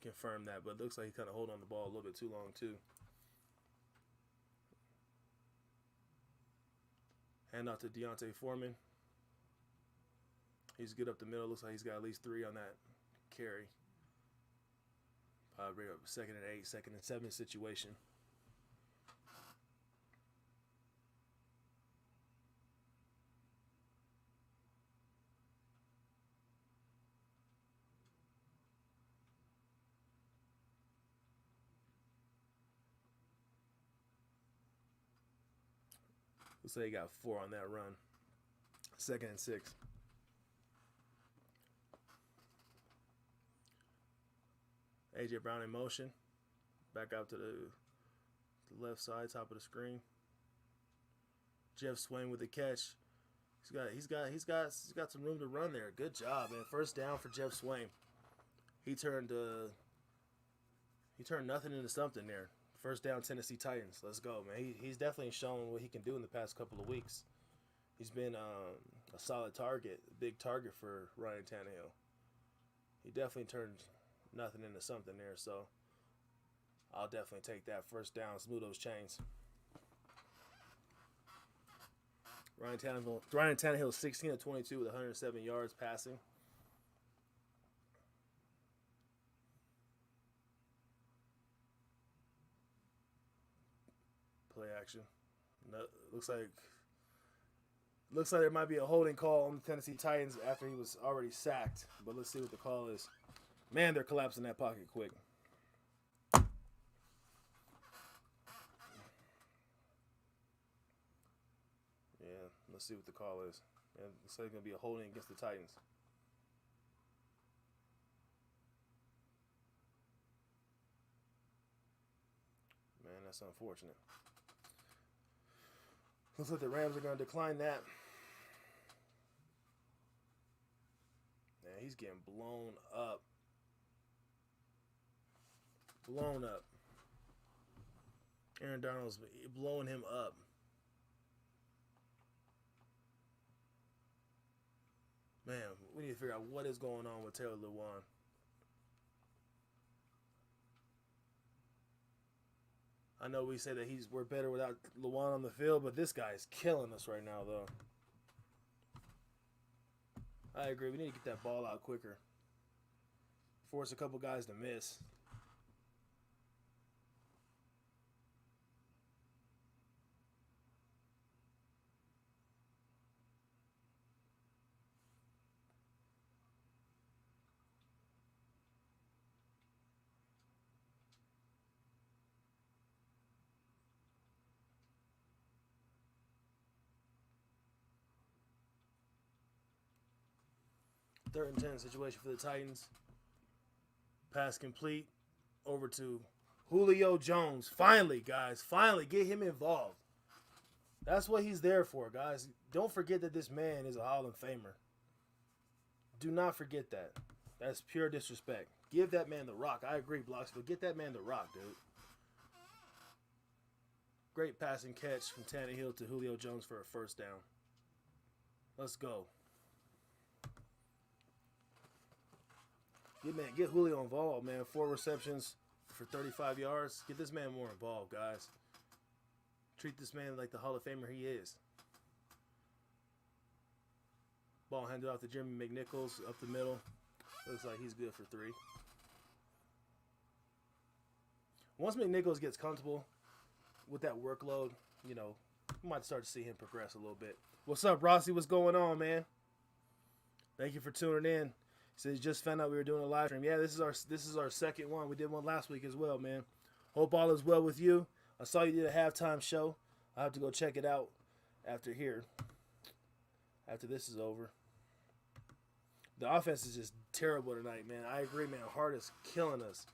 confirm that, but it looks like he's kind of holding on the ball a little bit too long too. Hand off to Deontay Foreman. He's good up the middle. Looks like he's got at least 3 on that carry. Bring up 2nd and 8, 2nd and 7 situation. Looks like he got 4 on that run. 2nd and 6. AJ Brown in motion. Back out to the left side, top of the screen. Jeff Swain with the catch. He's got some room to run there. Good job, man. First down for Jeff Swain. He turned nothing into something there. First down, Tennessee Titans. Let's go, man. He's definitely shown what he can do in the past couple of weeks. He's been a solid target, a big target for Ryan Tannehill. He definitely turned nothing into something there, so I'll definitely take that first down, smooth those chains. Ryan Tannehill 16 of 22 with 107 yards passing. Play action. No, looks like there might be a holding call on the Tennessee Titans after he was already sacked, but let's see what the call is. Man, they're collapsing that pocket quick. Yeah, let's see what the call is. And it looks like it's going to be a holding against the Titans. Man, that's unfortunate. Looks like the Rams are going to decline that. Man, he's getting blown up. Blown up. Aaron Donald's blowing him up. Man, we need to figure out what is going on with Taylor Lewan. I know we say that we're better without Luan on the field, but this guy is killing us right now, though. I agree. We need to get that ball out quicker. Force a couple guys to miss. Third and 10 situation for the Titans. Pass complete over to Julio Jones. Finally, guys. Finally, get him involved. That's what he's there for, guys. Don't forget that this man is a Hall of Famer. Do not forget that. That's pure disrespect. Give that man the rock. I agree, Blocks, but get that man the rock, dude. Great passing catch from Tannehill to Julio Jones for a first down. Let's go. Get Julio involved, man. 4 receptions for 35 yards. Get this man more involved, guys. Treat this man like the Hall of Famer he is. Ball handed off to Jeremy McNichols up the middle. Looks like he's good for 3. Once McNichols gets comfortable with that workload, you know, we might start to see him progress a little bit. What's up, Rossi? What's going on, man? Thank you for tuning in. He says, just found out we were doing a live stream. Yeah, this is our second one. We did one last week as well, man. Hope all is well with you. I saw you did a halftime show. I have to go check it out after this is over. The offense is just terrible tonight, man. I agree, man. Hart is killing us.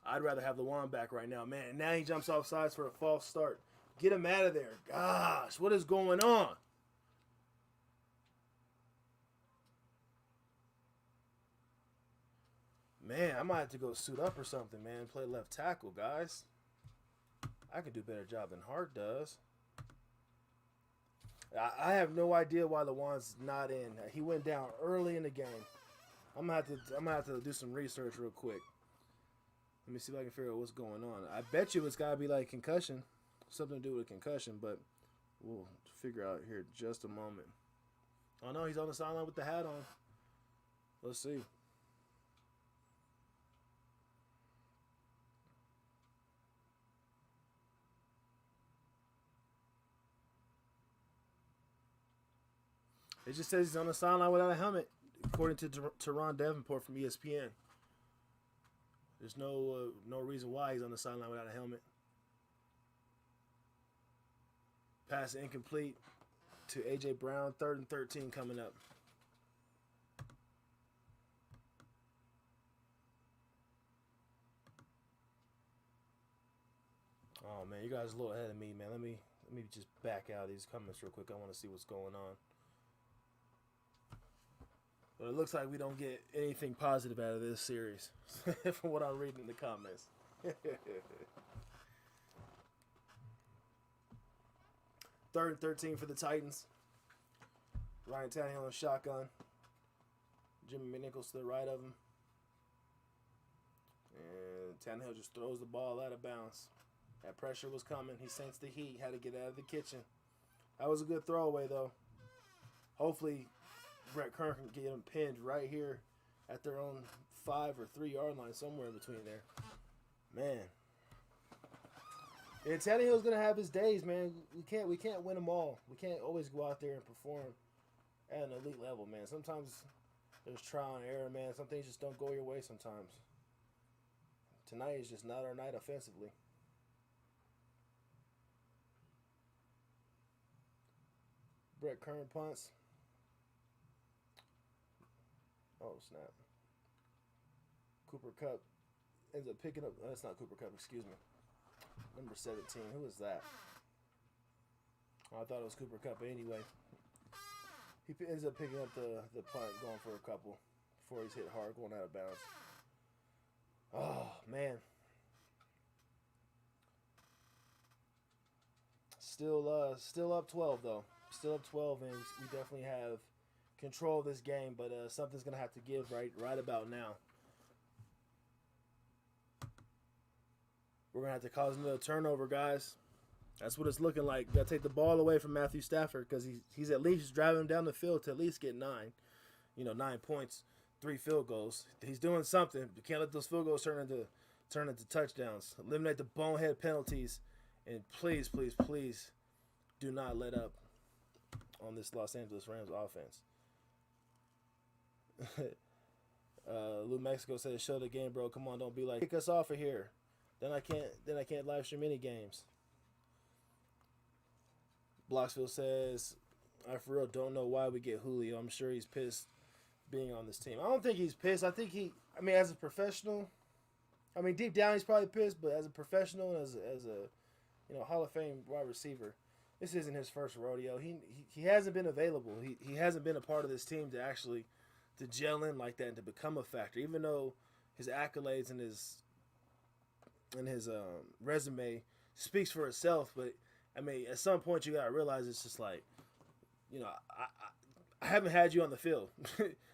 I'd rather have Luan back right now, man. Now he jumps off sides for a false start. Get him out of there. Gosh, what is going on? Man, I might have to go suit up or something, man. Play left tackle, guys. I could do a better job than Hart does. I have no idea why Luan's not in. He went down early in the game. I'm gonna have to do some research real quick. Let me see if I can figure out what's going on. I bet you it's gotta be like concussion, something to do with concussion, but we'll figure out here in just a moment. Oh no, he's on the sideline with the hat on. Let's see. It just says he's on the sideline without a helmet, according to Teron Davenport from ESPN. There's no reason why he's on the sideline without a helmet. Pass incomplete to A.J. Brown. 3rd and 13 coming up. Oh, man, you guys are a little ahead of me, man. Let me just back out of these comments real quick. I want to see what's going on. But it looks like we don't get anything positive out of this series from what I'm reading in the comments. 3rd and 13 for the Titans. Ryan Tannehill in shotgun. Jimmy McNichols to the right of him. And Tannehill just throws the ball out of bounds. That pressure was coming. He sensed the heat. Had to get out of the kitchen. That was a good throwaway, though. Hopefully Brett Kern can get them pinned right here at their own 5 or 3 yard line, somewhere in between there. Man. And Tannehill's gonna have his days, man. We can't win them all. We can't always go out there and perform at an elite level, man. Sometimes there's trial and error, man. Some things just don't go your way sometimes. Tonight is just not our night offensively. Brett Kern punts. Oh, snap. Cooper Kupp ends up picking up. That's not Cooper Kupp, excuse me. Number 17. Who is that? Oh, I thought it was Cooper Kupp, but anyway. He ends up picking up the punt, going for a couple before he's hit hard, going out of bounds. Oh, man. Still up 12, though. Still up 12, and we definitely have control of this game, but something's going to have to give right about now. we're going to have to cause another turnover, guys. That's what it's looking like. Got to take the ball away from Matthew Stafford because he's at least driving him down the field to at least get 9. 9 points, 3 field goals. He's doing something. You can't let those field goals turn into touchdowns. Eliminate the bonehead penalties. And please, please, please do not let up on this Los Angeles Rams offense. Lou Mexico said, "Show the game, bro. Come on, don't be like kick us off of here. Then I can't live stream any games." Blocksville says, "I for real don't know why we get Julio. I'm sure he's pissed being on this team." I don't think he's pissed. I think as a professional, deep down he's probably pissed, but as a professional, as a Hall of Fame wide receiver, this isn't his first rodeo. He hasn't been available. He hasn't been a part of this team to gel in like that and to become a factor. Even though his accolades and his resume speaks for itself, but at some point you gotta realize it's just like, I haven't had you on the field.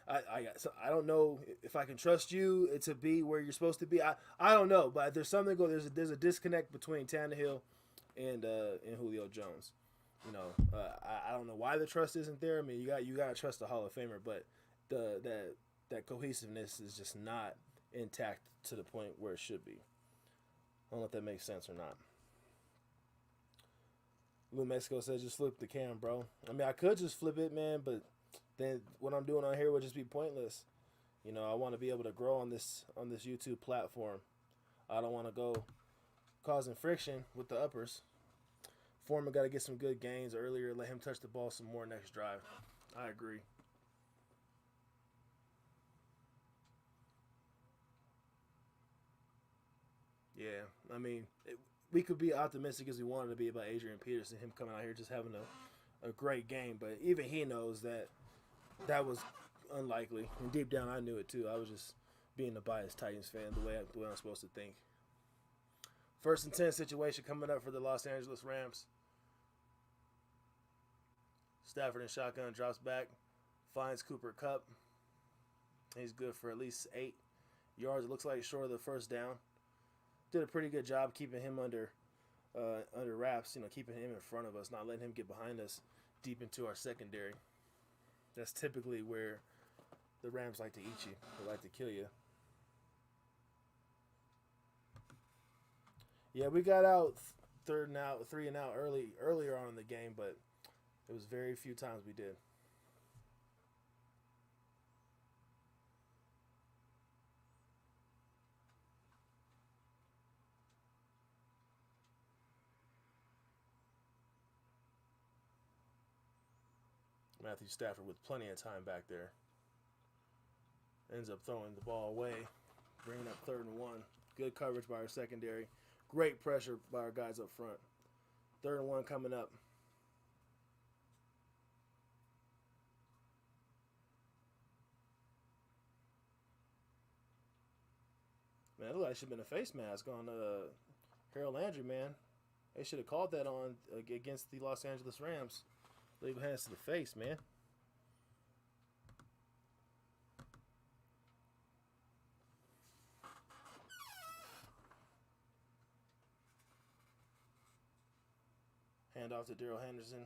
I don't know if I can trust you to be where you're supposed to be. I don't know, but there's something there's a disconnect between Tannehill and Julio Jones. I don't know why the trust isn't there. You gotta trust the Hall of Famer, but that cohesiveness is just not intact to the point where it should be. I don't know if that makes sense or not. Lou Mexico says, "Just flip the cam, bro." I could just flip it, man, but then what I'm doing on here would just be pointless. I want to be able to grow on this YouTube platform. I don't want to go causing friction with the uppers. Foreman got to get some good gains earlier. Let him touch the ball some more next drive. I agree. Yeah, we could be optimistic as we wanted to be about Adrian Peterson, him coming out here just having a great game, but even he knows that was unlikely. And deep down, I knew it too. I was just being a biased Titans fan, the way I'm supposed to think. 1st and 10 situation coming up for the Los Angeles Rams. Stafford in shotgun, drops back, finds Cooper Kupp. He's good for at least 8 yards. It looks like short of the first down. Did a pretty good job keeping him under wraps, keeping him in front of us, not letting him get behind us deep into our secondary. That's typically where the Rams like to eat you. They like to kill you. Yeah, we got out 3rd and out earlier on in the game, but it was very few times we did. Matthew Stafford with plenty of time back there. Ends up throwing the ball away, bringing up 3rd and 1. Good coverage by our secondary. Great pressure by our guys up front. 3rd and 1 coming up. Man, it looked like it should have been a face mask on Harold Landry, man. They should have called that on against the Los Angeles Rams. Leave hands to the face, man. Hand off to Darrell Henderson.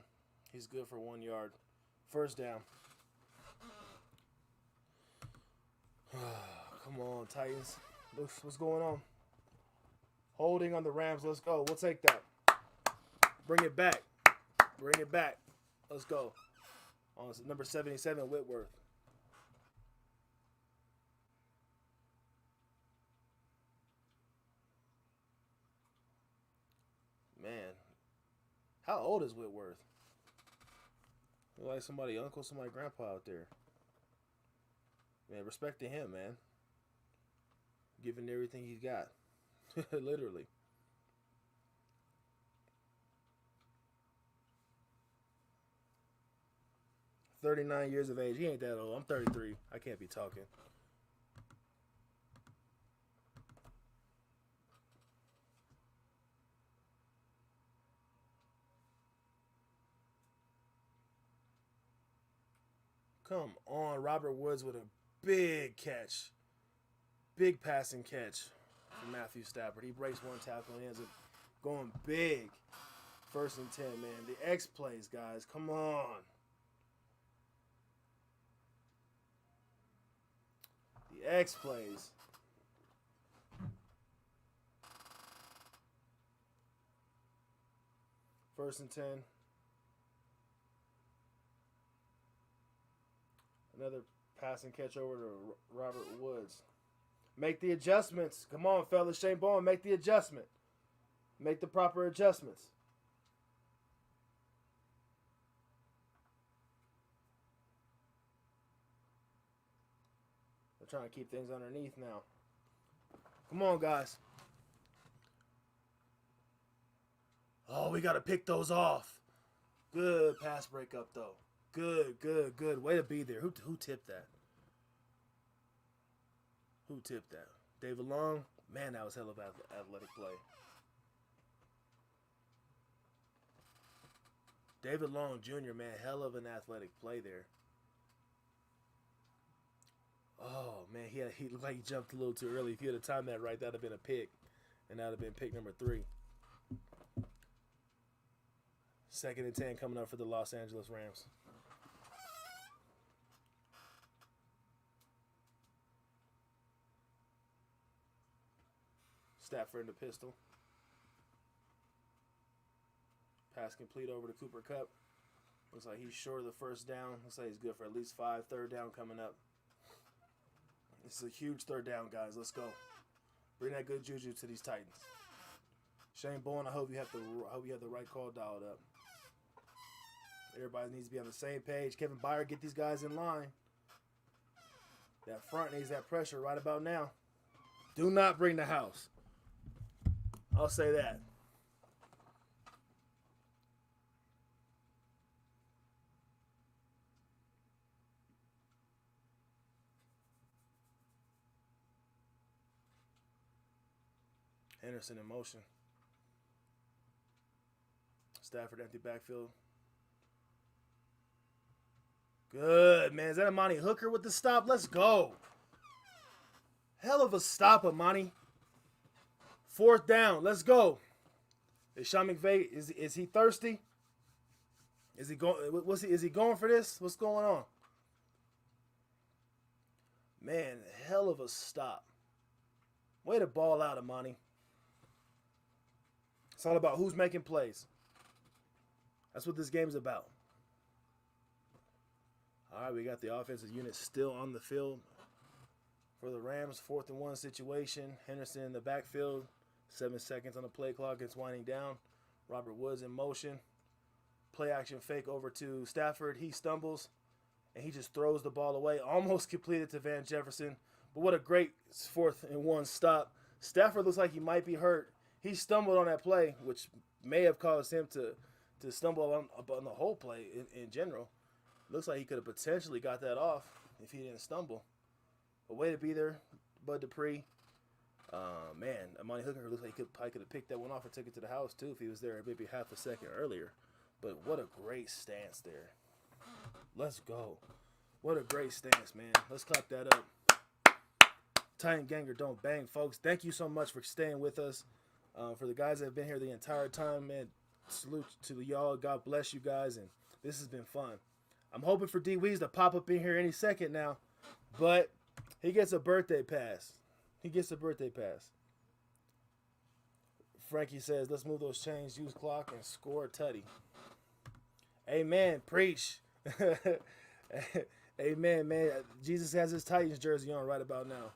He's good for 1 yard. 1st down. Come on, Titans. What's going on? Holding on the Rams. Let's go. We'll take that. Bring it back. Bring it back. Let's go. On number 77, Whitworth. Man, how old is Whitworth? Look like somebody uncle, somebody grandpa out there. Man, respect to him, man. Giving everything he's got. Literally. "39 years of age. He ain't that old. I'm 33. I can't be talking." Come on, Robert Woods with a big catch. Big passing catch for Matthew Stafford. He breaks one tackle and ends up going big. 1st and 10, man. The X plays, guys. Come on. The X plays. First and 10. Another pass and catch over to Robert Woods. Make the adjustments. Come on, fellas. Shane Bowen, make the adjustment. Make the proper adjustments. They're trying to keep things underneath now. Come on, guys. Oh, we got to pick those off. Good pass breakup, though. Good, good, good. Way to be there. Who tipped that? Who tipped that? David Long? Man, that was hell of athletic play. David Long Jr., man, hell of an athletic play there. Oh, man, he looked like he jumped a little too early. If he had timed that right, that would have been a pick. And that would have been pick number 3. 2nd and 10 coming up for the Los Angeles Rams. Stafford in the pistol. Pass complete over to Cooper Kupp. Looks like he's short of the 1st down. Looks like he's good for at least 5. 3rd down coming up. This is a huge 3rd down, guys. Let's go. Bring that good juju to these Titans. Shane Bowen, I hope you have the right call dialed up. Everybody needs to be on the same page. Kevin Byard, get these guys in line. That front needs that pressure right about now. Do not bring the house. I'll say that. Henderson in motion. Stafford empty backfield. Good, man. Is that Amani Hooker with the stop? Let's go. Hell of a stop, Amani. 4th down. Let's go. Is Sean McVay, is he thirsty? Is he going for this? What's going on? Man, hell of a stop. Way to ball out, Amani. It's all about who's making plays. That's what this game's about. All right, we got the offensive unit still on the field for the Rams. 4th and 1 situation. Henderson in the backfield. 7 seconds on the play clock. It's winding down. Robert Woods in motion. Play action fake over to Stafford. He stumbles, and he just throws the ball away. Almost completed to Van Jefferson. But what a great 4th and 1 stop. Stafford looks like he might be hurt. He stumbled on that play, which may have caused him to stumble on the whole play in general. Looks like he could have potentially got that off if he didn't stumble. But way to be there, Bud Dupree. Man, Amani Hooker looks like he probably could have picked that one off and took it to the house, too, if he was there maybe half a second earlier. But what a great stance there. Let's go. What a great stance, man. Let's clap that up. Titan Ganger don't bang, folks. Thank you so much for staying with us. For the guys that have been here the entire time, man, salute to y'all. God bless you guys, and this has been fun. I'm hoping for D Weez to pop up in here any second now, but he gets a birthday pass. He gets a birthday pass. Frankie says, let's move those chains, use clock, and score a tutty. Amen. Preach. Amen, man. Jesus has his Titans jersey on right about now.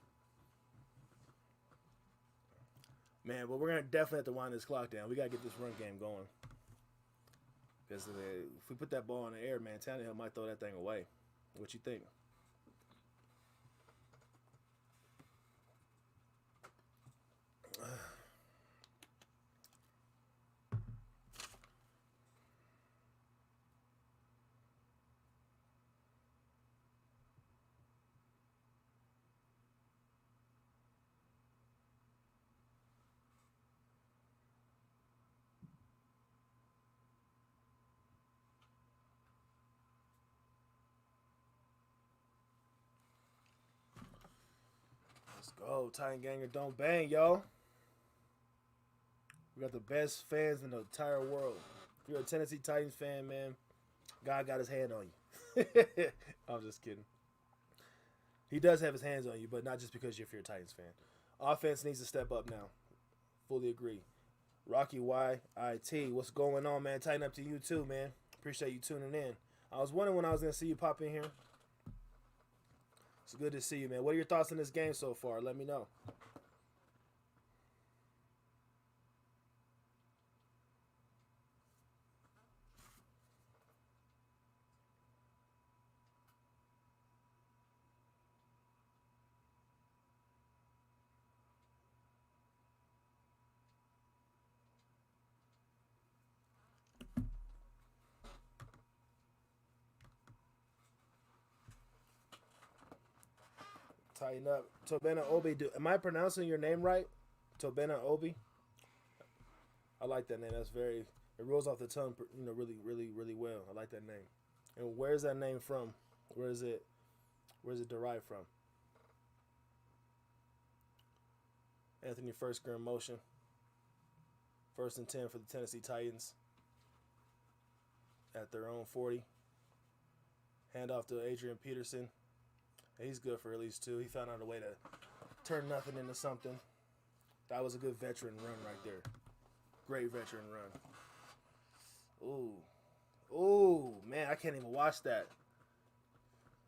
Man, but we're going to definitely have to wind this clock down. We got to get this run game going. Because if we put that ball in the air, man, Tannehill might throw that thing away. What you think? go. Titan Ganger don't bang, yo. We got the best fans in the entire world. If you're a Tennessee Titans fan, man, God got his hand on you. I'm just kidding. He does have his hands on you, but not just because you're a Titans fan. Offense needs to step up now. Fully agree. Rocky YIT, what's going on, man? Tighten up to you too, man. Appreciate you tuning in. I was wondering when I was going to see you pop in here. It's good to see you, man. What are your thoughts on this game so far? Let me know. Tighten up. Tobena Obi. Am I pronouncing your name right? Tobena Obi? I like that name. That's very, it rolls off the tongue, you know, really, really, really well. I like that name. And where's that name from? Where's it derived from? Anthony First in motion. 1st and 10 for the Tennessee Titans at their own 40. Hand off to Adrian Peterson. He's good for at least 2. He found out a way to turn nothing into something. That was a good veteran run right there. Great veteran run. Ooh. Ooh, man, I can't even watch that.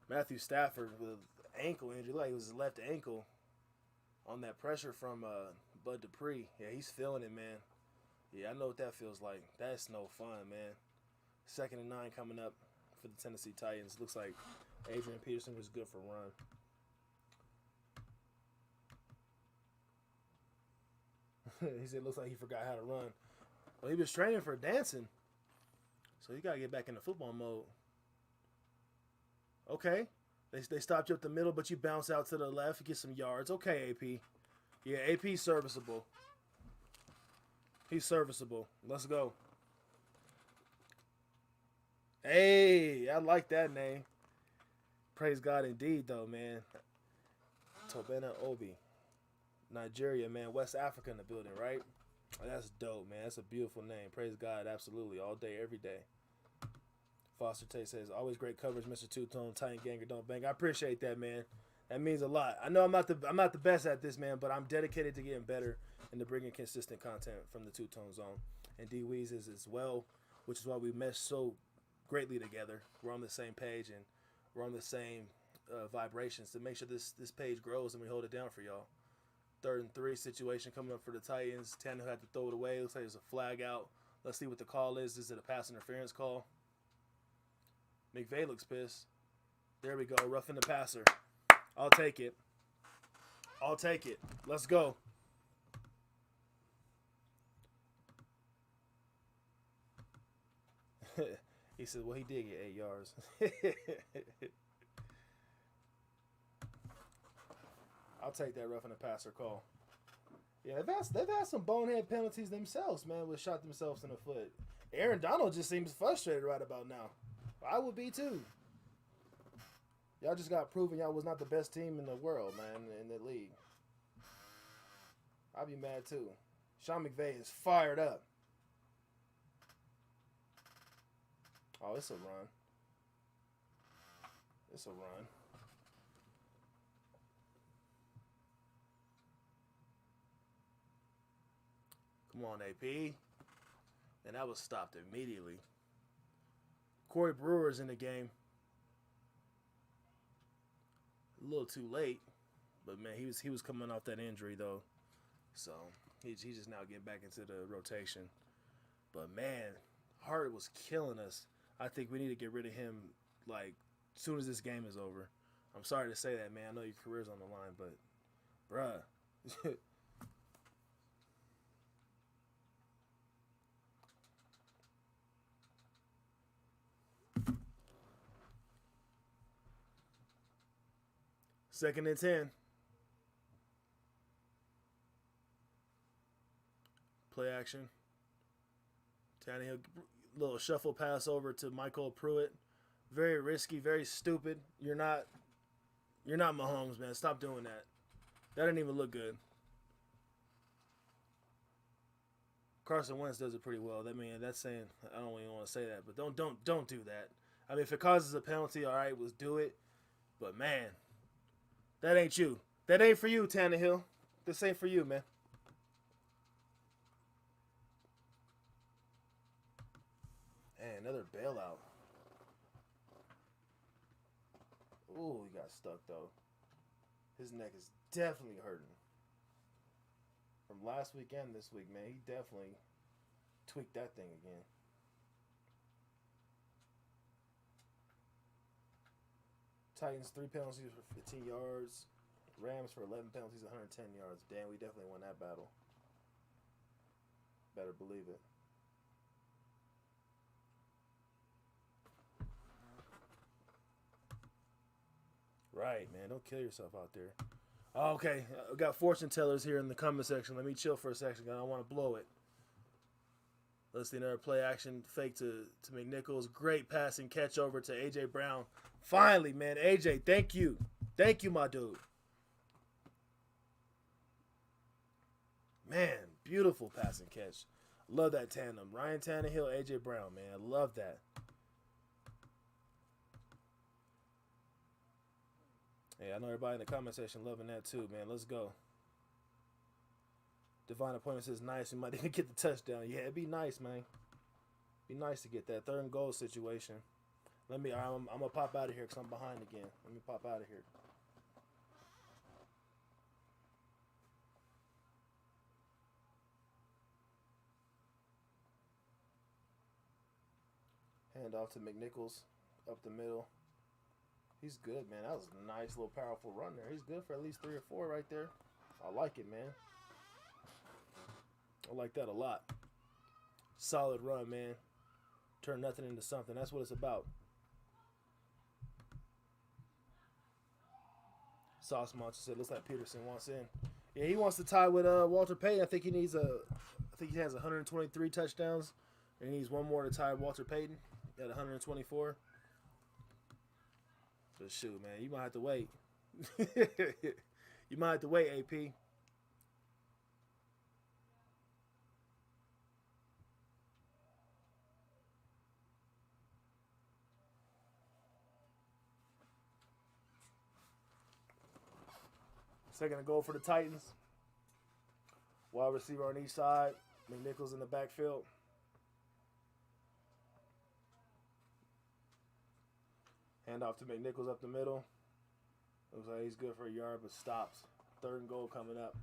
Matthew Stafford with ankle injury. Like it was his left ankle on that pressure from Bud Dupree. Yeah, he's feeling it, man. Yeah, I know what that feels like. That's no fun, man. 2nd and 9 coming up for the Tennessee Titans. Looks like Adrian Peterson was good for run. He said, looks like he forgot how to run. Well, he was training for dancing. So he got to get back into football mode. Okay. They stopped you up the middle, but you bounce out to the left. You get some yards. Okay, AP. Yeah, AP's serviceable. He's serviceable. Let's go. Hey, I like that name. Praise God indeed, though, man. Tobena Obi. Nigeria, man. West Africa in the building, right? Oh, that's dope, man. That's a beautiful name. Praise God, absolutely. All day, every day. Foster Tate says, always great coverage, Mr. Two-Tone. Titan Ganger, don't bang. I appreciate that, man. That means a lot. I know I'm not the best at this, man, but I'm dedicated to getting better and to bringing consistent content from the Two-Tone Zone. And D Weez is as well, which is why we mesh so greatly together. We're on the same page and we're on the same vibrations to make sure this page grows and we hold it down for y'all. 3rd and 3 situation coming up for the Titans. Tannehill had to throw it away. Looks like there's a flag out. Let's see what the call is. Is it a pass interference call? McVay looks pissed. There we go. Roughing the passer. I'll take it. I'll take it. Let's go. He said, well, he did get 8 yards. I'll take that roughing the passer call. Yeah, they've had some bonehead penalties themselves, man, with shot themselves in the foot. Aaron Donald just seems frustrated right about now. I would be too. Y'all just got proven y'all was not the best team in the world, man, in the league. I'd be mad too. Sean McVay is fired up. Oh, it's a run. It's a run. Come on, AP. And that was stopped immediately. Corey Brewer's in the game. A little too late. But, man, he was coming off that injury, though. So, he's just now getting back into the rotation. But, man, Hart was killing us. I think we need to get rid of him, like, as soon as this game is over. I'm sorry to say that, man. I know your career's on the line, but, bruh. Second and 10. Play action. Tannehill, little shuffle pass over to Michael Pruitt. Very risky, very stupid. You're not Mahomes, man. Stop doing that. That didn't even look good. Carson Wentz does it pretty well. That's saying I don't even want to say that, but don't do that. I mean, if it causes a penalty, all right, let's do it. But man, that ain't you. That ain't for you, Tannehill. This ain't for you, man. And another bailout. Ooh, he got stuck though. His neck is definitely hurting. From last weekend this week, man, he definitely tweaked that thing again. Titans 3 penalties for 15 yards. Rams for 11 penalties, 110 yards. Damn, we definitely won that battle. Better believe it. Right, man. Don't kill yourself out there. Okay, we got fortune tellers here in the comment section. Let me chill for a second. I don't want to blow it. Let's see another play action fake to McNichols. Great passing catch over to A.J. Brown. Finally, man. A.J., thank you. Thank you, my dude. Man, beautiful passing catch. Love that tandem. Ryan Tannehill, A.J. Brown, man. I love that. Hey, I know everybody in the comment section loving that too, man. Let's go. Divine Appointment says nice. We might even get the touchdown. Yeah, it'd be nice, man. Be nice to get that 3rd and goal situation. I'm gonna pop out of here because I'm behind again. Let me pop out of here. Hand off to McNichols up the middle. He's good, man. That was a nice little powerful run there. He's good for at least 3 or 4 right there. I like it, man. I like that a lot. Solid run, man. Turn nothing into something. That's what it's about. Sauce Monster said, looks like Peterson wants in. Yeah, he wants to tie with Walter Payton. I think he has 123 touchdowns. And he needs one more to tie Walter Payton at 124. But shoot, man, you might have to wait. You might have to wait, AP. Second and goal for the Titans. Wide receiver on each side. McNichols in the backfield. Hand off to McNichols up the middle. Looks like he's good for a yard, but stops. 3rd and goal coming up.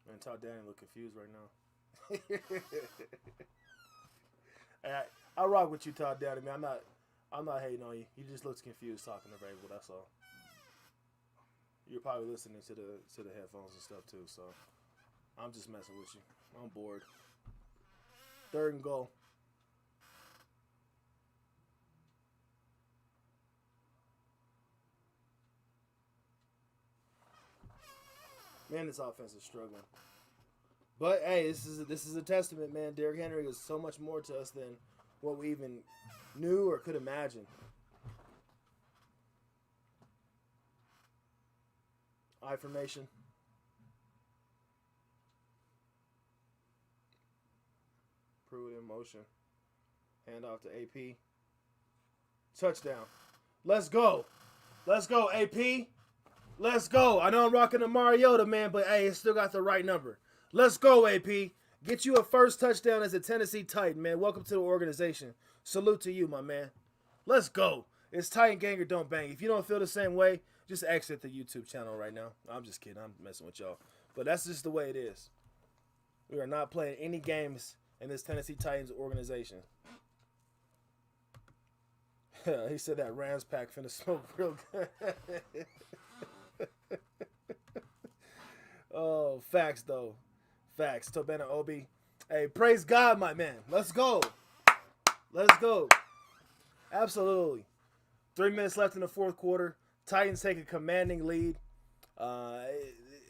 Man, Todd Danny look confused right now. I rock with you, Todd Danny, man. I'm not hating on you. He just looks confused talking to Vrabel, that's all. You're probably listening to the headphones and stuff too, so I'm just messing with you. I'm bored. 3rd and goal. Man, this offense is struggling. But hey, this is a testament, man. Derrick Henry is so much more to us than what we even knew or could imagine. I formation. Prove it in motion. Hand off to AP. Touchdown. Let's go. Let's go, AP. Let's go. I know I'm rocking the Mariota, man, but hey, it still got the right number. Let's go, AP. Get you a first touchdown as a Tennessee Titan, man. Welcome to the organization. Salute to you, my man. Let's go. It's Titan Gang or Don't Bang. If you don't feel the same way, just exit the YouTube channel right now. I'm just kidding. I'm messing with y'all. But that's just the way it is. We are not playing any games in this Tennessee Titans organization. He said that Rams pack finna smoke real good. Oh, facts, though. Facts. Tobana Obi. Hey, praise God, my man. Let's go. Let's go. Absolutely. 3 minutes left in the 4th quarter. Titans take a commanding lead.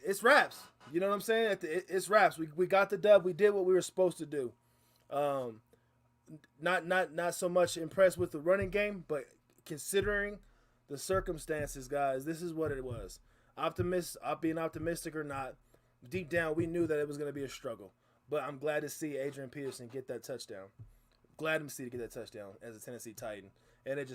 It's wraps. You know what I'm saying? It's wraps. We got the dub. We did what we were supposed to do. not so much impressed with the running game, but considering the circumstances, guys, this is what it was. Being optimistic or not, deep down we knew that it was going to be a struggle. But I'm glad to see Adrian Peterson get that touchdown. Glad to see him get that touchdown as a Tennessee Titan, and it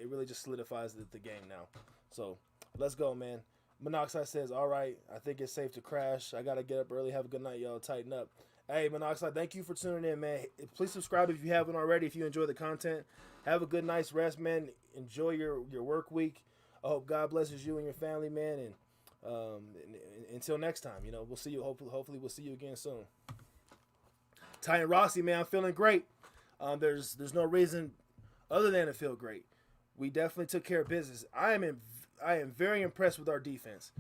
really just solidifies the game now. So let's go, man. Monoxide says, all right, I think it's safe to crash. I got to get up early. Have a good night, y'all. Tighten up. Hey, Monoxide, thank you for tuning in, man. Please subscribe if you haven't already, if you enjoy the content. Have a good night's rest, man. Enjoy your work week. I hope God blesses you and your family, man. And until next time, we'll see you. Hopefully we'll see you again soon. Titan Rossi, man, I'm feeling great. There's no reason other than to feel great. We definitely took care of business. I am very impressed with our defense.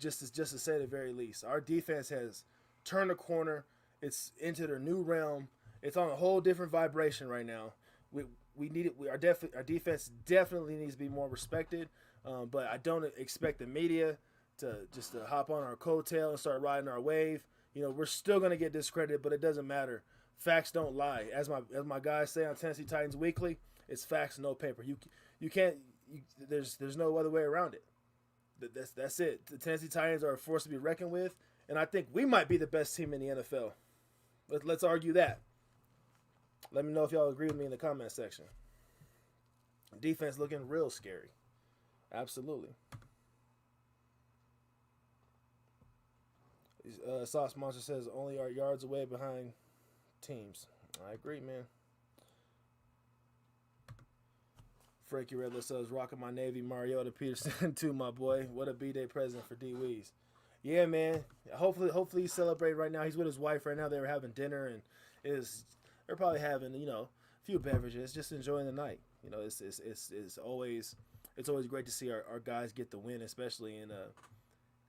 Just to say the very least, our defense has turned a corner. It's into their new realm. It's on a whole different vibration right now. Our defense definitely needs to be more respected. But I don't expect the media to hop on our coattail and start riding our wave. We're still gonna get discredited, but it doesn't matter. Facts don't lie. As my guys say on Tennessee Titans Weekly, it's facts, no paper. You can't. There's no other way around it. That's it. The Tennessee Titans are a force to be reckoned with, and I think we might be the best team in the NFL. Let's argue that. Let me know if y'all agree with me in the comment section. Defense looking real scary. Absolutely. Sauce Monster says only are yards away behind teams. I agree, man. Frankie Redler says rocking my Navy Mariota Peterson too, my boy. What a B-Day present for D Weez. Yeah, man. Hopefully he's celebrating right now. He's with his wife right now. They were having dinner and they're probably having a few beverages, just enjoying the night. It's always great to see our guys get the win, especially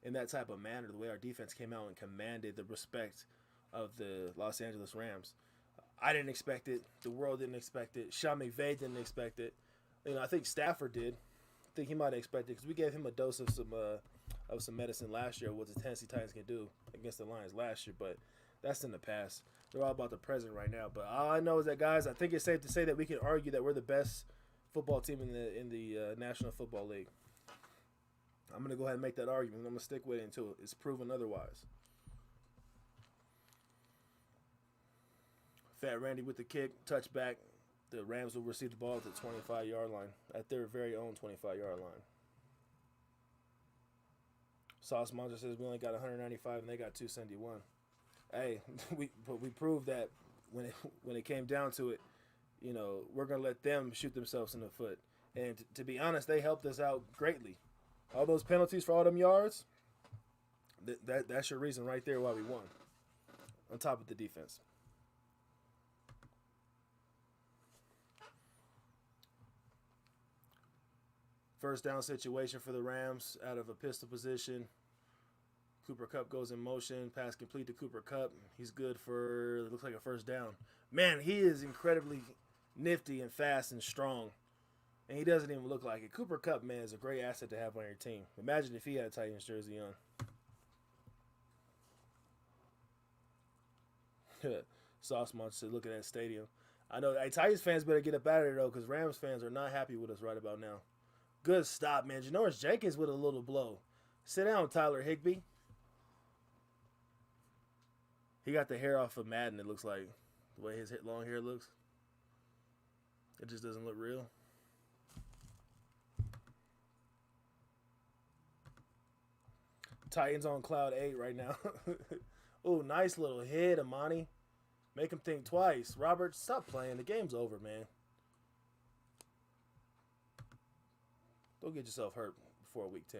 in that type of manner. The way our defense came out and commanded the respect of the Los Angeles Rams. I didn't expect it. The world didn't expect it. Sean McVay didn't expect it. I think Stafford did. I think he might have expected it because we gave him a dose of some medicine last year, what the Tennessee Titans can do against the Lions last year, but that's in the past. They're all about the present right now. But all I know is that, guys, I think it's safe to say that we can argue that we're the best football team in the National Football League. I'm going to go ahead and make that argument. I'm going to stick with it until it's proven otherwise. Fat Randy with the kick, touchback. The Rams will receive the ball at the 25-yard line, at their very own 25-yard line. Sauce Monster says we only got 195 and they got 271. Hey, we proved that when it came down to it, we're gonna let them shoot themselves in the foot. And to be honest, they helped us out greatly. All those penalties for all them yards, that's your reason right there why we won. On top of the defense. First down situation for the Rams out of a pistol position. Cooper Kupp goes in motion. Pass complete to Cooper Kupp. He's good for, it looks like a first down. Man, he is incredibly nifty and fast and strong. And he doesn't even look like it. Cooper Kupp, man, is a great asset to have on your team. Imagine if he had a Titans jersey on. Sauce Monster said, look at that stadium. I know, Titans fans better get up out of there, though, because Rams fans are not happy with us right about now. Good stop, man. Janoris Jenkins with a little blow. Sit down, Tyler Higbee. He got the hair off of Madden, it looks like. The way his long hair looks. It just doesn't look real. Titans on cloud 8 right now. Oh, nice little hit, Amani. Make him think twice. Robert, stop playing. The game's over, man. Don't get yourself hurt before week 10.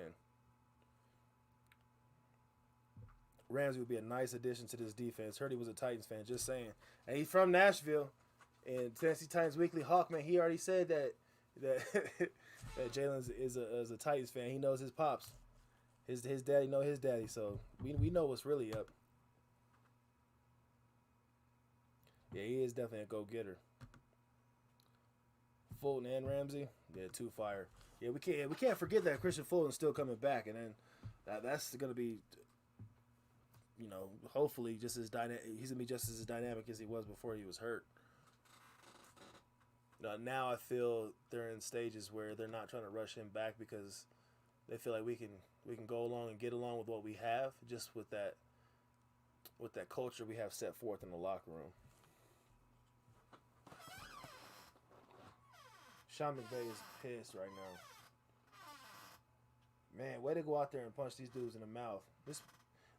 Ramsey would be a nice addition to this defense. Heard he was a Titans fan, just saying. And he's from Nashville. And Tennessee Titans Weekly Hawkman, he already said that that Jalen is a Titans fan. He knows his pops. His daddy know his daddy, so we know what's really up. Yeah, he is definitely a go-getter. Fulton and Ramsey, yeah, two fire. Yeah, we can't forget that Christian Fulton's still coming back, and then that's gonna be, hopefully just as he's gonna be just as dynamic as he was before he was hurt. Now I feel they're in stages where they're not trying to rush him back because they feel like we can go along and get along with what we have, just with that culture we have set forth in the locker room. Sean McVay is pissed right now. Man, way to go out there and punch these dudes in the mouth.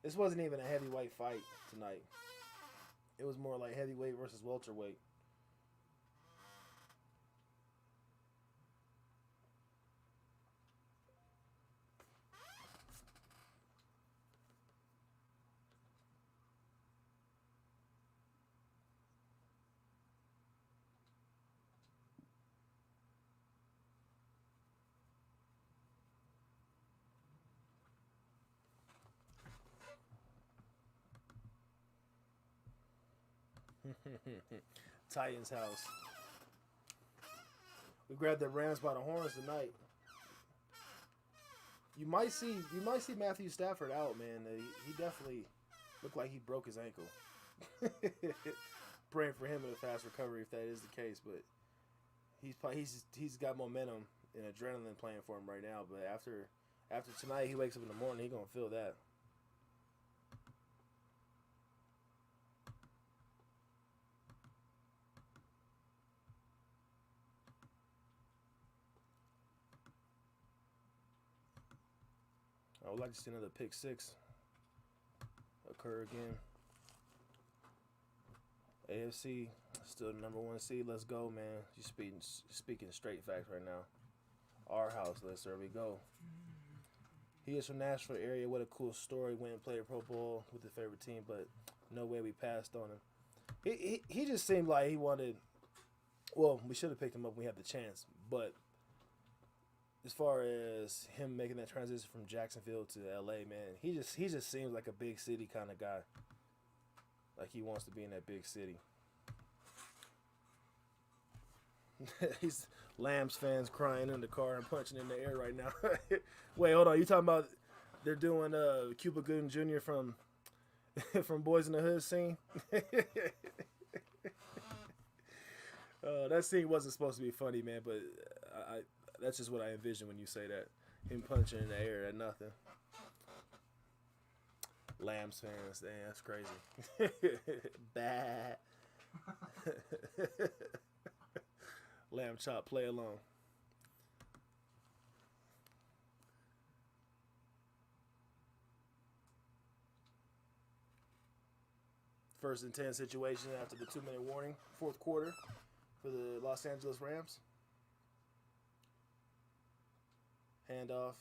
This wasn't even a heavyweight fight tonight. It was more like heavyweight versus welterweight. Titans house. We grabbed the Rams by the horns tonight. You might see Matthew Stafford out, man. He definitely looked like he broke his ankle. Praying for him in a fast recovery if that is the case, but he's got momentum and adrenaline playing for him right now. But after tonight, he wakes up in the morning, he's gonna feel that. I would like to see another pick six occur again. AFC still the number one seed. Let's go, man. You speaking straight facts right now. Our house, there we go. He is from Nashville area. What a cool story. Went and played a Pro Bowl with his favorite team, but no way we passed on him. He just seemed like he wanted. Well, we should have picked him up when we had the chance, but as far as him making that transition from Jacksonville to LA, man, he just seems like a big city kind of guy. Like he wants to be in that big city. He's Lambs fans crying in the car and punching in the air right now. Wait, hold on. You talking about they're doing Cuba Gooding Jr. from Boys in the Hood scene? That scene wasn't supposed to be funny, man, but that's just what I envision when you say that. Him punching in the air at nothing. Lambs fans, damn, that's crazy. Bad. Lamb chop, play along. First and 10 situation after the 2-minute warning. Fourth quarter for the Los Angeles Rams. Handoff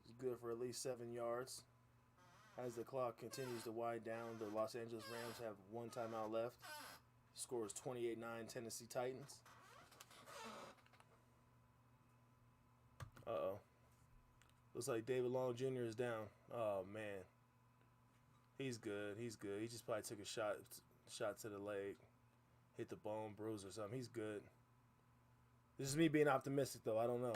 is good for at least 7 yards. As the clock continues to wind down, the Los Angeles Rams have one timeout left. Score is 28-9 Tennessee Titans. Uh-oh. Looks like David Long Jr. is down. Oh, man. He's good. He's good. He just probably took a shot to the leg. Hit the bone, bruise or something. He's good. This is me being optimistic, though. I don't know.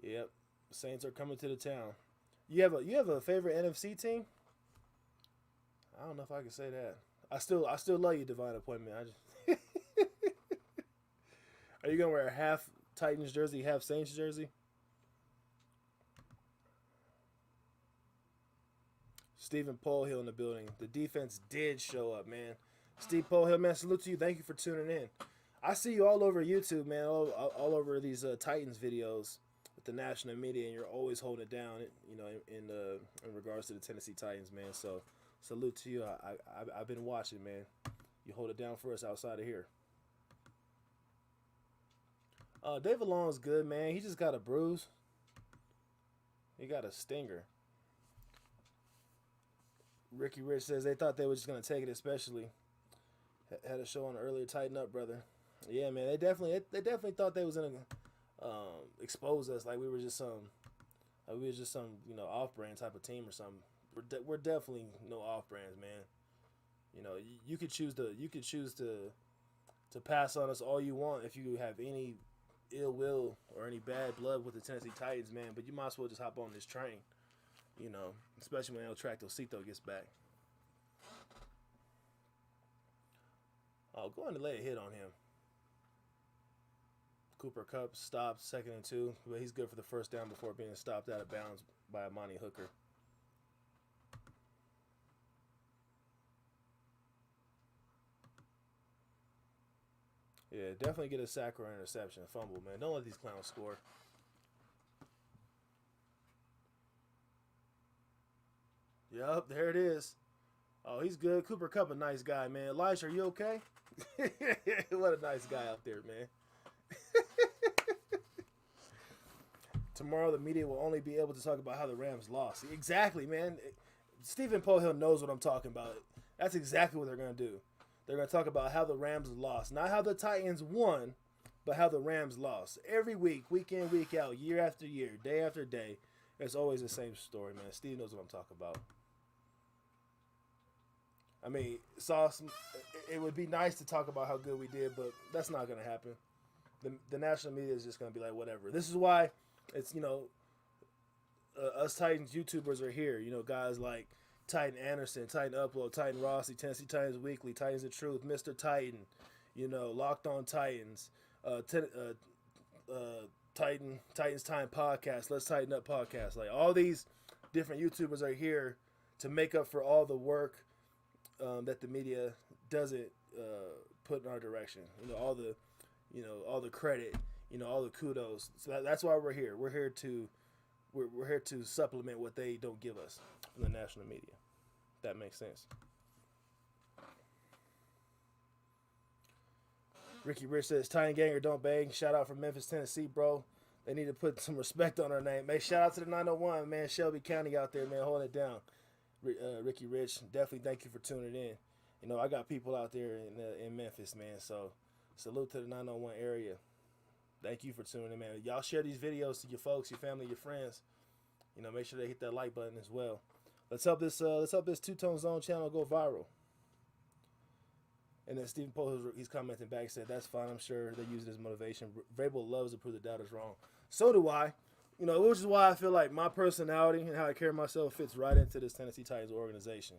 Yep. Saints are coming to the town. You have a favorite NFC team? I don't know if I can say that. I still love you, Divine Appointment. Are you gonna wear a half Titans jersey, half Saints jersey? Stephen Polehill in the building. The defense did show up, man. Steve Polehill, man, salute to you. Thank you for tuning in. I see you all over YouTube, man, all over these Titans videos with the national media, and you're always holding it down, you know, in regards to the Tennessee Titans, man. So salute to you. I've been watching, man. You hold it down for us outside of here. David Long's good, man. He just got a bruise. He got a stinger. Ricky Rich says they thought they were just going to take it, especially. Had a show on earlier. Tighten up, brother. Yeah, man. They definitely thought they was going to expose us like we were just some you know, off-brand type of team or something. We're definitely no off-brands, man. You know, you could choose to pass on us all you want if you have any ill will or any bad blood with the Tennessee Titans, man. But you might as well just hop on this train. You know, especially when El Tractocito gets back. Oh, go on to lay a hit on him. Cooper Kupp stopped 2nd and 2, but he's good for the first down before being stopped out of bounds by Amani Hooker. Yeah, definitely get a sack or interception. Fumble, man. Don't let these clowns score. Yup, there it is. Oh, he's good. Cooper Kupp, a nice guy, man. Elijah, are you okay? What a nice guy out there, man. Tomorrow, the media will only be able to talk about how the Rams lost. Exactly, man. Stephen Pohill knows what I'm talking about. That's exactly what they're going to do. They're going to talk about how the Rams lost. Not how the Titans won, but how the Rams lost. Every week, week in, week out, year after year, day after day, it's always the same story, man. Steve knows what I'm talking about. I mean, it would be nice to talk about how good we did, but that's not going to happen. The national media is just going to be like, whatever. This is why it's, us Titans YouTubers are here. You know, guys like Titan Anderson, Titan Upload, Titan Rossi, Tennessee Titans Weekly, Titans of Truth, Mr. Titan, Locked On Titans, Titans Time Podcast, Let's Tighten Up Podcast. Like, all these different YouTubers are here to make up for all the work that the media doesn't put in our direction. All the credit, all the kudos. So that's why we're here. We're here to supplement what they don't give us from the national media. If that makes sense. Ricky Rich says, Titan Ganger don't bang. Shout out from Memphis, Tennessee, bro. They need to put some respect on our name. Hey, shout out to the 901, man. Shelby County out there, man, holding it down. Ricky Rich, definitely thank you for tuning in. I got people out there in Memphis, man. So salute to the 901 area. Thank you for tuning in, man. Y'all share these videos to your folks, your family, your friends. Make sure they hit that like button as well. Let's help this 2ToneZone channel go viral. And then Stephen Poe, he's commenting back, said, that's fine. I'm sure they use it as motivation. Vrabel loves to prove the doubters wrong. So do I. Which is why I feel like my personality and how I carry myself fits right into this Tennessee Titans organization.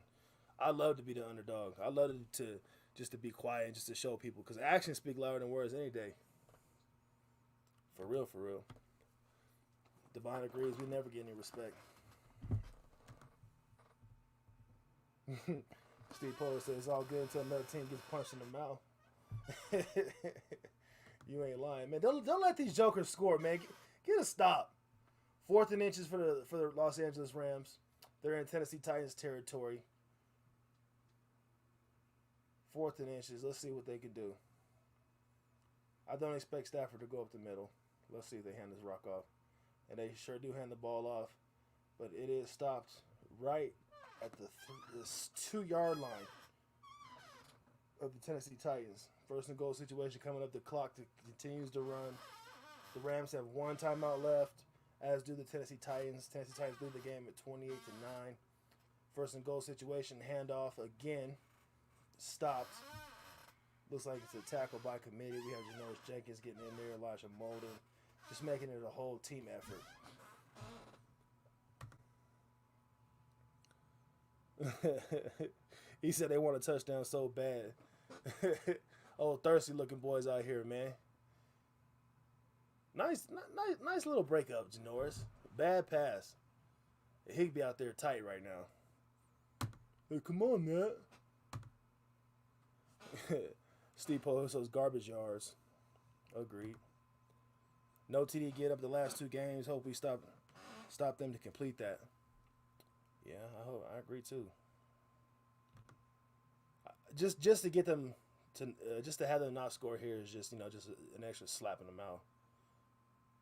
I love to be the underdog. I love to just to be quiet and just to show people, because actions speak louder than words any day. For real, for real. Divine agrees. We never get any respect. Steve Pollard says it's all good until another team gets punched in the mouth. You ain't lying, man. Don't let these jokers score, man. Get a stop. 4th and inches for the Los Angeles Rams. They're in Tennessee Titans territory. 4th and inches. Let's see what they can do. I don't expect Stafford to go up the middle. Let's see if they hand this rock off. And they sure do hand the ball off. But it is stopped right at the 2-yard line of the Tennessee Titans. 1st and goal situation coming up. The clock continues to run. The Rams have 1 timeout left, as do the Tennessee Titans. Tennessee Titans lead the game at 28-9. 1st and goal situation, handoff again, stopped. Looks like it's a tackle by committee. We have Janoris Jenkins getting in there, Elijah Molden, just making it a whole team effort. He said they want a touchdown so bad. Oh, thirsty looking boys out here, man. Nice little breakup, Janoris. Bad pass. Higby out there tight right now. Hey, come on, Matt. Steve Pohoso's garbage yards. Agreed. No TD get up the last 2 games. Hope we stop them to complete that. Yeah, I agree too. Just to get them to just to have them not score here is just just an extra slap in the mouth.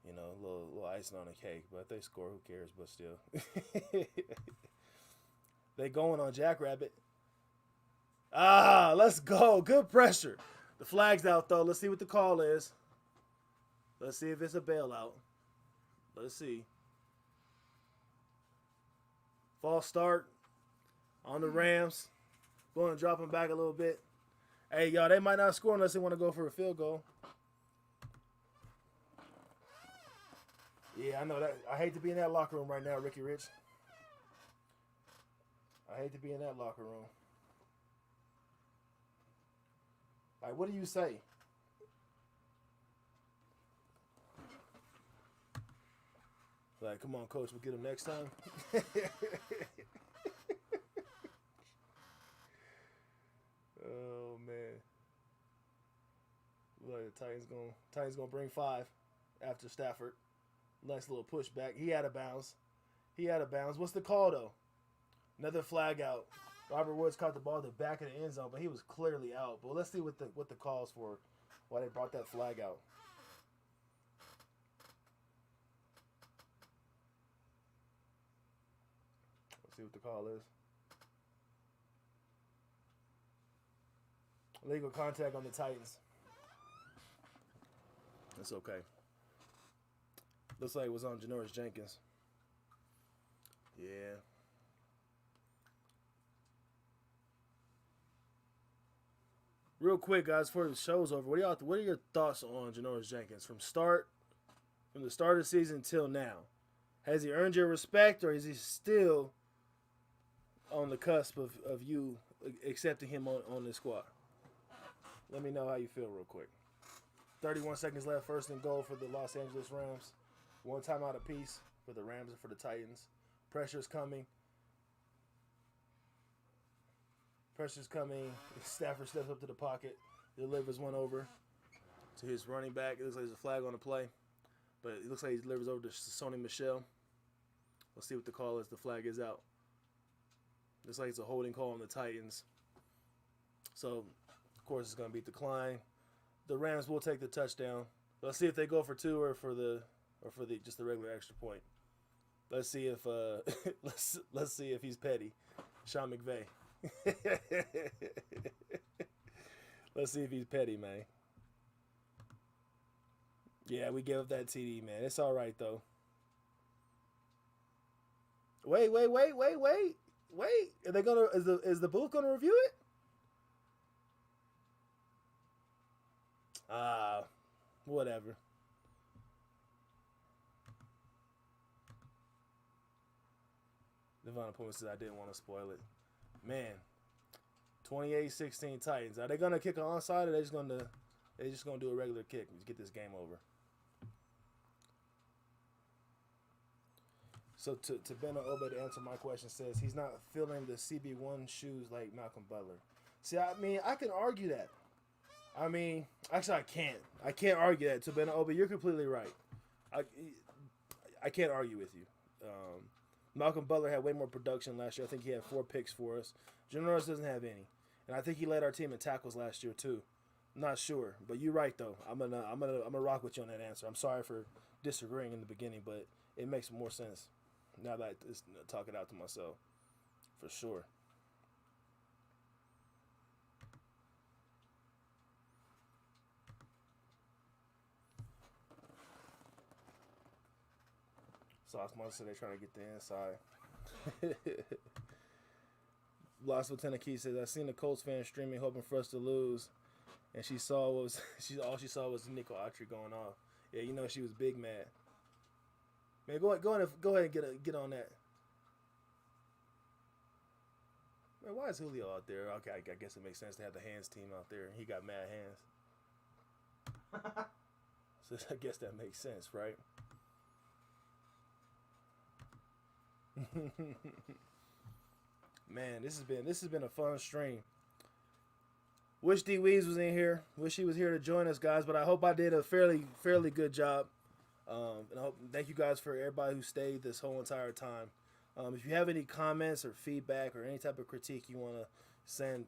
A little icing on the cake. But if they score, who cares? But still, they going on Jackrabbit. Let's go. Good pressure. The flag's out though. Let's see what the call is. Let's see if it's a bailout. Let's see. False start on the Rams. Going to drop them back a little bit. Hey, y'all, they might not score unless they want to go for a field goal. Yeah, I know that. I hate to be in that locker room right now, Ricky Rich. I hate to be in that locker room. Like, what do you say? Like, come on, coach, we'll get him next time. Oh man. Like the Titans gonna bring 5 after Stafford. Nice little pushback. He had a bounce. What's the call though? Another flag out. Robert Woods caught the ball at the back of the end zone, but he was clearly out. But let's see what the call's for. Why they brought that flag out. Let's see what the call is. Illegal contact on the Titans. That's okay. Looks like it was on Janoris Jenkins. Yeah. Real quick, guys, before the show's over, what are your thoughts on Janoris Jenkins from the start of the season till now? Has he earned your respect, or is he still on the cusp of you accepting him on this squad? Let me know how you feel real quick. 31 seconds left. First and goal for the Los Angeles Rams. One timeout apiece for the Rams and for the Titans. Pressure's coming. Stafford steps up to the pocket. Delivers one over to his running back. It looks like there's a flag on the play. But it looks like he delivers over to Sony Michel. Let's see what the call is. The flag is out. Looks like it's a holding call on the Titans. So, of course, it's going to be declined. The Rams will take the touchdown. Let's see if they go for 2 or for just the regular extra point. Let's see if let's see if he's petty. Sean McVay. Let's see if he's petty, man. Yeah, we gave up that TD, man. It's all right though. Wait. Are they gonna? Is the booth gonna review it? Whatever. Devon Puma says I didn't want to spoil it. Man, 28-16 Titans. Are they gonna kick an onside, or they just gonna do a regular kick and get this game over? So to Ben Oba to answer my question says he's not feeling the CB1 shoes like Malcolm Butler. See, I mean, I can argue that. I mean, actually, I can't. I can't argue that. To Ben Oba, you're completely right. I can't argue with you. Malcolm Butler had way more production last year. I think he had 4 picks for us. Janoris doesn't have any, and I think he led our team in tackles last year too. I'm not sure, but you're right though. I'm gonna rock with you on that answer. I'm sorry for disagreeing in the beginning, but it makes more sense now that I talk it out to myself, for sure. Sauce Monster said they're trying to get the inside. Lost Lieutenant Key says, I seen the Colts fan streaming hoping for us to lose, and all she saw was Nico Autry going off. Yeah, you know she was big mad. Man, go ahead and get on that. Man, why is Julio out there? Okay, I guess it makes sense to have the hands team out there. He got mad hands. So I guess that makes sense, right? Man, this has been a fun stream. Wish D Weez was in here. Wish he was here to join us, guys. But I hope I did a fairly good job. And thank you guys for everybody who stayed this whole entire time. If you have any comments or feedback or any type of critique you want to send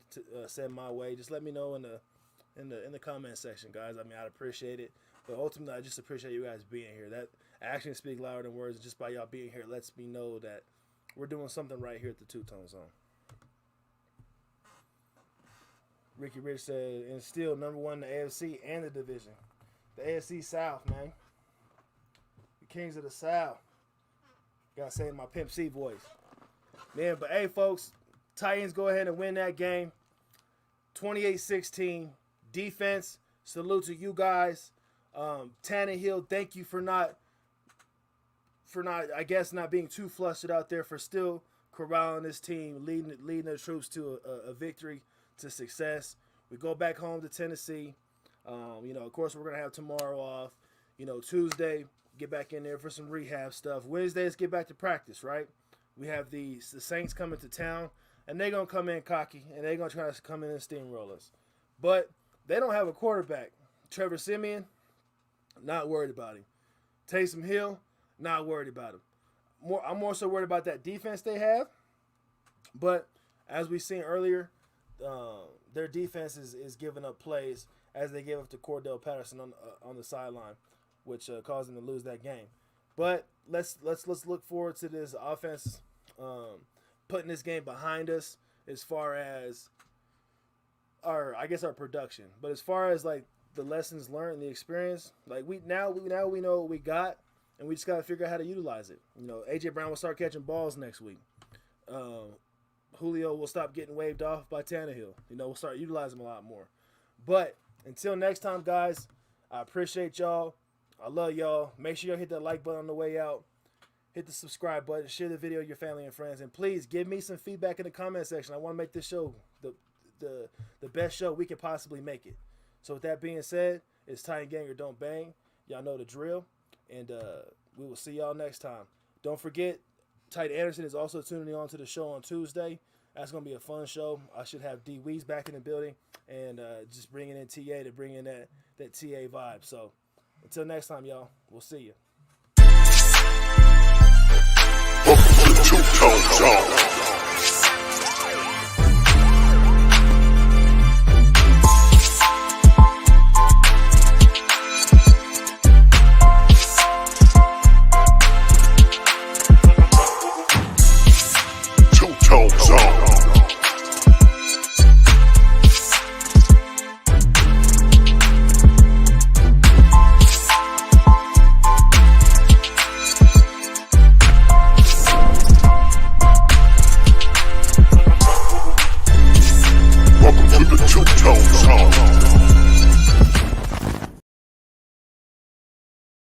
my way, just let me know in the comment section, guys. I mean, I'd appreciate it. But ultimately, I just appreciate you guys being here. That actions speak louder than words. Just by y'all being here lets me know that we're doing something right here at the 2Tone Zone. Ricky Rich said, and still number 1 in the AFC and the division. The AFC South, man. The Kings of the South. Gotta say it in my Pimp C voice. Man, but hey, folks, Titans go ahead and win that game. 28-16. Defense, salute to you guys. Tannehill, thank you for not being too flustered out there, for still corralling this team, leading their troops to a victory, to success. We go back home to Tennessee. Of course, we're going to have tomorrow off. Tuesday, get back in there for some rehab stuff. Wednesday, let's get back to practice, right? We have the Saints coming to town, and they're going to come in cocky, and they're going to try to come in and steamroll us. But they don't have a quarterback. Trevor Siemian, not worried about him. Taysom Hill, not worried about him. I'm more so worried about that defense they have. But as we seen earlier, their defense is giving up plays as they gave up to Cordell Patterson on the sideline, which caused them to lose that game. But let's look forward to this offense putting this game behind us as far as our production. But as far as like the lessons learned and the experience, like we know what we got, and we just got to figure out how to utilize it. A.J. Brown will start catching balls next week. Julio will stop getting waved off by Tannehill. We'll start utilizing him a lot more. But until next time, guys, I appreciate y'all. I love y'all. Make sure y'all hit that like button on the way out. Hit the subscribe button. Share the video with your family and friends. And please give me some feedback in the comment section. I want to make this show the best show we can possibly make it. So with that being said, it's Titan Gang or Don't Bang. Y'all know the drill. And we will see y'all next time. Don't forget, Titan Anderson is also tuning on to the show on Tuesday. That's going to be a fun show. I should have D Weez back in the building and just bringing in TA to bring in that TA vibe. So until next time, y'all, we'll see you. Welcome to the 2-Tone Zone.